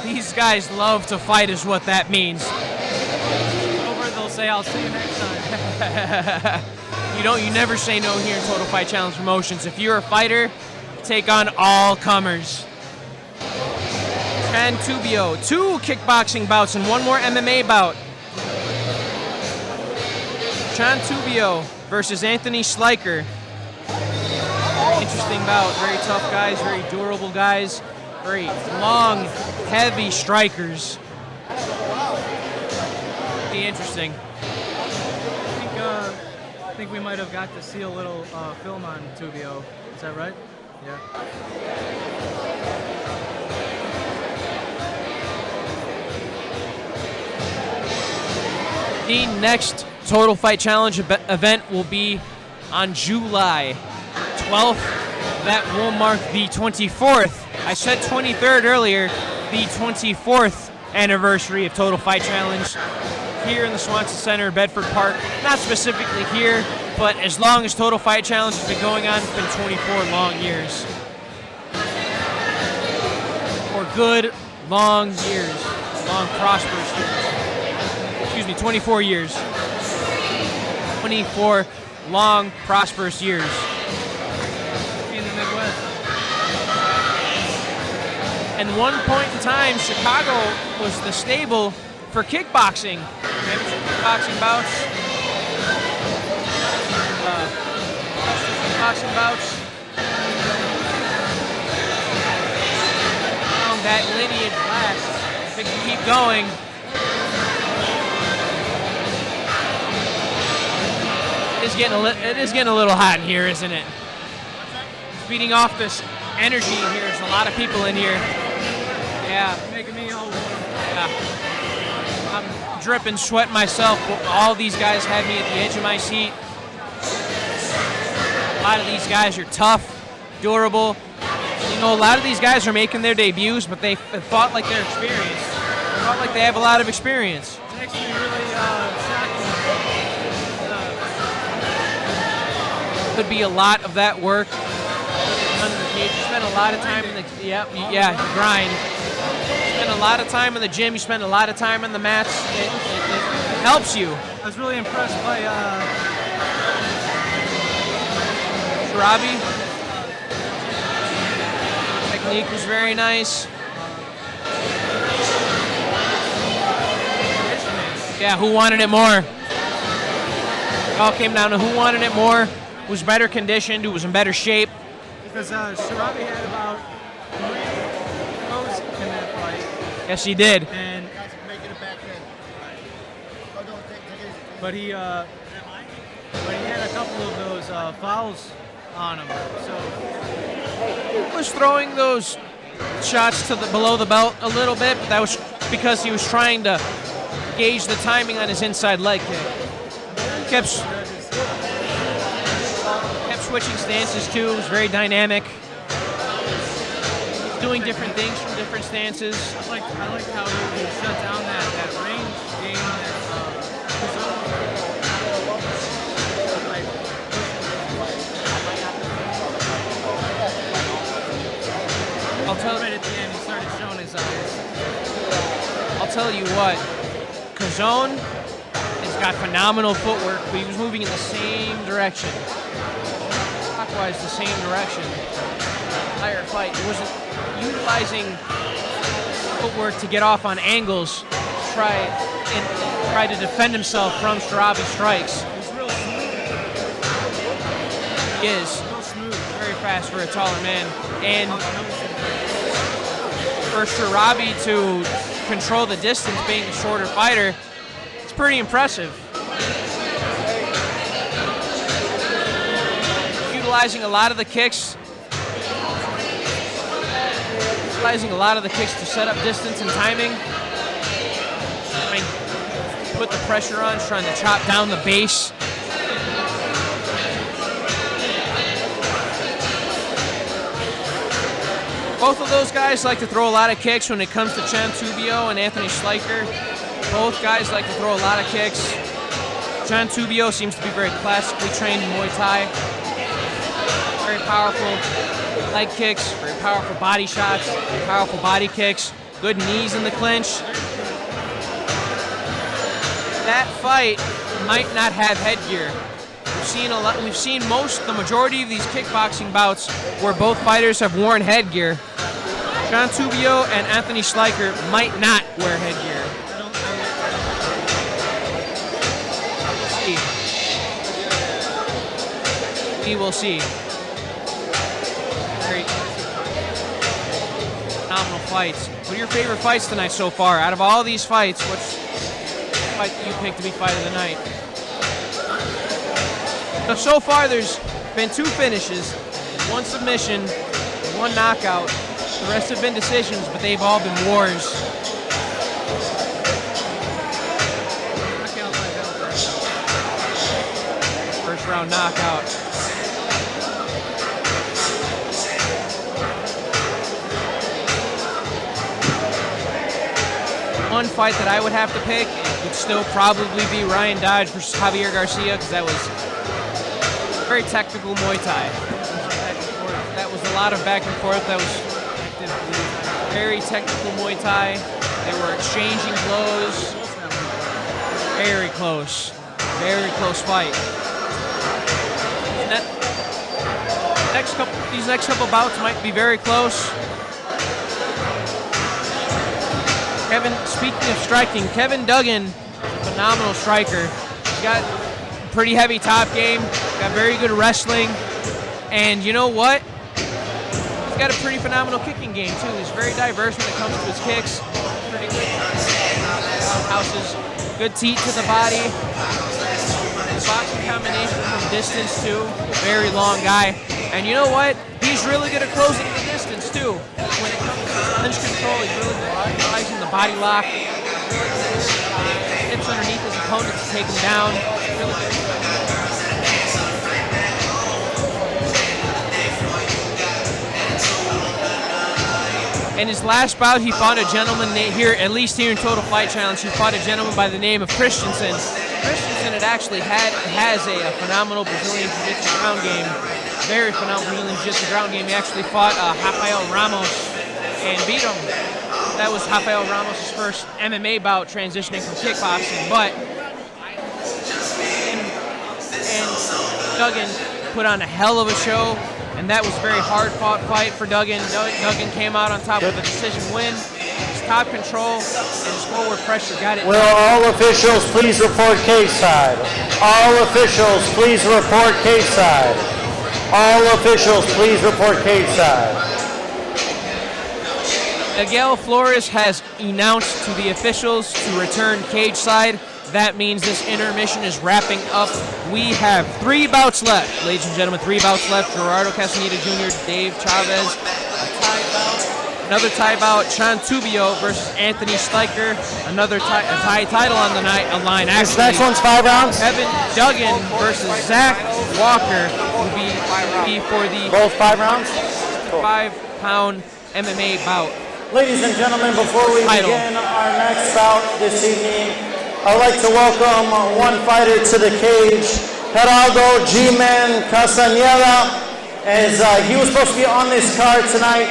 These guys love to fight is what that means. Over, they'll say, "I'll see you next time." You never say no here in Total Fight Challenge Promotions. If you're a fighter, take on all comers. Tubio, 2 kickboxing bouts and 1 more MMA bout. Tubio versus Anthony Sligh. Interesting bout. Very tough guys, very durable guys, very long, heavy strikers. Be interesting. I think we might have got to see a little film on Tubio. Is that right? Yeah. The next Total Fight Challenge event will be on July 12th. That will mark the 24th. I said 23rd earlier. The 24th anniversary of Total Fight Challenge here in the Swanson Center, Bedford Park. Not specifically here, but as long as Total Fight Challenge has been going on, it's been 24 long years. Or good, long years. Long, prosperous years. Excuse me, 24 years. 24 long, prosperous years. In the Midwest. And one point in time, Chicago was the stable for kickboxing. Maybe some kickboxing bouts. Along that lineage last. If it can keep going. It is getting a little hot in here, isn't it? Feeding off this energy in here. There's a lot of people in here. Yeah. Making me all warm. Yeah. I'm dripping sweat myself. All these guys had me at the edge of my seat. A lot of these guys are tough, durable. You know, a lot of these guys are making their debuts, but they fought like they're experienced. They fought like they have a lot of experience. It's actually really shocking. could be a lot of that work under the cage. You spend a lot of time in the grind. You spend a lot of time in the gym. You spend a lot of time in the mats. It helps you. I was really impressed by Robbie. Technique was very nice. Yeah, who wanted it more? It all came down to who wanted it more, who was better conditioned, who was in better shape. Because Sharabi had about 3 throws in that fight. Yes, he did. And but he had a couple of those fouls on him. So He was throwing those shots to the below the belt a little bit, but that was because he was trying to gauge the timing on his inside leg kick. Kept switching stances too. It was very dynamic. Doing different things from different stances. I liked how he shut down that range game that Kozon. I'll tell you at the end he started showing his eyes. I'll tell you what, Kozon has got phenomenal footwork, but he was moving in the same direction. Clockwise, the same direction. Entire fight. He wasn't utilizing footwork to get off on angles, try to defend himself from Sharabi's strikes. He's real smooth. He is. Real smooth. Very fast for a taller man. And for Sharabi to control the distance being a shorter fighter, it's pretty impressive. Utilizing a lot of the kicks. Utilizing a lot of the kicks to set up distance and timing. Trying to put the pressure on, trying to chop down the base. Both of those guys like to throw a lot of kicks when it comes to Chansu and Anthony Sligh. Both guys like to throw a lot of kicks. Chansu seems to be very classically trained in Muay Thai. Very powerful leg kicks, very powerful body shots, very powerful body kicks, good knees in the clinch. That fight might not have headgear. We've seen the majority of these kickboxing bouts where both fighters have worn headgear. Chansu and Anthony Sligh might not wear headgear. We will see. Very phenomenal fights. What are your favorite fights tonight so far? Out of all these fights, what's the fight that you picked to be fight of the night? So far, there's been 2 finishes, 1 submission, 1 knockout. The rest have been decisions, but they've all been wars. First round knockout. One fight that I would have to pick would still probably be Ryan Dodge versus Javier Garcia, because that was very technical Muay Thai. That was a lot of back and forth. That was very technical Muay Thai. They were exchanging blows. Very close fight. These next couple bouts might be very close. Speaking of striking, Kevin Duggan, phenomenal striker. He's got pretty heavy top game, got very good wrestling, and you know what? He's got a pretty phenomenal kicking game too. He's very diverse when it comes to his kicks. Pretty good houses, good teat to the body. His boxing combination from distance too. Very long guy, and you know what? He's really good at closing the distance too. When it comes to clinch control, he's really utilizing the body lock. Hips underneath his opponent to take him down. Really good. In his last bout, he fought a gentleman here, at least here in Total Fight Challenge, he fought a gentleman by the name of Christensen. Christensen actually has a phenomenal Brazilian Jiu-Jitsu ground game. Very phenomenal Brazilian Jiu-Jitsu ground game. He actually fought Rafael Ramos and beat him. That was Rafael Ramos' first MMA bout transitioning from kickboxing. But and Duggan put on a hell of a show, and that was a very hard-fought fight for Duggan. Duggan came out on top with a decision win. His top control and his forward pressure got it. Will all officials please report cage side? All officials please report cage side. All officials please report cage side. Miguel Flores has announced to the officials to return cage side. That means this intermission is wrapping up. We have 3 bouts left. Ladies and gentlemen, 3 bouts left. Gerardo Castaneda Jr., Dave Chavez, a tie bout. Another tie bout, Chansu versus Anthony Sligh. Another tie title on the line. This next one's 5 rounds? Evan Duggan versus Zach Walker will be for the both 5 rounds? 5-pound MMA bout. Ladies and gentlemen, before we begin our next bout this evening, I'd like to welcome one fighter to the cage, Gerardo G-Man Castañeda, as he was supposed to be on this card tonight.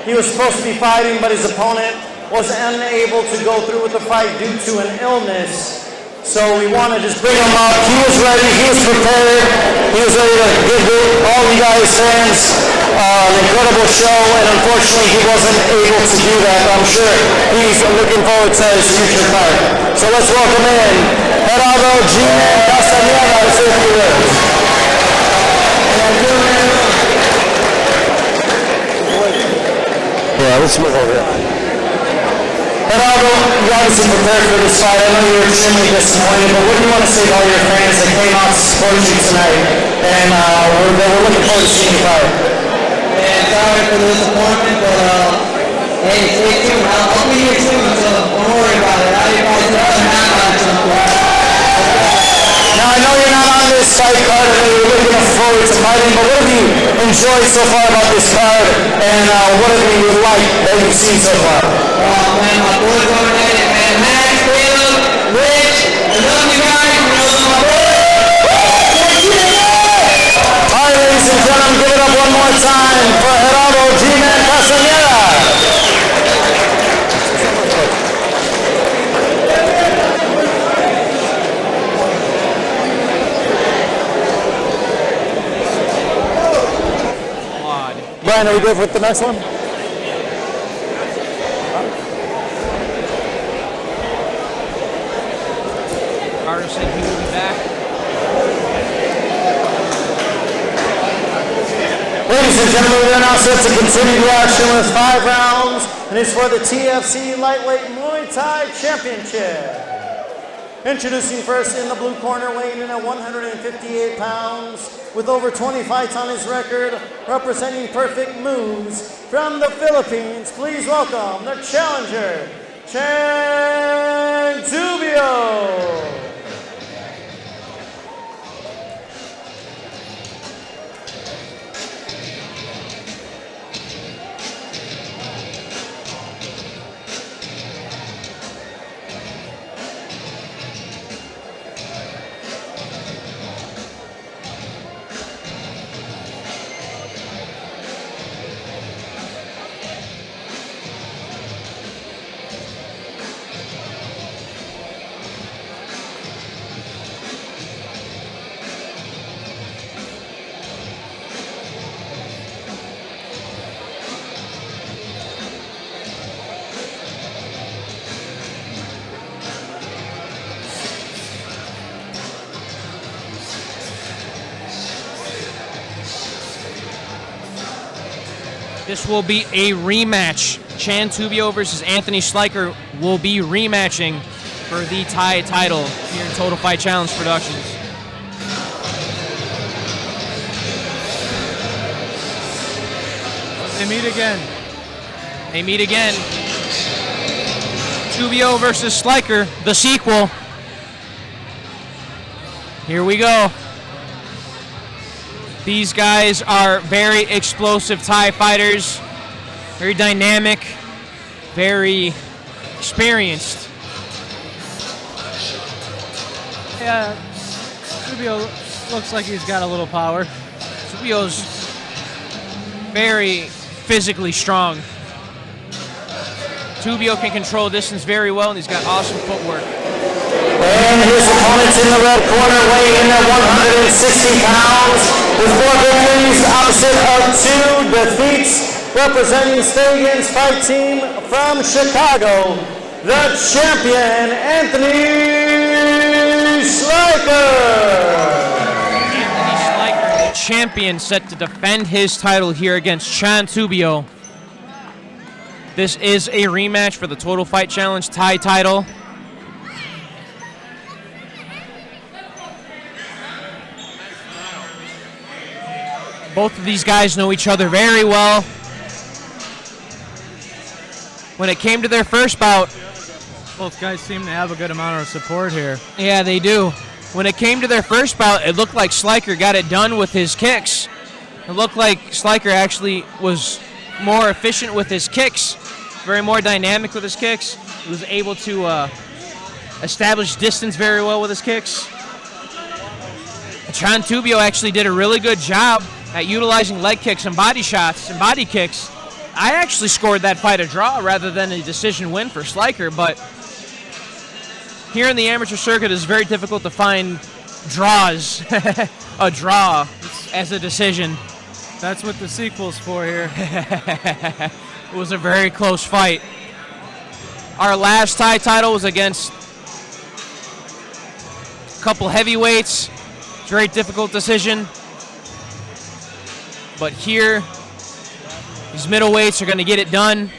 He was supposed to be fighting, but his opponent was unable to go through with the fight due to an illness. So we want to just bring him up. He was ready, he was prepared, he was ready to give all you guys fans an incredible show, and unfortunately he wasn't able to do that. I'm sure he's looking forward to his future fight. So let's welcome in Gerardo G-Man Castañeda to say a few words. Yeah, let's move over here. Gerardo, you obviously prepared for this fight. I know you're extremely disappointed, but what do you want to say to all your fans that came out to support you tonight? And we're looking forward to seeing you fight. Yeah, sorry for the disappointment, but hey, stay tuned. I'll be here soon, so don't worry about it. I'll be probably Now, I know you're not on this fight card, and you're looking forward to fighting, but what have you enjoyed so far about this card, and what have you liked that you've seen so far? Oh, man, my boys over there, man. Max, Caleb, Rich, I love you guys. You know, my boys. All right, ladies and gentlemen, give it up one more time for Gerardo G-Man Castañeda. Brian, are we good with the next one? Carter said he will be back. Ladies and gentlemen, we are now set to continue the action with 5 rounds, and it's for the TFC Lightweight Muay Thai Championship. Introducing first in the blue corner, weighing in at 158 pounds, with over 20 fights on his record, representing Perfect Moves from the Philippines. Please welcome the challenger, Chansu. This will be a rematch. Chansu versus Anthony Sligh will be rematching for the Thai title here in Total Fight Challenge Productions. They meet again. They meet again. Chansu versus Sligh, the sequel. Here we go. These guys are very explosive Thai fighters, very dynamic, very experienced. Yeah, Tubio looks like he's got a little power. Tubio's very physically strong. Tubio can control distance very well, and he's got awesome footwork. And his opponents in the red corner weighing in at 160 pounds with 4 victories, opposite of 2 defeats, representing Stegan's fight team from Chicago, the champion, Anthony Sligh. The champion set to defend his title here against Tubio. This is a rematch for the Total Fight Challenge Thai title. Both of these guys know each other very well. When it came to their first bout, both guys seem to have a good amount of support here. Yeah, they do. When it came to their first bout, it looked like Sligh got it done with his kicks. It looked like Sligh actually was more efficient with his kicks, very more dynamic with his kicks. He was able to establish distance very well with his kicks. Tubio actually did a really good job at utilizing leg kicks and body shots and body kicks. I actually scored that fight a draw rather than a decision win for Sligh, but here in the amateur circuit, it's very difficult to find draws, a draw as a decision. That's what the sequel's for here. It was a very close fight. Our last Thai title was against a couple heavyweights. Very difficult decision. But here, these middleweights are going to get it done.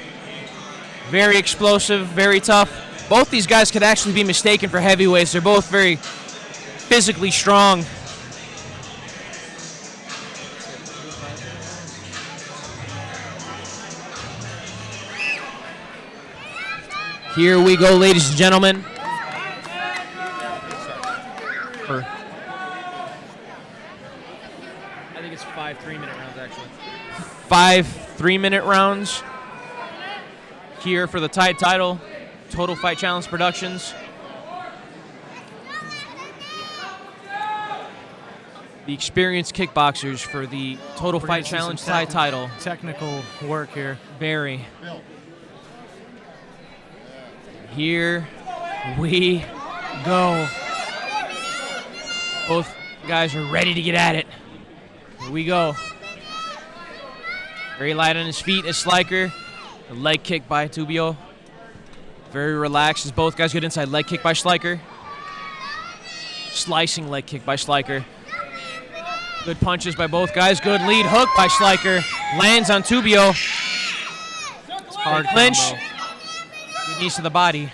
Very explosive, very tough. Both these guys could actually be mistaken for heavyweights. They're both very physically strong. Here we go, ladies and gentlemen. I think it's 5 3-minute rounds, actually. 5 3-minute rounds here for the Thai title. Total Fight Challenge Productions. The experienced kickboxers for the Total Fight Challenge Thai title. Technical work here. Very. Here we go. Both guys are ready to get at it. Here we go. Very light on his feet is Sligh. A leg kick by Tubio. Very relaxed as both guys get inside. Leg kick by Sligh. Slicing leg kick by Sligh. Good punches by both guys. Good lead hook by Sligh. Lands on Tubio. Hard clinch. Combo. Good knees to the body.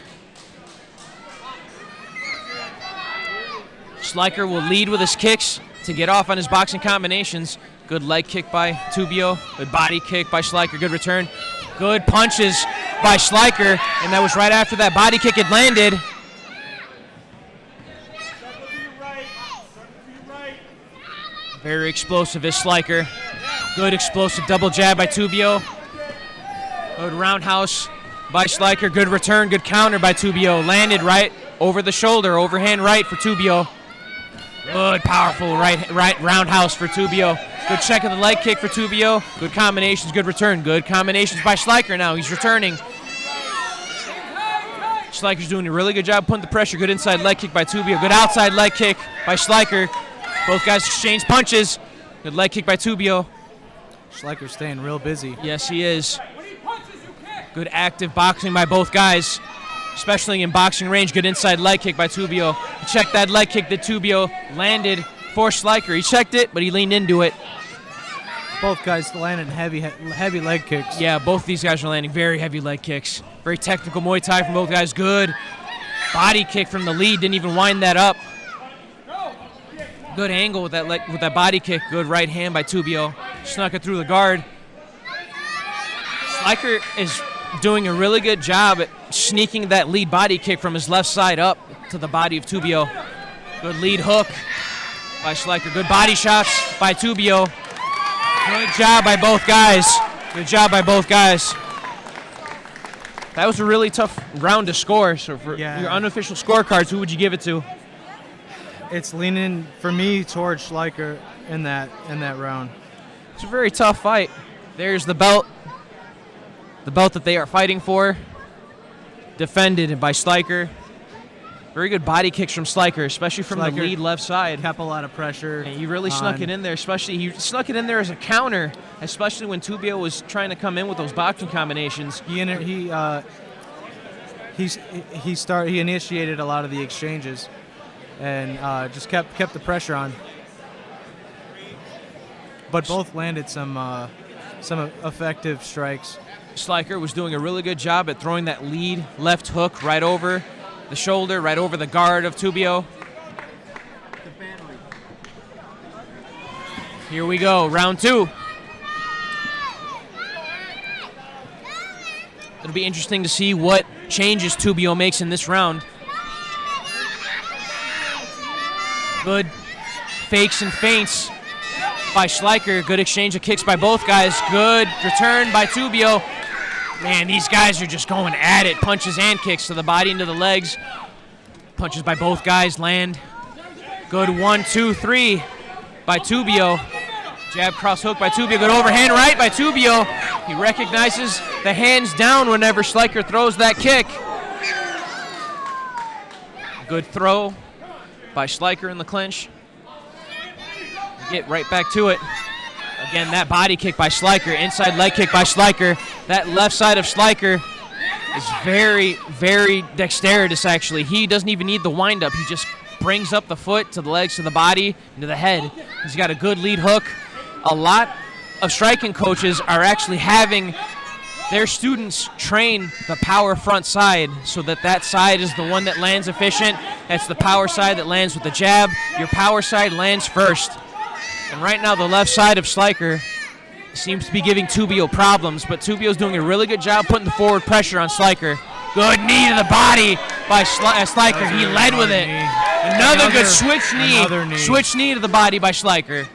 Sligh will lead with his kicks to get off on his boxing combinations. Good leg kick by Tubio. Good body kick by Sligh. Good return. Good punches by Sligh, and that was right after that body kick had landed. Very explosive is Sligh. Good explosive double jab by Tubio. Good roundhouse by Sligh. Good return, good counter by Tubio. Landed right over the shoulder, overhand right for Tubio. Good powerful right roundhouse for Tubio. Good check of the leg kick for Tubio. Good combinations, good return. Good combinations by Sligh now. He's returning. Sligh's doing a really good job putting the pressure. Good inside leg kick by Tubio. Good outside leg kick by Sligh. Both guys exchange punches. Good leg kick by Tubio. Schleicher's staying real busy. Yes, he is. Good active boxing by both guys, especially in boxing range. Good inside leg kick by Tubio. He checked that leg kick that Tubio landed for Sligh. He checked it, but he leaned into it. Both guys landing heavy leg kicks. Yeah, both these guys are landing very heavy leg kicks. Very technical Muay Thai from both guys. Good body kick from the lead. Didn't even wind that up. Good angle with that body kick. Good right hand by Tubio. Snuck it through the guard. Sligh is doing a really good job at sneaking that lead body kick from his left side up to the body of Tubio. Good lead hook by Sligh. Good body shots by Tubio. Good job by both guys. Good job by both guys. That was a really tough round to score. So for your unofficial scorecards, who would you give it to? it's leaning for me towards Sligh in that round. It's a very tough fight. There's the belt that they are fighting for, defended by Sligh. Very good body kicks from Sligh, especially from the lead left side. Kept a lot of pressure. And he really snuck it in there, especially he snuck it in there as a counter, especially when Tubio was trying to come in with those boxing combinations. He initiated a lot of the exchanges and just kept the pressure on. But both landed some effective strikes. Sligh was doing a really good job at throwing that lead left hook right over the shoulder, right over the guard of Tubio. Here we go, round 2. It'll be interesting to see what changes Tubio makes in this round. Good fakes and feints by Sligh. Good exchange of kicks by both guys. Good return by Tubio. Man, these guys are just going at it. Punches and kicks to the body and to the legs. Punches by both guys land. Good 1, 2, 3 by Tubio. Jab cross hook by Tubio. Good overhand right by Tubio. He recognizes the hands down whenever Sligh throws that kick. Good throw by Sligh in the clinch. Get right back to it. Again, that body kick by Sligh, inside leg kick by Sligh. That left side of Sligh is very, very dexterous, actually. He doesn't even need the wind-up. He just brings up the foot to the legs, to the body, and to the head. He's got a good lead hook. A lot of striking coaches are actually having their students train the power front side so that side is the one that lands efficient. That's the power side that lands with the jab. Your power side lands first. And right now, the left side of Sligh seems to be giving Tubio problems, but Tubio's doing a really good job putting the forward pressure on Sligh. Good knee to the body by Sligh. He led with it. Another good switch knee. Switch knee to the body by Sligh.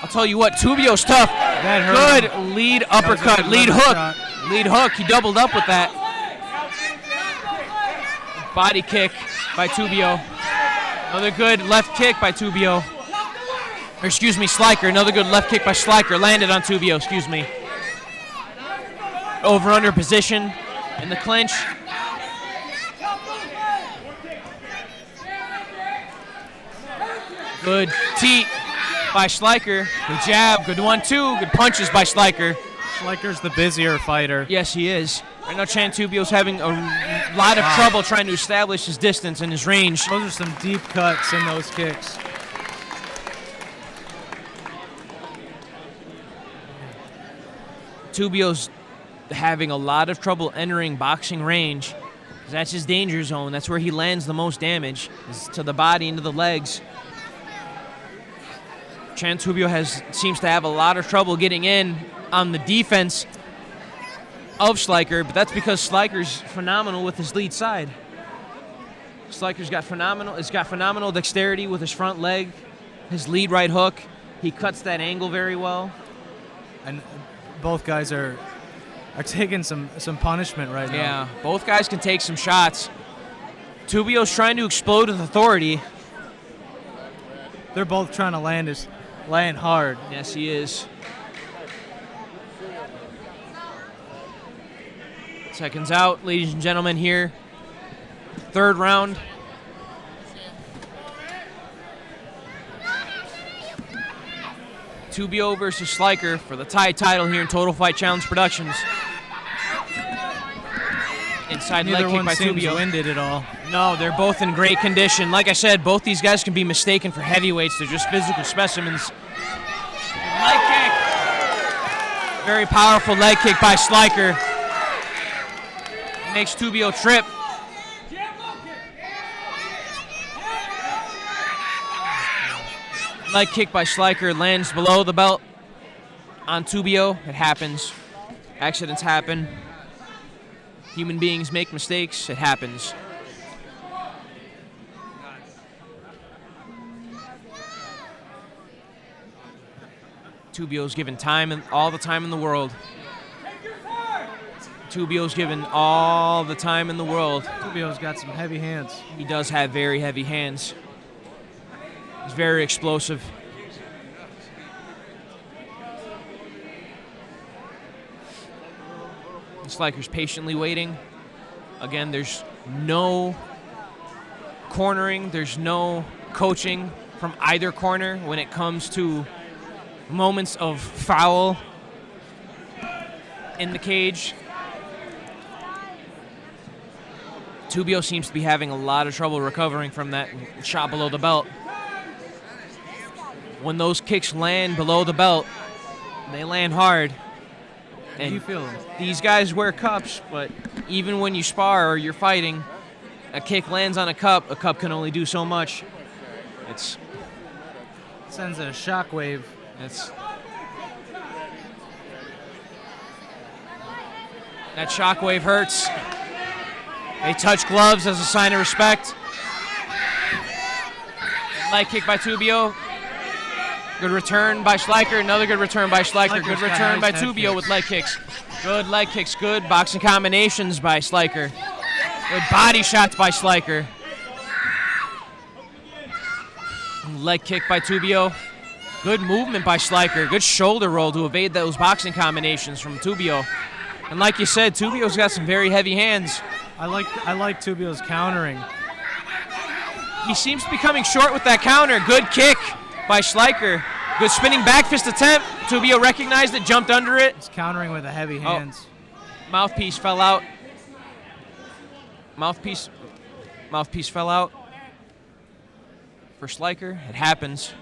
I'll tell you what, Tubio's tough. Good lead uppercut, lead hook. Lead hook, he doubled up with that. Body kick by Tubio. Another good left kick by Tubio. Or excuse me, Sligh. Another good left kick by Sligh. Landed on Tubio, excuse me. Over-under position in the clinch. Good teat by Sligh. Good jab, good 1-2. Good punches by Sligh. Sligh's the busier fighter. Yes, he is. Right now, Tubio's having a lot of trouble trying to establish his distance and his range. Those are some deep cuts in those kicks. Tubio's having a lot of trouble entering boxing range. That's his danger zone. That's where he lands the most damage, is to the body and to the legs. Tubio seems to have a lot of trouble getting in on the defense of Sligh, but that's because Sligh's phenomenal with his lead side. Sligh's got phenomenal dexterity with his front leg, his lead right hook. He cuts that angle very well. And both guys are taking some punishment right now. Yeah, both guys can take some shots. Tubio's trying to explode with authority. They're both trying to land hard. Yes, he is. Seconds out, ladies and gentlemen, here. Third round. Tubio versus Sligh for the tie title here in Total Fight Challenge Productions. Inside leg kick by Tubio. Neither one seems winded at all. No, they're both in great condition. Like I said, both these guys can be mistaken for heavyweights. They're just physical specimens. Leg kick. Very powerful leg kick by Sligh. Makes Tubio trip. Leg kick by Sligh lands below the belt on Tubio. It happens. Accidents happen. Human beings make mistakes. It happens. Tubio's given time and all the time in the world. Tubio's given all the time in the world. Tubio's got some heavy hands. He does have very heavy hands. He's very explosive. Sliker's patiently waiting. Again, there's no cornering. There's no coaching from either corner when it comes to moments of foul in the cage. Tubio seems to be having a lot of trouble recovering from that shot below the belt. When those kicks land below the belt, they land hard. How do you feel? These guys wear cups, but even when you spar or you're fighting, a kick lands on a cup can only do so much. It sends a shockwave. That shockwave hurts. They touch gloves as a sign of respect. Leg kick by Tubio. Good return by Schleicher. Another good return by Schleicher. Good return by Tubio with leg kicks. Good leg kicks. Good boxing combinations by Schleicher. Good body shots by Schleicher. Leg kick by Tubio. Good movement by Schleicher. Good shoulder roll to evade those boxing combinations from Tubio. And like you said, Tubio's got some very heavy hands. I like Tubio's countering. He seems to be coming short with that counter. Good kick by Schleicher. Good spinning back fist attempt. Tubio recognized it, jumped under it. He's countering with the heavy hands. Mouthpiece fell out. Mouthpiece fell out for Schleicher. It happens.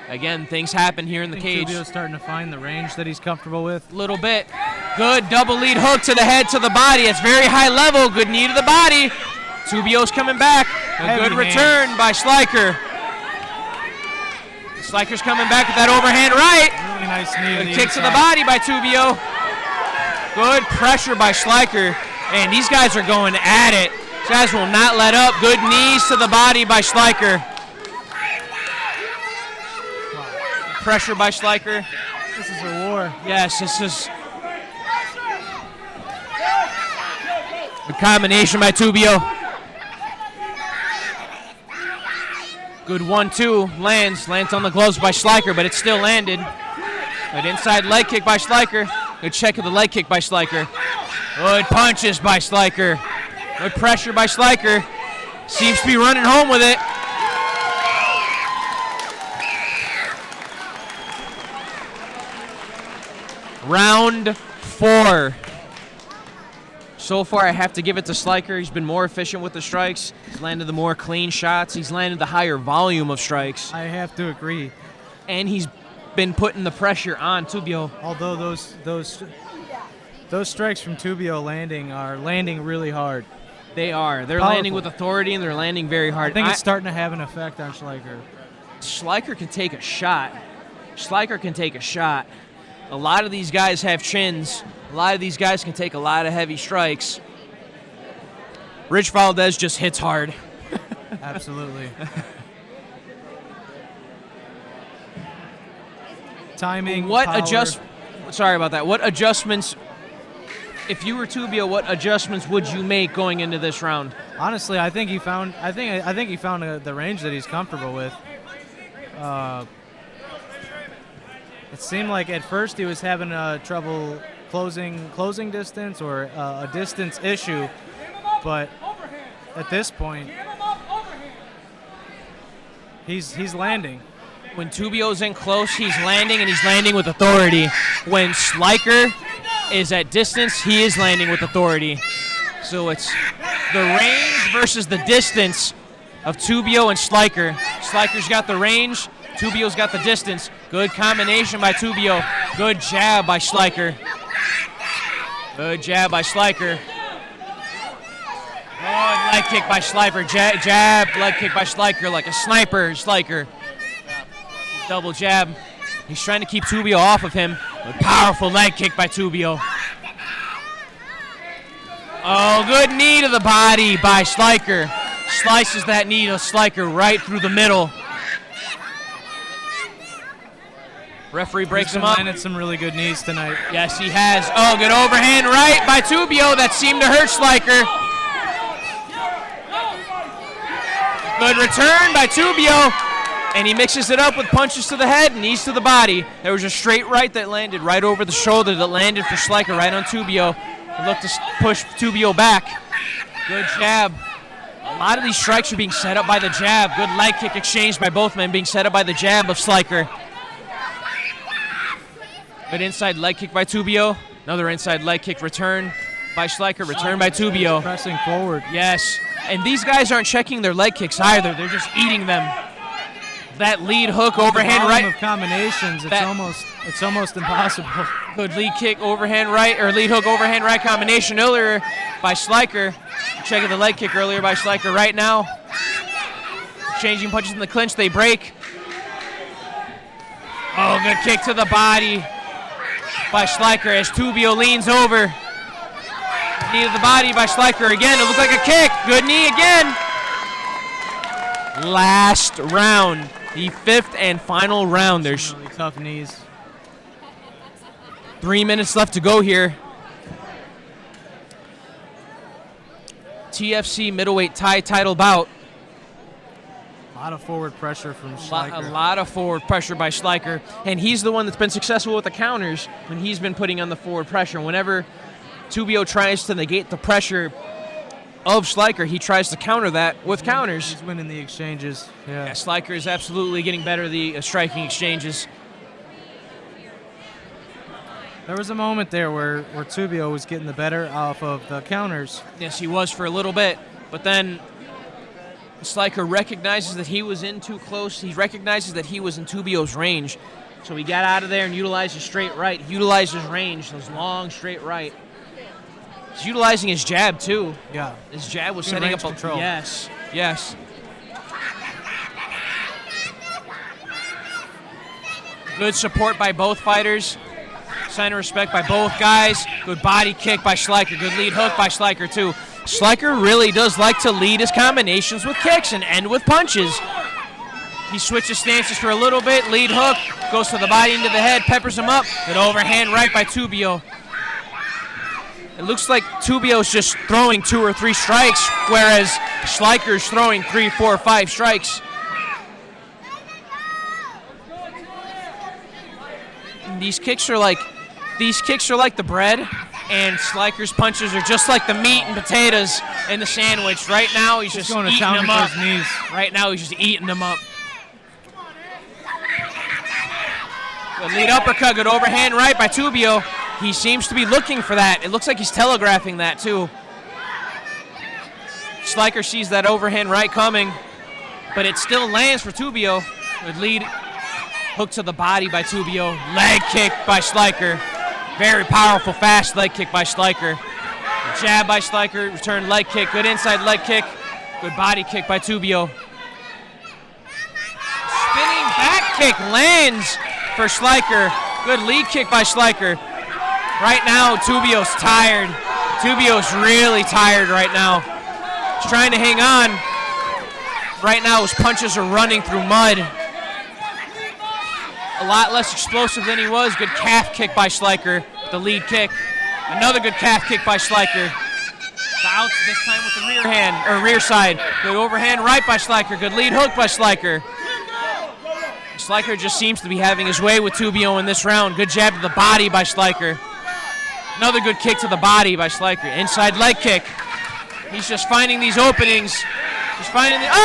Again, things happen here in the cage. Tubio's starting to find the range that he's comfortable with. Little bit. Good double lead hook to the head, to the body. It's very high level. Good knee to the body. Tubio's coming back. A good return by Schleicher. Schleicher's coming back with that overhand right. Really nice knee. Good kick to the body by Tubio. Good pressure by Schleicher. And these guys are going at it. These guys will not let up. Good knees to the body by Schleicher. Pressure by Schleicher. This is a war. Yes, this is a combination by Tubio. Good 1-2. Lands on the gloves by Schleicher, but it still landed. Good inside leg kick by Schleicher. Good check of the leg kick by Schleicher. Good punches by Schleicher. Good pressure by Schleicher. Seems to be running home with it. Round 4. So far, I have to give it to Schleicher. He's been more efficient with the strikes. He's landed the more clean shots. He's landed the higher volume of strikes. I have to agree. And he's been putting the pressure on Tubio. Although those strikes from Tubio are landing really hard. They are. They're Powerful. landing with authority, and they're landing very hard. I think it's starting to have an effect on Schleicher. Schleicher can take a shot. Schleicher can take a shot. A lot of these guys have chins. A lot of these guys can take a lot of heavy strikes. Rich Valdes just hits hard. Absolutely. Timing, power. Sorry about that. What adjustments, if you were Tubio, what adjustments would you make going into this round? Honestly, I think he found the range that he's comfortable with. It seemed like at first he was having trouble closing distance or a distance issue, but at this point, he's landing. When Tubio's in close, he's landing, and he's landing with authority. When Schleicher is at distance, he is landing with authority. So it's the range versus the distance of Tubio and Schleicher. Schleicher's got the range. Tubio's got the distance. Good combination by Tubio. Good jab by Schleicher. Good jab by Schleicher. Good leg kick by Schleicher. Jab, leg kick by Schleicher like a sniper. Schleicher. Double jab. He's trying to keep Tubio off of him. A powerful leg kick by Tubio. Oh, good knee to the body by Schleicher. Slices that knee to Schleicher right through the middle. Referee breaks him up. He's landed some really good knees tonight. Yes, he has. Oh, good overhand right by Tubio. That seemed to hurt Schleicher. Good return by Tubio. And he mixes it up with punches to the head, knees to the body. There was a straight right that landed right over the shoulder that landed for Sligh right on Tubio. He looked to push Tubio back. Good jab. A lot of these strikes are being set up by the jab. Good leg kick exchange by both men, being set up by the jab of Sligh. Good inside leg kick by Tubio. Another inside leg kick return by Sligh, return by Tubio. Pressing forward. Yes, and these guys aren't checking their leg kicks either. They're just eating them. That lead hook, overhand right. Of combinations, it's almost impossible. Good lead kick, overhand right, or lead hook, overhand right combination earlier by Sligh. Checking the leg kick earlier by Sligh right now. Changing punches in the clinch, they break. Oh, good kick to the body by Sligh as Tubio leans over. Knee to the body by Sligh again. It looked like a kick. Good knee again. Last round. The 5th and final round. There's really tough knees. 3 minutes left to go here. TFC middleweight title bout. A lot of forward pressure from Sligh. A lot of forward pressure by Sligh. And he's the one that's been successful with the counters when he's been putting on the forward pressure. Whenever Tubio tries to negate the pressure of Sligh, he tries to counter that with counters. He's winning the exchanges. Yeah, Sligh is absolutely getting better at the striking exchanges. There was a moment there where Tubio was getting the better off of the counters. Yes, he was for a little bit, but then Sligh recognizes that he was in too close. He recognizes that he was in Tubio's range, so he got out of there and utilized his straight right, utilized his range, those long straight right. He's utilizing his jab, too. Yeah. His jab was Good setting range up control. Yes, yes. Good support by both fighters. Sign of respect by both guys. Good body kick by Sligh. Good lead hook by Sligh, too. Sligh really does like to lead his combinations with kicks and end with punches. He switches stances for a little bit. Lead hook. Goes to the body, into the head. Peppers him up. Good overhand right by Tubio. It looks like Tubio's just throwing 2 or 3 strikes, whereas Schleicher's throwing 3, 4, 5 strikes. And these kicks are like the bread, and Schleicher's punches are just like the meat and potatoes in the sandwich. Right now, he's just going to eating town them with up. those knees. Right now, he's just eating them up. Good lead uppercut, good overhand right by Tubio. He seems to be looking for that. It looks like he's telegraphing that, too. Sligh sees that overhand right coming, but it still lands for Tubio. Good lead hook to the body by Tubio. Leg kick by Sligh. Very powerful, fast leg kick by Sligh. Jab by Sligh, return leg kick. Good inside leg kick. Good body kick by Tubio. Spinning back kick lands for Sligh. Good lead kick by Sligh. Right now, Tubio's tired. Tubio's really tired right now. He's trying to hang on. Right now, his punches are running through mud. A lot less explosive than he was. Good calf kick by Sligh, the lead kick. Another good calf kick by Sligh. The outs this time with the rear hand, or rear side. Good overhand right by Sligh. Good lead hook by Sligh. Sligh just seems to be having his way with Tubio in this round. Good jab to the body by Sligh. Another good kick to the body by Sligh. Inside leg kick. He's just finding these openings. He's finding the... Oh!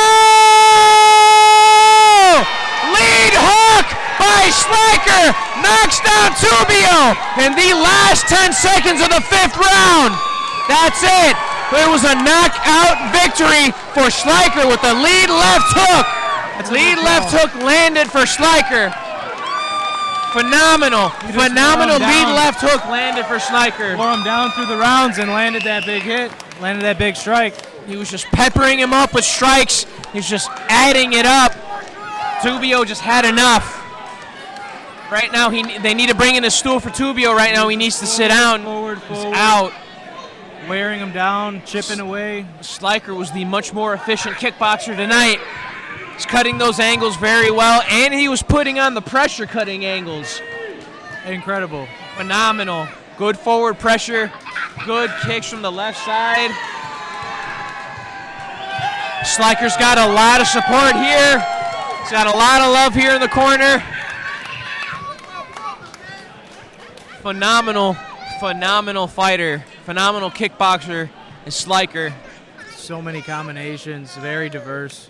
Lead hook by Sligh knocks down Tubio in the last 10 seconds of the 5th round. That's it. It was a knockout victory for Sligh with the lead left hook. Lead left hook landed for Sligh. Phenomenal lead left hook landed for Sligh. Wore him down through the rounds and landed that big hit, landed that big strike. He was just peppering him up with strikes. He's just adding it up. Tubio just had enough. Right now, they need to bring in a stool for Tubio. Right now, he needs to sit down. Forward. He's out. Wearing him down, chipping away. Sligh was the much more efficient kickboxer tonight. He's cutting those angles very well, and he was putting on the pressure cutting angles. Incredible. Phenomenal. Good forward pressure. Good kicks from the left side. Sligh's got a lot of support here. He's got a lot of love here in the corner. Phenomenal fighter. Phenomenal kickboxer is Sligh. So many combinations, very diverse.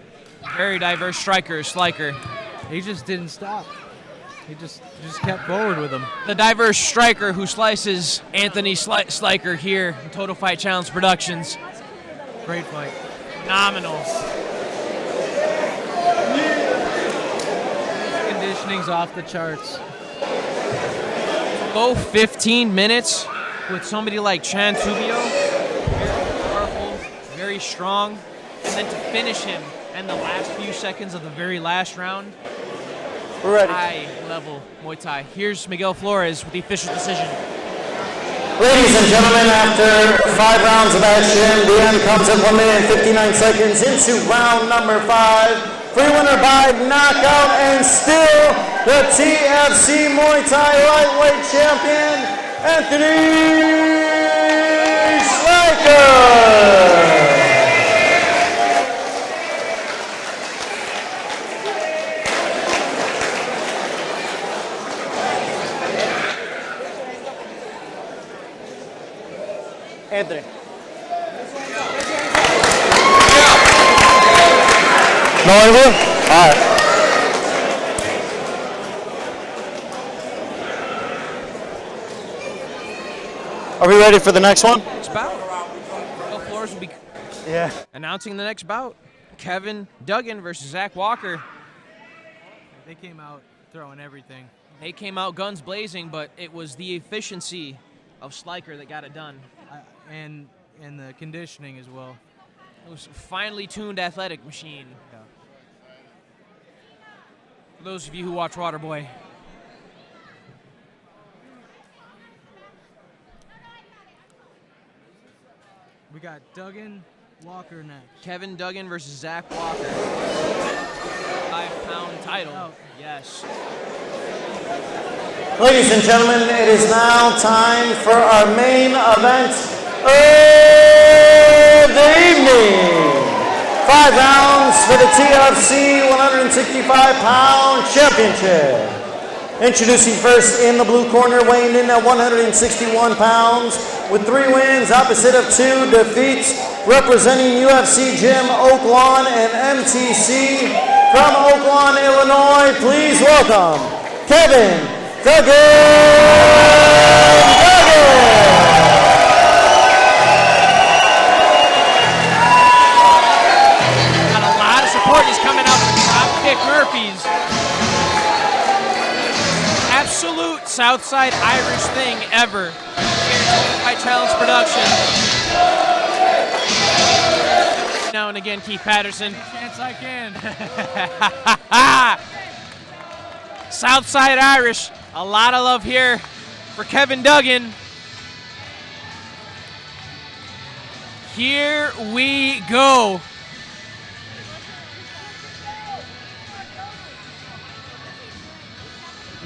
Very diverse striker is Sligh. He just didn't stop. He just kept forward with him. The diverse striker who slices Anthony Sligh here in Total Fight Challenge Productions. Great fight. Phenomenal. Conditioning's off the charts. Go 15 minutes with somebody like Chansu, very powerful, very strong, and then to finish him in the last few seconds of the very last round. We're ready. High-level Muay Thai. Here's Miguel Flores with the official decision. Ladies and gentlemen, after 5 rounds of action, the end comes at 1 minute and 59 seconds into round number 5. Free winner by knockout and still the TFC Muay Thai lightweight champion, Anthony Sligh. Anthony. No interview? All right. Are we ready for the next one? Next bout. Miguel Flores will be announcing the next bout. Kevin Duggan versus Zach Walker. They came out throwing everything. They came out guns blazing, but it was the efficiency of Sligh that got it done. And the conditioning as well. It was a finely tuned athletic machine. Yeah. For those of you who watch Waterboy. We got Duggan, Walker next. Kevin Duggan versus Zach Walker. 5-pound title. Oh. Yes. Ladies and gentlemen, it is now time for our main event of the evening. 5 rounds for the TFC 165-pound championship. Introducing first in the blue corner, weighing in at 161 pounds with 3 wins, opposite of 2 defeats, representing UFC Gym Oak Lawn and MTC from Oak Lawn, Illinois. Please welcome Kevin Duggan. Got a lot of support. He's coming out with Dropkick Murphys. Absolute Southside Irish thing ever. Fight Challenge Production. Now and again, Keith Patterson. Chance I can. Southside Irish. A lot of love here for Kevin Duggan. Here we go.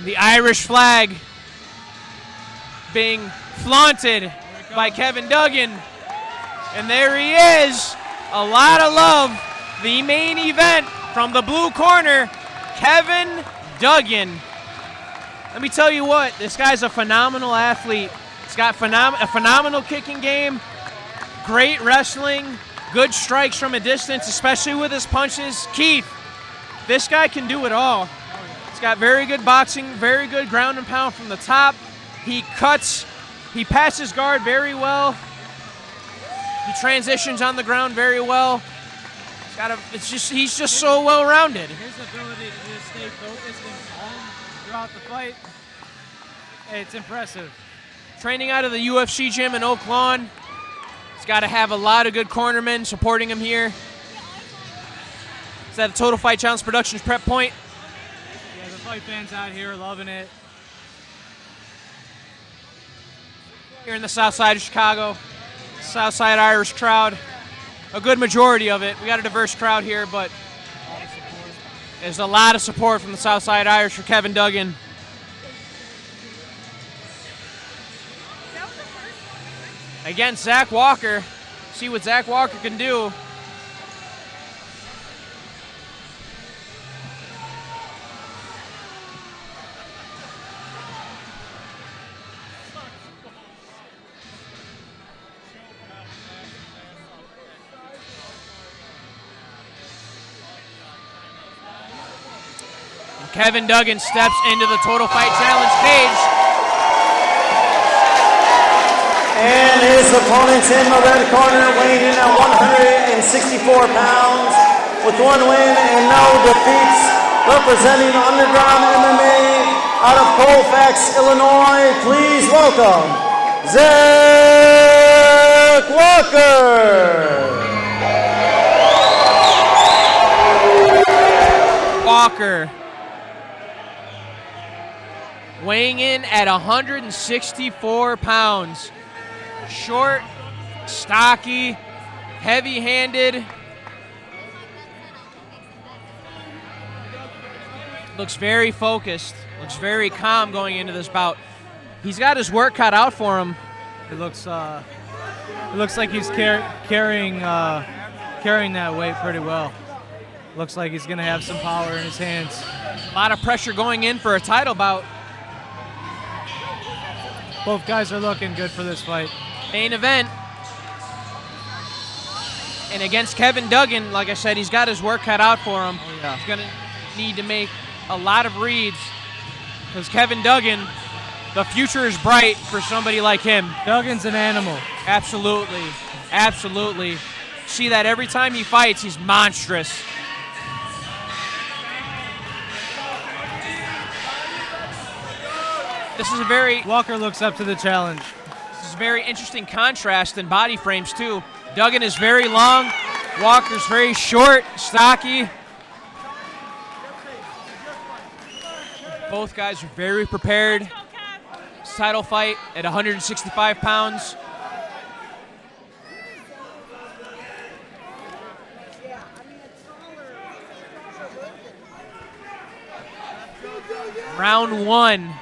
The Irish flag being flaunted by Kevin Duggan. And there he is. A lot of love. The main event from the blue corner, Kevin Duggan. Let me tell you what, this guy's a phenomenal athlete. He's got a phenomenal kicking game, great wrestling, good strikes from a distance, especially with his punches. Keith, this guy can do it all. He's got very good boxing, very good ground and pound from the top. He cuts, he passes guard very well. He transitions on the ground very well. He's just so well-rounded. His ability to just stay focused and calm throughout the fight, it's impressive. Training out of the UFC gym in Oak Lawn. He's got to have a lot of good cornermen supporting him here. Is that a Total Fight Challenge Productions prep point? Yeah, the fight fans out here are loving it. Here in the south side of Chicago, Southside Irish crowd. A good majority of it. We got a diverse crowd here, but there's a lot of support from the Southside Irish for Kevin Duggan. Against Zach Walker. See what Zach Walker can do. Kevin Duggan steps into the Total Fight Challenge cage. And his opponents in the red corner, weighing in at 164 pounds, with 1 win and no defeats, representing Underground MMA out of Colfax, Illinois. Please welcome Zach Walker. Weighing in at 164 pounds. Short, stocky, heavy-handed. Looks very focused. Looks very calm going into this bout. He's got his work cut out for him. It looks like he's carrying that weight pretty well. Looks like he's going to have some power in his hands. A lot of pressure going in for a title bout. Both guys are looking good for this fight. Main event. And against Kevin Duggan, like I said, he's got his work cut out for him. Oh, yeah. He's going to need to make a lot of reads because Kevin Duggan, the future is bright for somebody like him. Duggan's an animal. Absolutely. Absolutely. See that every time he fights, he's monstrous. This is a very... Walker looks up to the challenge. This is a very interesting contrast in body frames, too. Duggan is very long. Walker's very short, stocky. Both guys are very prepared. This title fight at 165 pounds. Round 1.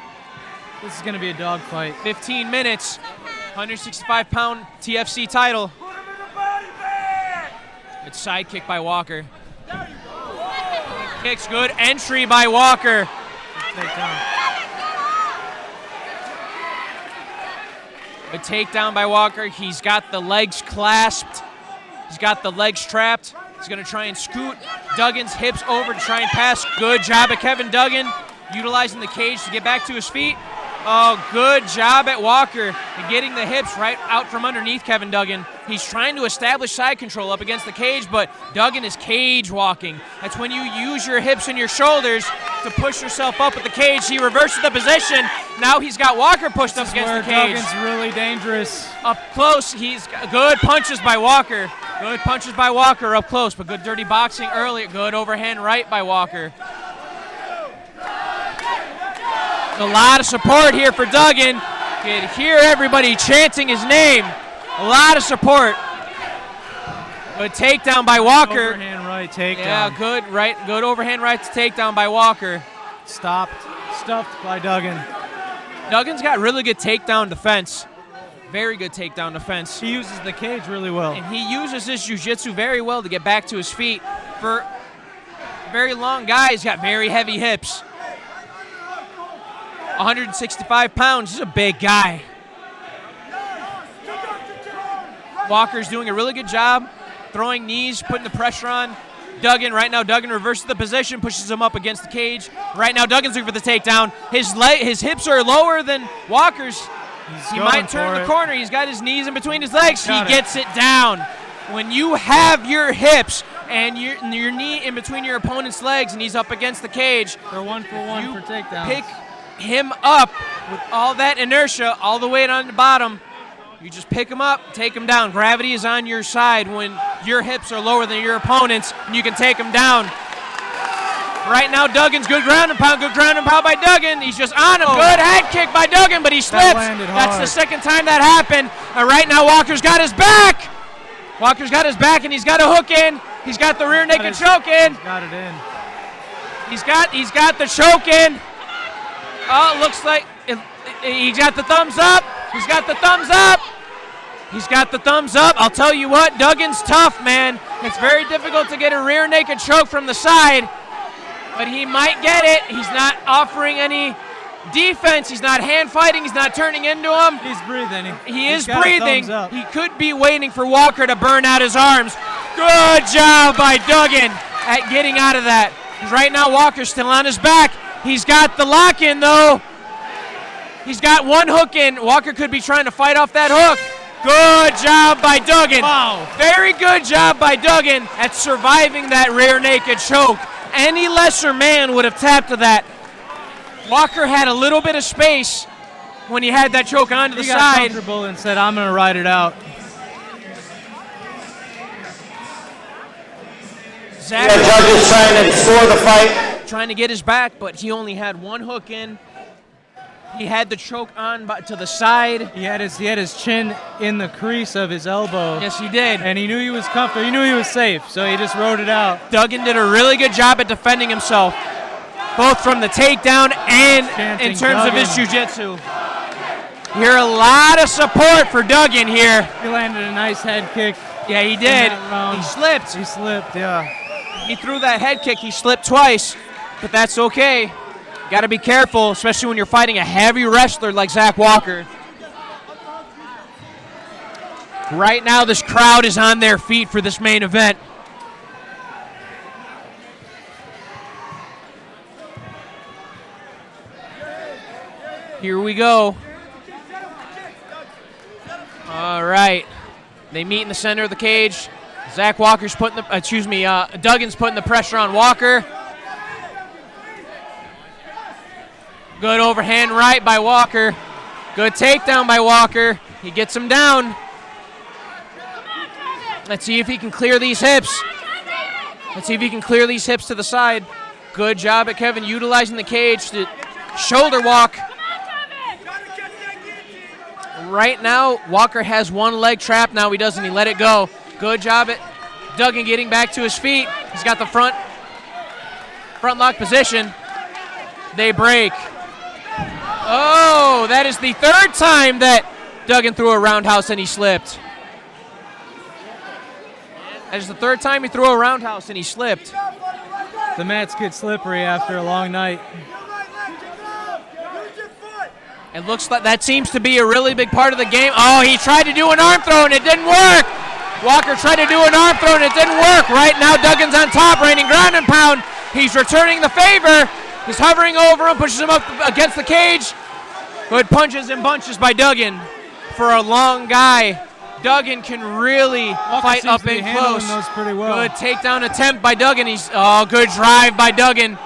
This is going to be a dogfight. 15 minutes. 165-pound TFC title. Good side kick by Walker. Kicks good. Entry by Walker. A takedown by Walker. He's got the legs clasped. He's got the legs trapped. He's going to try and scoot Duggan's hips over to try and pass. Good job at Kevin Duggan, utilizing the cage to get back to his feet. Oh, good job at Walker and getting the hips right out from underneath Kevin Duggan. He's trying to establish side control up against the cage, but Duggan is cage walking. That's when you use your hips and your shoulders to push yourself up at the cage. He reverses the position. Now he's got Walker pushed up against the cage. Duggan's really dangerous. Up close, he's got good punches by Walker. Good punches by Walker up close, but good dirty boxing earlier. Good overhand right by Walker. A lot of support here for Duggan. You can hear everybody chanting his name. A lot of support. Good takedown by Walker. Overhand right takedown. Yeah, good overhand right takedown by Walker. Stuffed by Duggan. Duggan's got really good takedown defense. Very good takedown defense. He uses the cage really well. And he uses his jiu-jitsu very well to get back to his feet. For a very long guy, he's got very heavy hips. 165 pounds. He's a big guy. Walker's doing a really good job throwing knees, putting the pressure on Duggan. Right now, Duggan reverses the position, pushes him up against the cage. Right now, Duggan's looking for the takedown. His hips are lower than Walker's. He might turn the corner. He's got his knees in between his legs. He gets it down. When you have your hips and your knee in between your opponent's legs and he's up against the cage, they're 1 for 1 for takedowns. Pick him up with all that inertia, all the weight on the bottom. You just pick him up, take him down. Gravity is on your side when your hips are lower than your opponent's, and you can take him down. Right now, Duggan's good ground and pound by Duggan. He's just on him. Good head kick by Duggan, but he slips. That's the second time that happened. And right now, Walker's got his back. Walker's got his back, and he's got a hook in. He's got the rear naked choke in. Got it in. He's got the choke in. Oh, it looks like he's got the thumbs up. He's got the thumbs up. He's got the thumbs up. I'll tell you what, Duggan's tough, man. It's very difficult to get a rear naked choke from the side, but he might get it. He's not offering any defense. He's not hand fighting. He's not turning into him. He's breathing. He is breathing. He could be waiting for Walker to burn out his arms. Good job by Duggan at getting out of that. Right now, Walker's still on his back. He's got the lock in, though. He's got one hook in. Walker could be trying to fight off that hook. Good job by Duggan. Wow. Very good job by Duggan at surviving that rear naked choke. Any lesser man would have tapped to that. Walker had a little bit of space when he had that choke onto the He got side. comfortable and said, I'm going to ride it out. Zach The judges trying to score the fight. trying to get his back, but he only had one hook in. He had the choke on to the side. He had his chin in the crease of his elbow. Yes, he did. And he knew he was comfortable. He knew he was safe, so he just rode it out. Duggan did a really good job at defending himself, both from the takedown and in terms of his jiu-jitsu. You hear a lot of support for Duggan here. He landed a nice head kick. Yeah, he did. He slipped. He slipped, yeah. He threw that head kick. He slipped twice, but that's okay. Got to be careful, especially when you're fighting a heavy wrestler like Zach Walker. Right now, this crowd is on their feet for this main event. Here we go. All right. They meet in the center of the cage. Zach Walker's putting the, Duggan's putting the pressure on Walker. Good overhand right by Walker. Good takedown by Walker. He gets him down. Let's see if he can clear these hips. Let's see if he can clear these hips to the side. Good job at Kevin utilizing the cage to shoulder walk. Right now, Walker has one leg trapped. Now he doesn't. He let it go. Good job at Duggan getting back to his feet. He's got the front lock position. They break. Oh, that is the third time that Duggan threw a roundhouse and he slipped. That is the third time he threw a roundhouse and he slipped. The mats get slippery after a long night. It looks like that seems to be a really big part of the game. Oh, he tried to do an arm throw and it didn't work. Walker tried to do an arm throw and it didn't work. Right now, Duggan's on top, raining ground and pound. He's returning the favor. He's hovering over him, pushes him up against the cage. Good punches and bunches by Duggan. For a long guy, Duggan can really fight up and close. Those pretty well. Good takedown attempt by Duggan. Good drive by Duggan.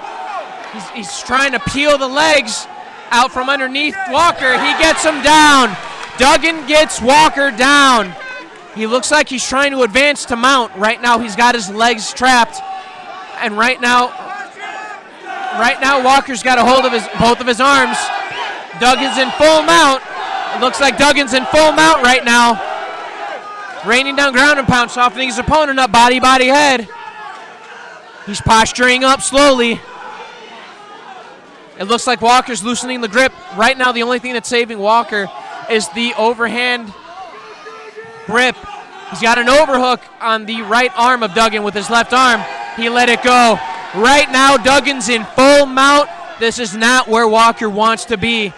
He's trying to peel the legs out from underneath Walker. He gets him down. Duggan gets Walker down. He looks like he's trying to advance to mount. Right now, he's got his legs trapped. And right now, Walker's got a hold of both of his arms. Duggan's in full mount. It looks like Duggan's in full mount right now. Raining down ground and pound, softening his opponent up, body, head. He's posturing up slowly. It looks like Walker's loosening the grip. Right now, the only thing that's saving Walker is the overhand grip. He's got an overhook on the right arm of Duggan with his left arm. He let it go. Right now, Duggan's in full mount. This is not where Walker wants to be.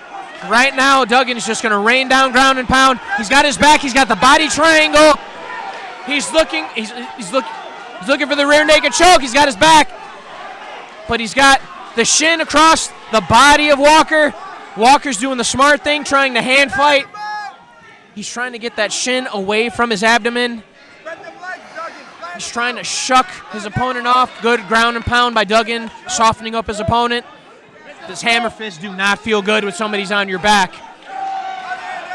Right now, Duggan is just going to rain down ground and pound. He's got his back. He's got the body triangle. He's looking for the rear naked choke. He's got his back. But he's got the shin across the body of Walker. Walker's doing the smart thing, trying to hand fight. He's trying to get that shin away from his abdomen. He's trying to shuck his opponent off. Good ground and pound by Duggan, softening up his opponent. This hammer fist do not feel good when somebody's on your back.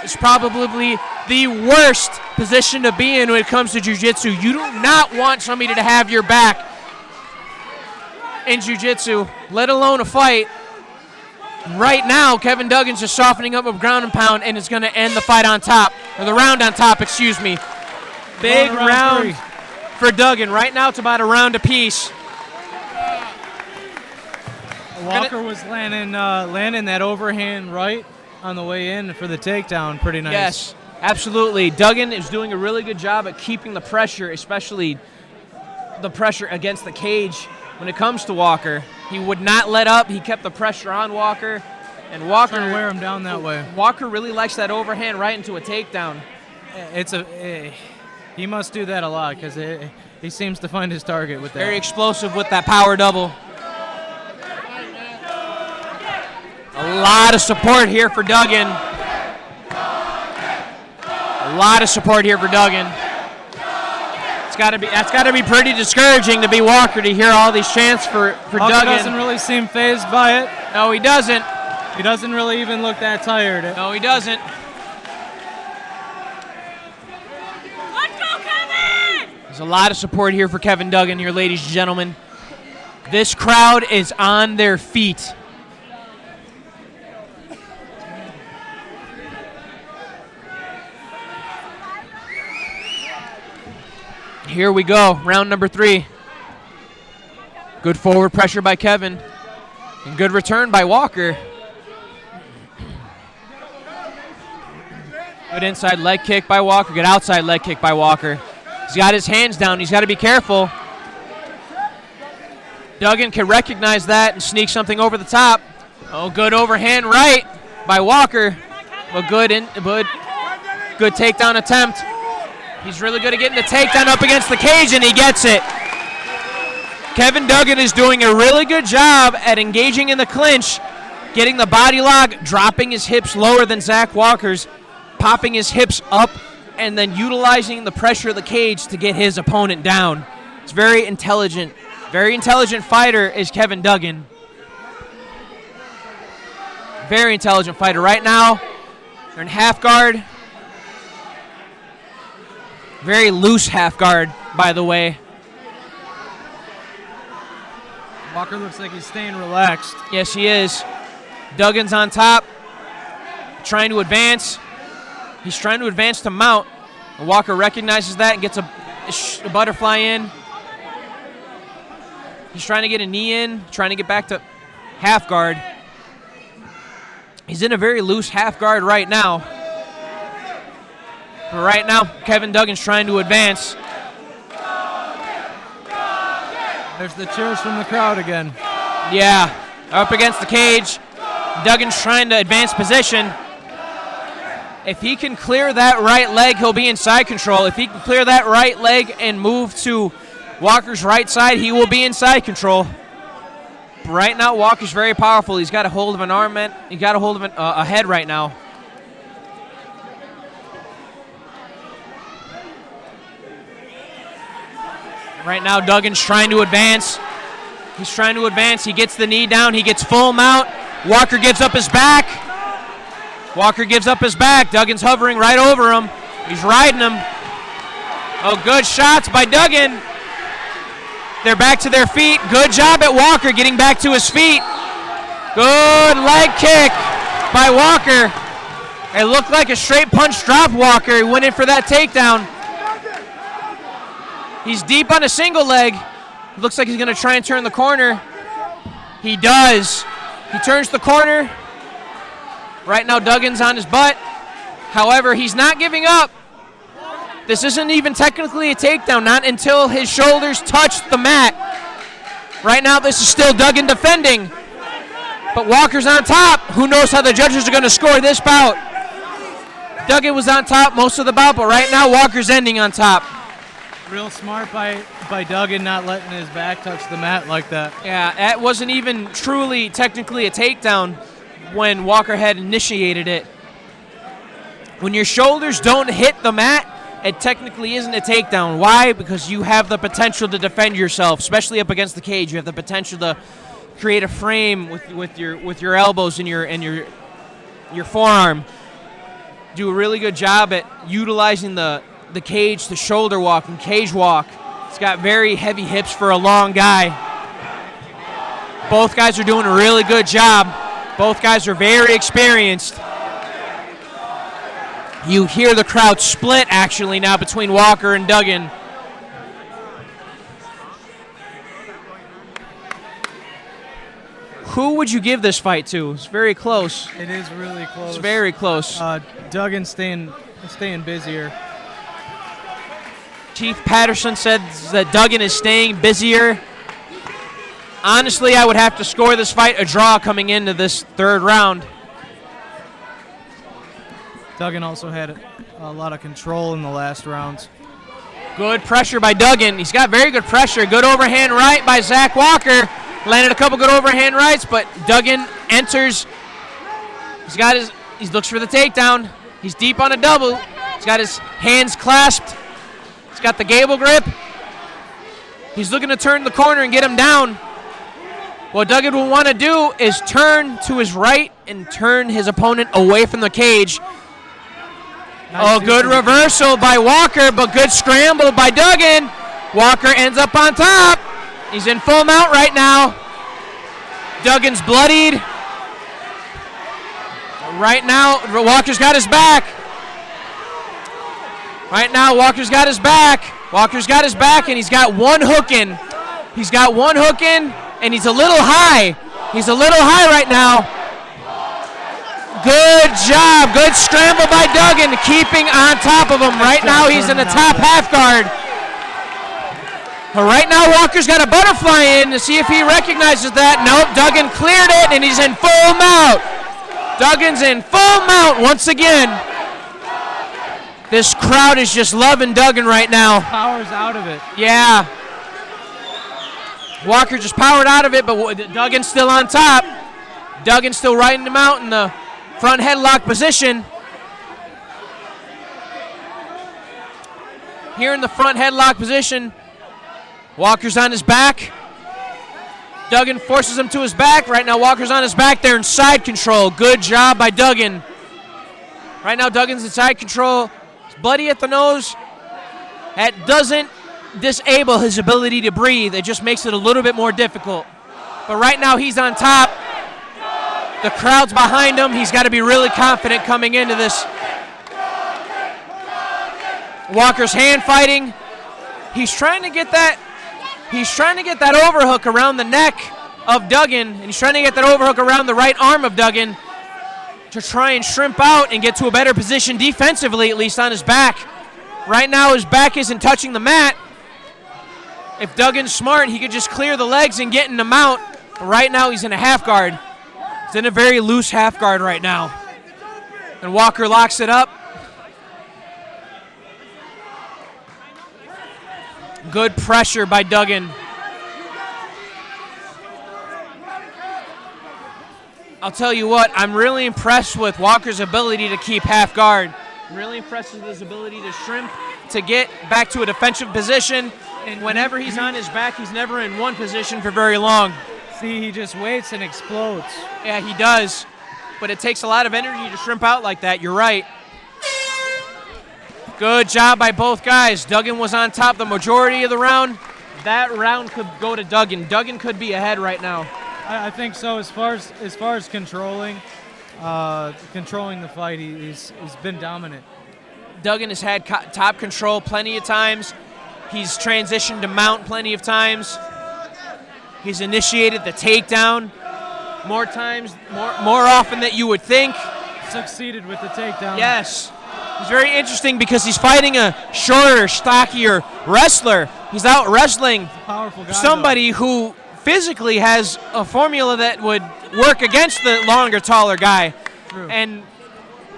It's probably the worst position to be in when it comes to jiu-jitsu. You do not want somebody to have your back in jiu-jitsu, let alone a fight. Right now, Kevin Duggan's just softening up with ground and pound, and it's going to end the fight on top, or the round on top, excuse me. Big round for Duggan. Right now, it's about a round apiece. Walker was landing that overhand right on the way in for the takedown. Pretty nice. Yes, absolutely. Duggan is doing a really good job at keeping the pressure, especially the pressure against the cage when it comes to Walker. He would not let up. He kept the pressure on Walker. And Walker trying to wear him down that way. Walker really likes that overhand right into a takedown. He must do that a lot because he seems to find his target with that. Very explosive with that power double. A lot of support here for Duggan. A lot of support here for Duggan. That's got to be pretty discouraging to be Walker to hear all these chants for Walker Duggan. doesn't really seem phased by it. No, he doesn't. He doesn't really even look that tired. No, he doesn't. Let's go, Kevin! There's a lot of support here for Kevin Duggan here, ladies and gentlemen. This crowd is on their feet. Here we go, round number 3. Good forward pressure by Kevin. And good return by Walker. Good inside leg kick by Walker. Good outside leg kick by Walker. He's got his hands down. He's got to be careful. Duggan can recognize that and sneak something over the top. Oh, good overhand right by Walker. But good takedown attempt. He's really good at getting the takedown up against the cage, and he gets it. Kevin Duggan is doing a really good job at engaging in the clinch, getting the body lock, dropping his hips lower than Zach Walker's, popping his hips up, and then utilizing the pressure of the cage to get his opponent down. It's very intelligent. Very intelligent fighter is Kevin Duggan. Very intelligent fighter. Right now, they're in half guard. Very loose half guard, by the way. Walker looks like he's staying relaxed. Yes, he is. Duggan's on top, trying to advance. He's trying to advance to mount. And Walker recognizes that and gets a butterfly in. He's trying to get a knee in, trying to get back to half guard. He's in a very loose half guard right now. But right now, Kevin Duggan's trying to advance. There's the cheers from the crowd again. Yeah, up against the cage. Duggan's trying to advance position. If he can clear that right leg, he'll be in side control. If he can clear that right leg and move to Walker's right side, he will be in side control. But right now, Walker's very powerful. He's got a hold of an arm, he got a hold of a head right now. Right now, Duggan's trying to advance. He's trying to advance. He gets the knee down. He gets full mount. Walker gives up his back. Walker gives up his back. Duggan's hovering right over him. He's riding him. Oh, good shots by Duggan. They're back to their feet. Good job at Walker getting back to his feet. Good leg kick by Walker. It looked like a straight punch drop Walker. He went in for that takedown. He's deep on a single leg. Looks like he's going to try and turn the corner. He does. He turns the corner. Right now, Duggan's on his butt. However, he's not giving up. This isn't even technically a takedown, not until his shoulders touch the mat. Right now, this is still Duggan defending. But Walker's on top. Who knows how the judges are going to score this bout. Duggan was on top most of the bout, but right now, Walker's ending on top. Real smart by Duggan not letting his back touch the mat like that. Yeah, that wasn't even truly technically a takedown when Walker had initiated it. When your shoulders don't hit the mat, it technically isn't a takedown. Why? Because you have the potential to defend yourself, especially up against the cage. You have the potential to create a frame with your elbows and your forearm. Do a really good job at utilizing the cage to shoulder walk and cage walk. He's got very heavy hips for a long guy. Both guys are doing a really good job. Both guys are very experienced. You hear the crowd split actually now between Walker and Duggan. Who would you give this fight to? It's very close. It is really close. It's very close. Duggan staying busier. Chief Patterson said that Duggan is staying busier. Honestly, I would have to score this fight a draw coming into this third round. Duggan also had a lot of control in the last rounds. Good pressure by Duggan. He's got very good pressure. Good overhand right by Zach Walker. Landed a couple good overhand rights, but Duggan enters He looks for the takedown. He's deep on a double. He's got his hands clasped. He's got the gable grip. He's looking to turn the corner and get him down. What Duggan will want to do is turn to his right and turn his opponent away from the cage. Oh, good reversal by Walker, but good scramble by Duggan. Walker ends up on top. He's in full mount right now. Duggan's bloodied. Right now, Walker's got his back. Right now, Walker's got his back. Walker's got his back, and he's got one hook in. He's got one hook in, and he's a little high. He's a little high right now. Good job. Good scramble by Duggan, keeping on top of him. Right now, he's in the top half guard. But right now, Walker's got a butterfly in to see if he recognizes that. Nope, Duggan cleared it, and he's in full mount. Duggan's in full mount once again. This crowd is just loving Duggan right now. Power's out of it. Yeah. Walker just powered out of it, but Duggan's still on top. Duggan's still riding him out in the front headlock position. Here in the front headlock position, Walker's on his back. Duggan forces him to his back. Right now, Walker's on his back. They're in side control. Good job by Duggan. Right now, Duggan's in side control. He's bloody at the nose. That doesn't disable his ability to breathe. It just makes it a little bit more difficult. But right now, he's on top. The crowd's behind him. He's got to be really confident coming into this. Walker's hand fighting. He's trying to get that. He's trying to get that overhook around the neck of Duggan, and he's trying to get that overhook around the right arm of Duggan to try and shrimp out and get to a better position defensively, at least on his back. Right now, his back isn't touching the mat. If Duggan's smart, he could just clear the legs and get in the mount. But right now, he's in a half guard. He's in a very loose half guard right now. And Walker locks it up. Good pressure by Duggan. I'll tell you what, I'm really impressed with Walker's ability to keep half guard. I'm really impressed with his ability to shrimp, to get back to a defensive position. And whenever he's on his back, he's never in one position for very long. See, he just waits and explodes. Yeah, he does. But it takes a lot of energy to shrimp out like that. You're right. Good job by both guys. Duggan was on top the majority of the round. That round could go to Duggan. Duggan could be ahead right now. I think so. As far as controlling the fight, he's been dominant. Duggan has had top control plenty of times. He's transitioned to mount plenty of times. He's initiated the takedown more times, more often than you would think. Succeeded with the takedown. Yes. It's very interesting because he's fighting a shorter, stockier wrestler. He's out wrestling somebody who physically has a formula that would work against the longer, taller guy. True. And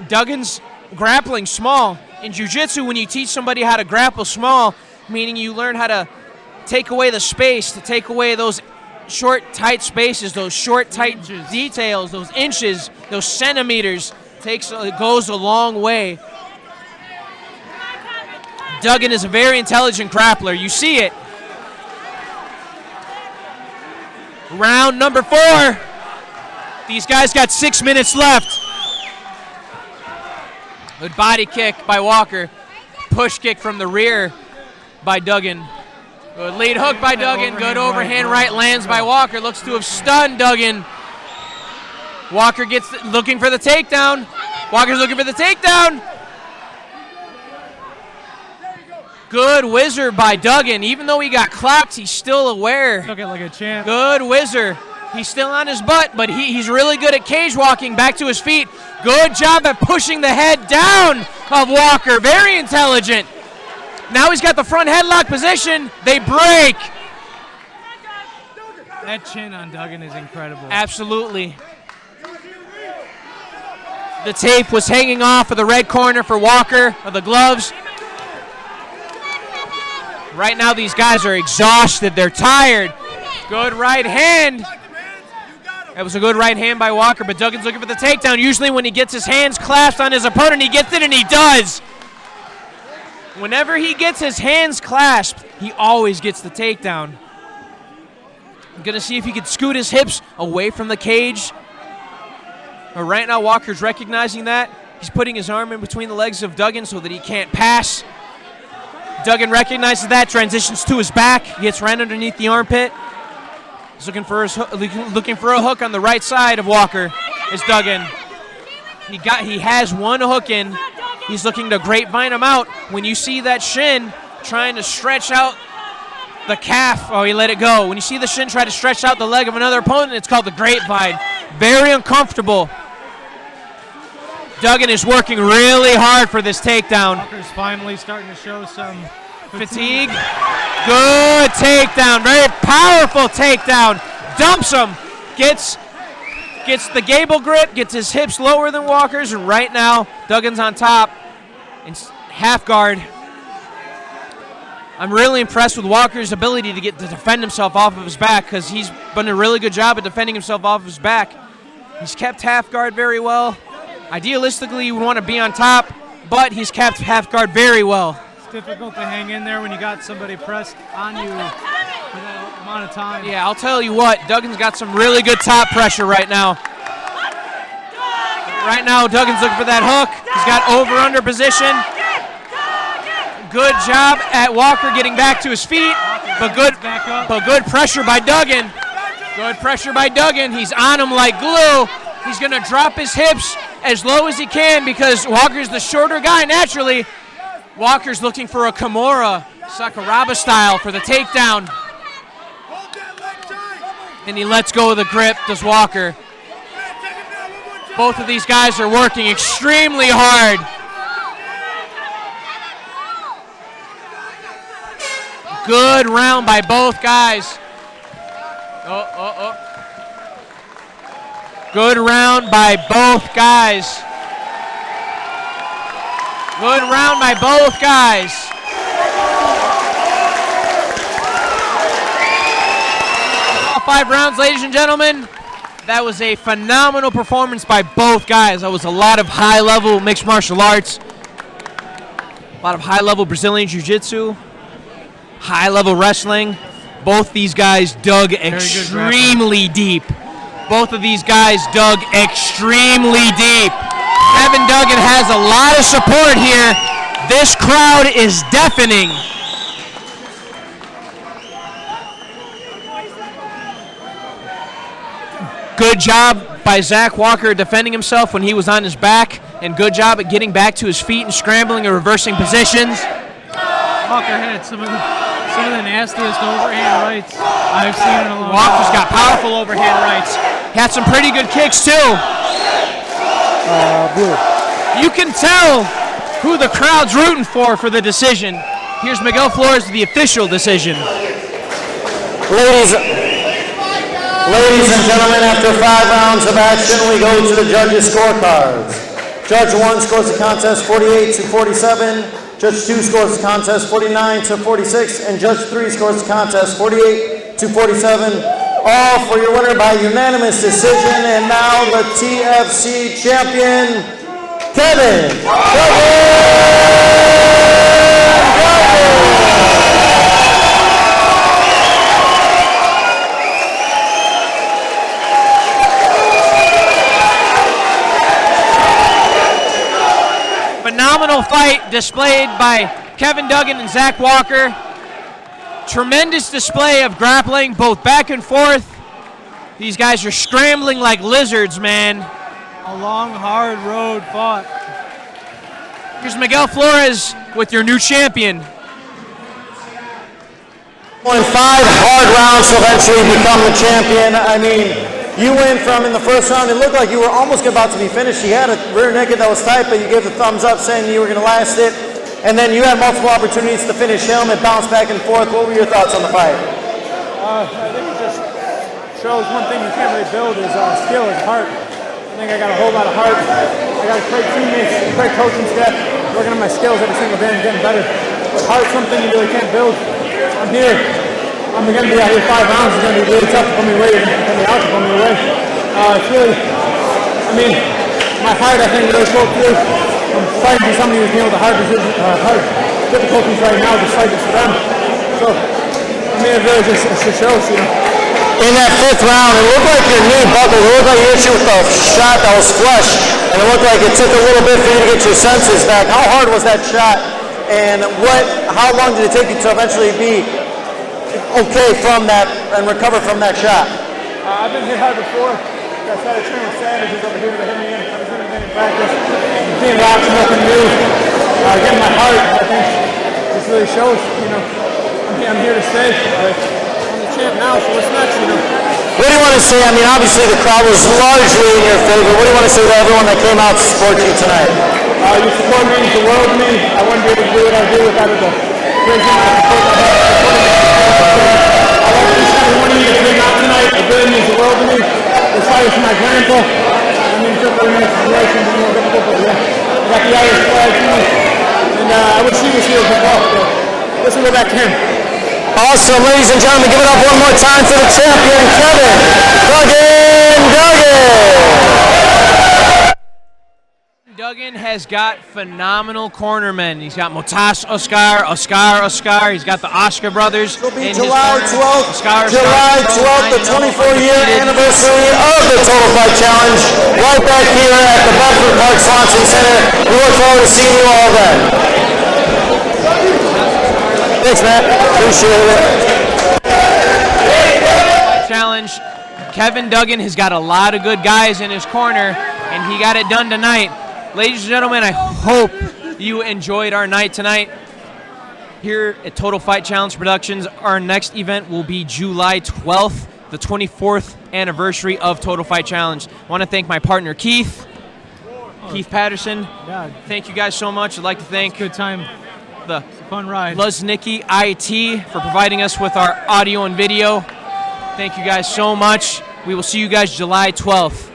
Duggan's grappling small. In jiu-jitsu, when you teach somebody how to grapple small, meaning you learn how to take away the space, to take away those short, tight spaces, those short, tight details, those inches, those centimeters, it goes a long way. Duggan is a very intelligent grappler. You see it. Round number 4. These guys got 6 minutes left. Good body kick by Walker. Push kick from the rear by Duggan. Good lead hook by Duggan. Good overhand right lands by Walker. Looks to have stunned Duggan. Walker gets looking for the takedown. Walker's looking for the takedown. Good whizzer by Duggan. Even though he got clocked, he's still aware. Took it like a champ. Good whizzer. He's still on his butt, but he's really good at cage walking back to his feet. Good job at pushing the head down of Walker. Very intelligent. Now he's got the front headlock position. They break. That chin on Duggan is incredible. Absolutely. The tape was hanging off of the red corner for Walker, of the gloves. Right now, these guys are exhausted. They're tired. Good right hand. That was a good right hand by Walker, but Duggan's looking for the takedown. Usually when he gets his hands clasped on his opponent, he gets it, and he does. Whenever he gets his hands clasped, he always gets the takedown. I'm going to see if he could scoot his hips away from the cage. But right now, Walker's recognizing that. He's putting his arm in between the legs of Duggan so that he can't pass. Duggan recognizes that, transitions to his back, gets right underneath the armpit. He's looking for a hook on the right side of Walker. Is Duggan. He has one hook in. He's looking to grapevine him out. When you see that shin trying to stretch out the calf, oh, he let it go. When you see the shin try to stretch out the leg of another opponent, it's called the grapevine. Very uncomfortable. Duggan is working really hard for this takedown. Walker's finally starting to show some fatigue. Good takedown. Very powerful takedown. Dumps him. Gets the gable grip, gets his hips lower than Walker's, and right now, Duggan's on top in half guard. I'm really impressed with Walker's ability to defend himself off of his back, because he's done a really good job at defending himself off of his back. He's kept half guard very well. Idealistically, you would want to be on top, but he's kept half guard very well. It's difficult to hang in there when you got somebody pressed on you for that amount of time. Yeah, I'll tell you what, Duggan's got some really good top pressure right now. Right now, Duggan's looking for that hook. He's got over-under position. Good job at Walker getting back to his feet, but good pressure by Duggan. Good pressure by Duggan. He's on him like glue. He's going to drop his hips as low as he can because Walker's the shorter guy naturally. Walker's looking for a Kimura, Sakuraba style for the takedown. And he lets go of the grip, does Walker. Both of these guys are working extremely hard. Good round by both guys. Good round by both guys. Good round by both guys. All 5 rounds, ladies and gentlemen. That was a phenomenal performance by both guys. That was a lot of high-level mixed martial arts. A lot of high-level Brazilian Jiu-Jitsu. High-level wrestling. Both these guys dug extremely deep. Both of these guys dug extremely deep. Kevin Duggan has a lot of support here. This crowd is deafening. Good job by Zach Walker defending himself when he was on his back, and good job at getting back to his feet and scrambling and reversing positions. Walker had some of the nastiest overhand rights I've seen in a long time. Walker's got powerful overhand rights. He had some pretty good kicks too. You can tell who the crowd's rooting for the decision. Here's Miguel Flores with the official decision. Ladies and gentlemen, after 5 rounds of action, we go to the judges' scorecards. Judge 1 scores the contest 48-47. Judge 2 scores the contest 49-46. And Judge 3 scores the contest 48-47. All for your winner by unanimous decision. And now the TFC champion, Kevin Duggan. Phenomenal fight displayed by Kevin Duggan and Zach Walker. Tremendous display of grappling, both back and forth. These guys are scrambling like lizards, man. A long, hard road fought. Here's Miguel Flores with your new champion. 5 hard rounds to eventually become the champion. I mean, you went from, in the first round, it looked like you were almost about to be finished. You had a rear naked that was tight, but you gave the thumbs up saying you were going to last it. And then you had multiple opportunities to finish him. It bounced back and forth. What were your thoughts on the fight? I think it just shows one thing you can't really build is skill, is heart. I think I got a whole lot of heart. I got great teammates, great coaching staff, working on my skills every single day and getting better. But heart's something you really can't build. I'm here. I'm going to be out here 5 rounds. It's going to be really tough to put me away and put me out to put me away. It's really, I mean, my heart, I think, really spoke through. I'm fighting for somebody who's dealing with the hard difficulties right now, just fighting for them. So, I mean, it really just shows, you know. In that 5th round, it looked like your knee buckled. It looked like you hit you with a shot that was flush, and it looked like it took a little bit for you to get your senses back. How hard was that shot, and how long did it take you to eventually be okay from that and recover from that shot? I've been hit hard before. I started training with Savages over here to hit me in. I was hitting in practice. Being rocks, nothing new. Getting my heart, I think, just really shows, you know, I'm here to stay. I'm the champ now, so what's next, you know? What do you want to say? I mean, obviously the crowd was largely in your favor. What do you want to say to everyone that came out to support you tonight? Your support means the world to me. I wouldn't be able to do what I do without the crazy amount of support I have. I love each and every one of you that came out tonight. It really means the world to me. This fight is for my grandpa. I mean, it's a very nice situation, it's more difficult, but yeah. I got the Irish flag, you know, and I wish he was here as well, so let's go back to him. Awesome, ladies and gentlemen, give it up one more time for the champion, Kevin Duggan. Duggan has got phenomenal cornermen. He's got Motas Oscar. He's got the Oscar brothers. It'll be July 12th, the 24-year anniversary of the Total Fight Challenge, right back here at the Bedford Park Swanson Center. We look forward to seeing you all then. Thanks, Matt. Appreciate it. Challenge. Kevin Duggan has got a lot of good guys in his corner, and he got it done tonight. Ladies and gentlemen, I hope you enjoyed our night tonight here at Total Fight Challenge Productions. Our next event will be July 12th, the 24th anniversary of Total Fight Challenge. I want to thank my partner, Keith Patterson. Yeah. Thank you guys so much. I'd like to thank Good time. the Fun ride. Luznicki IT for providing us with our audio and video. Thank you guys so much. We will see you guys July 12th.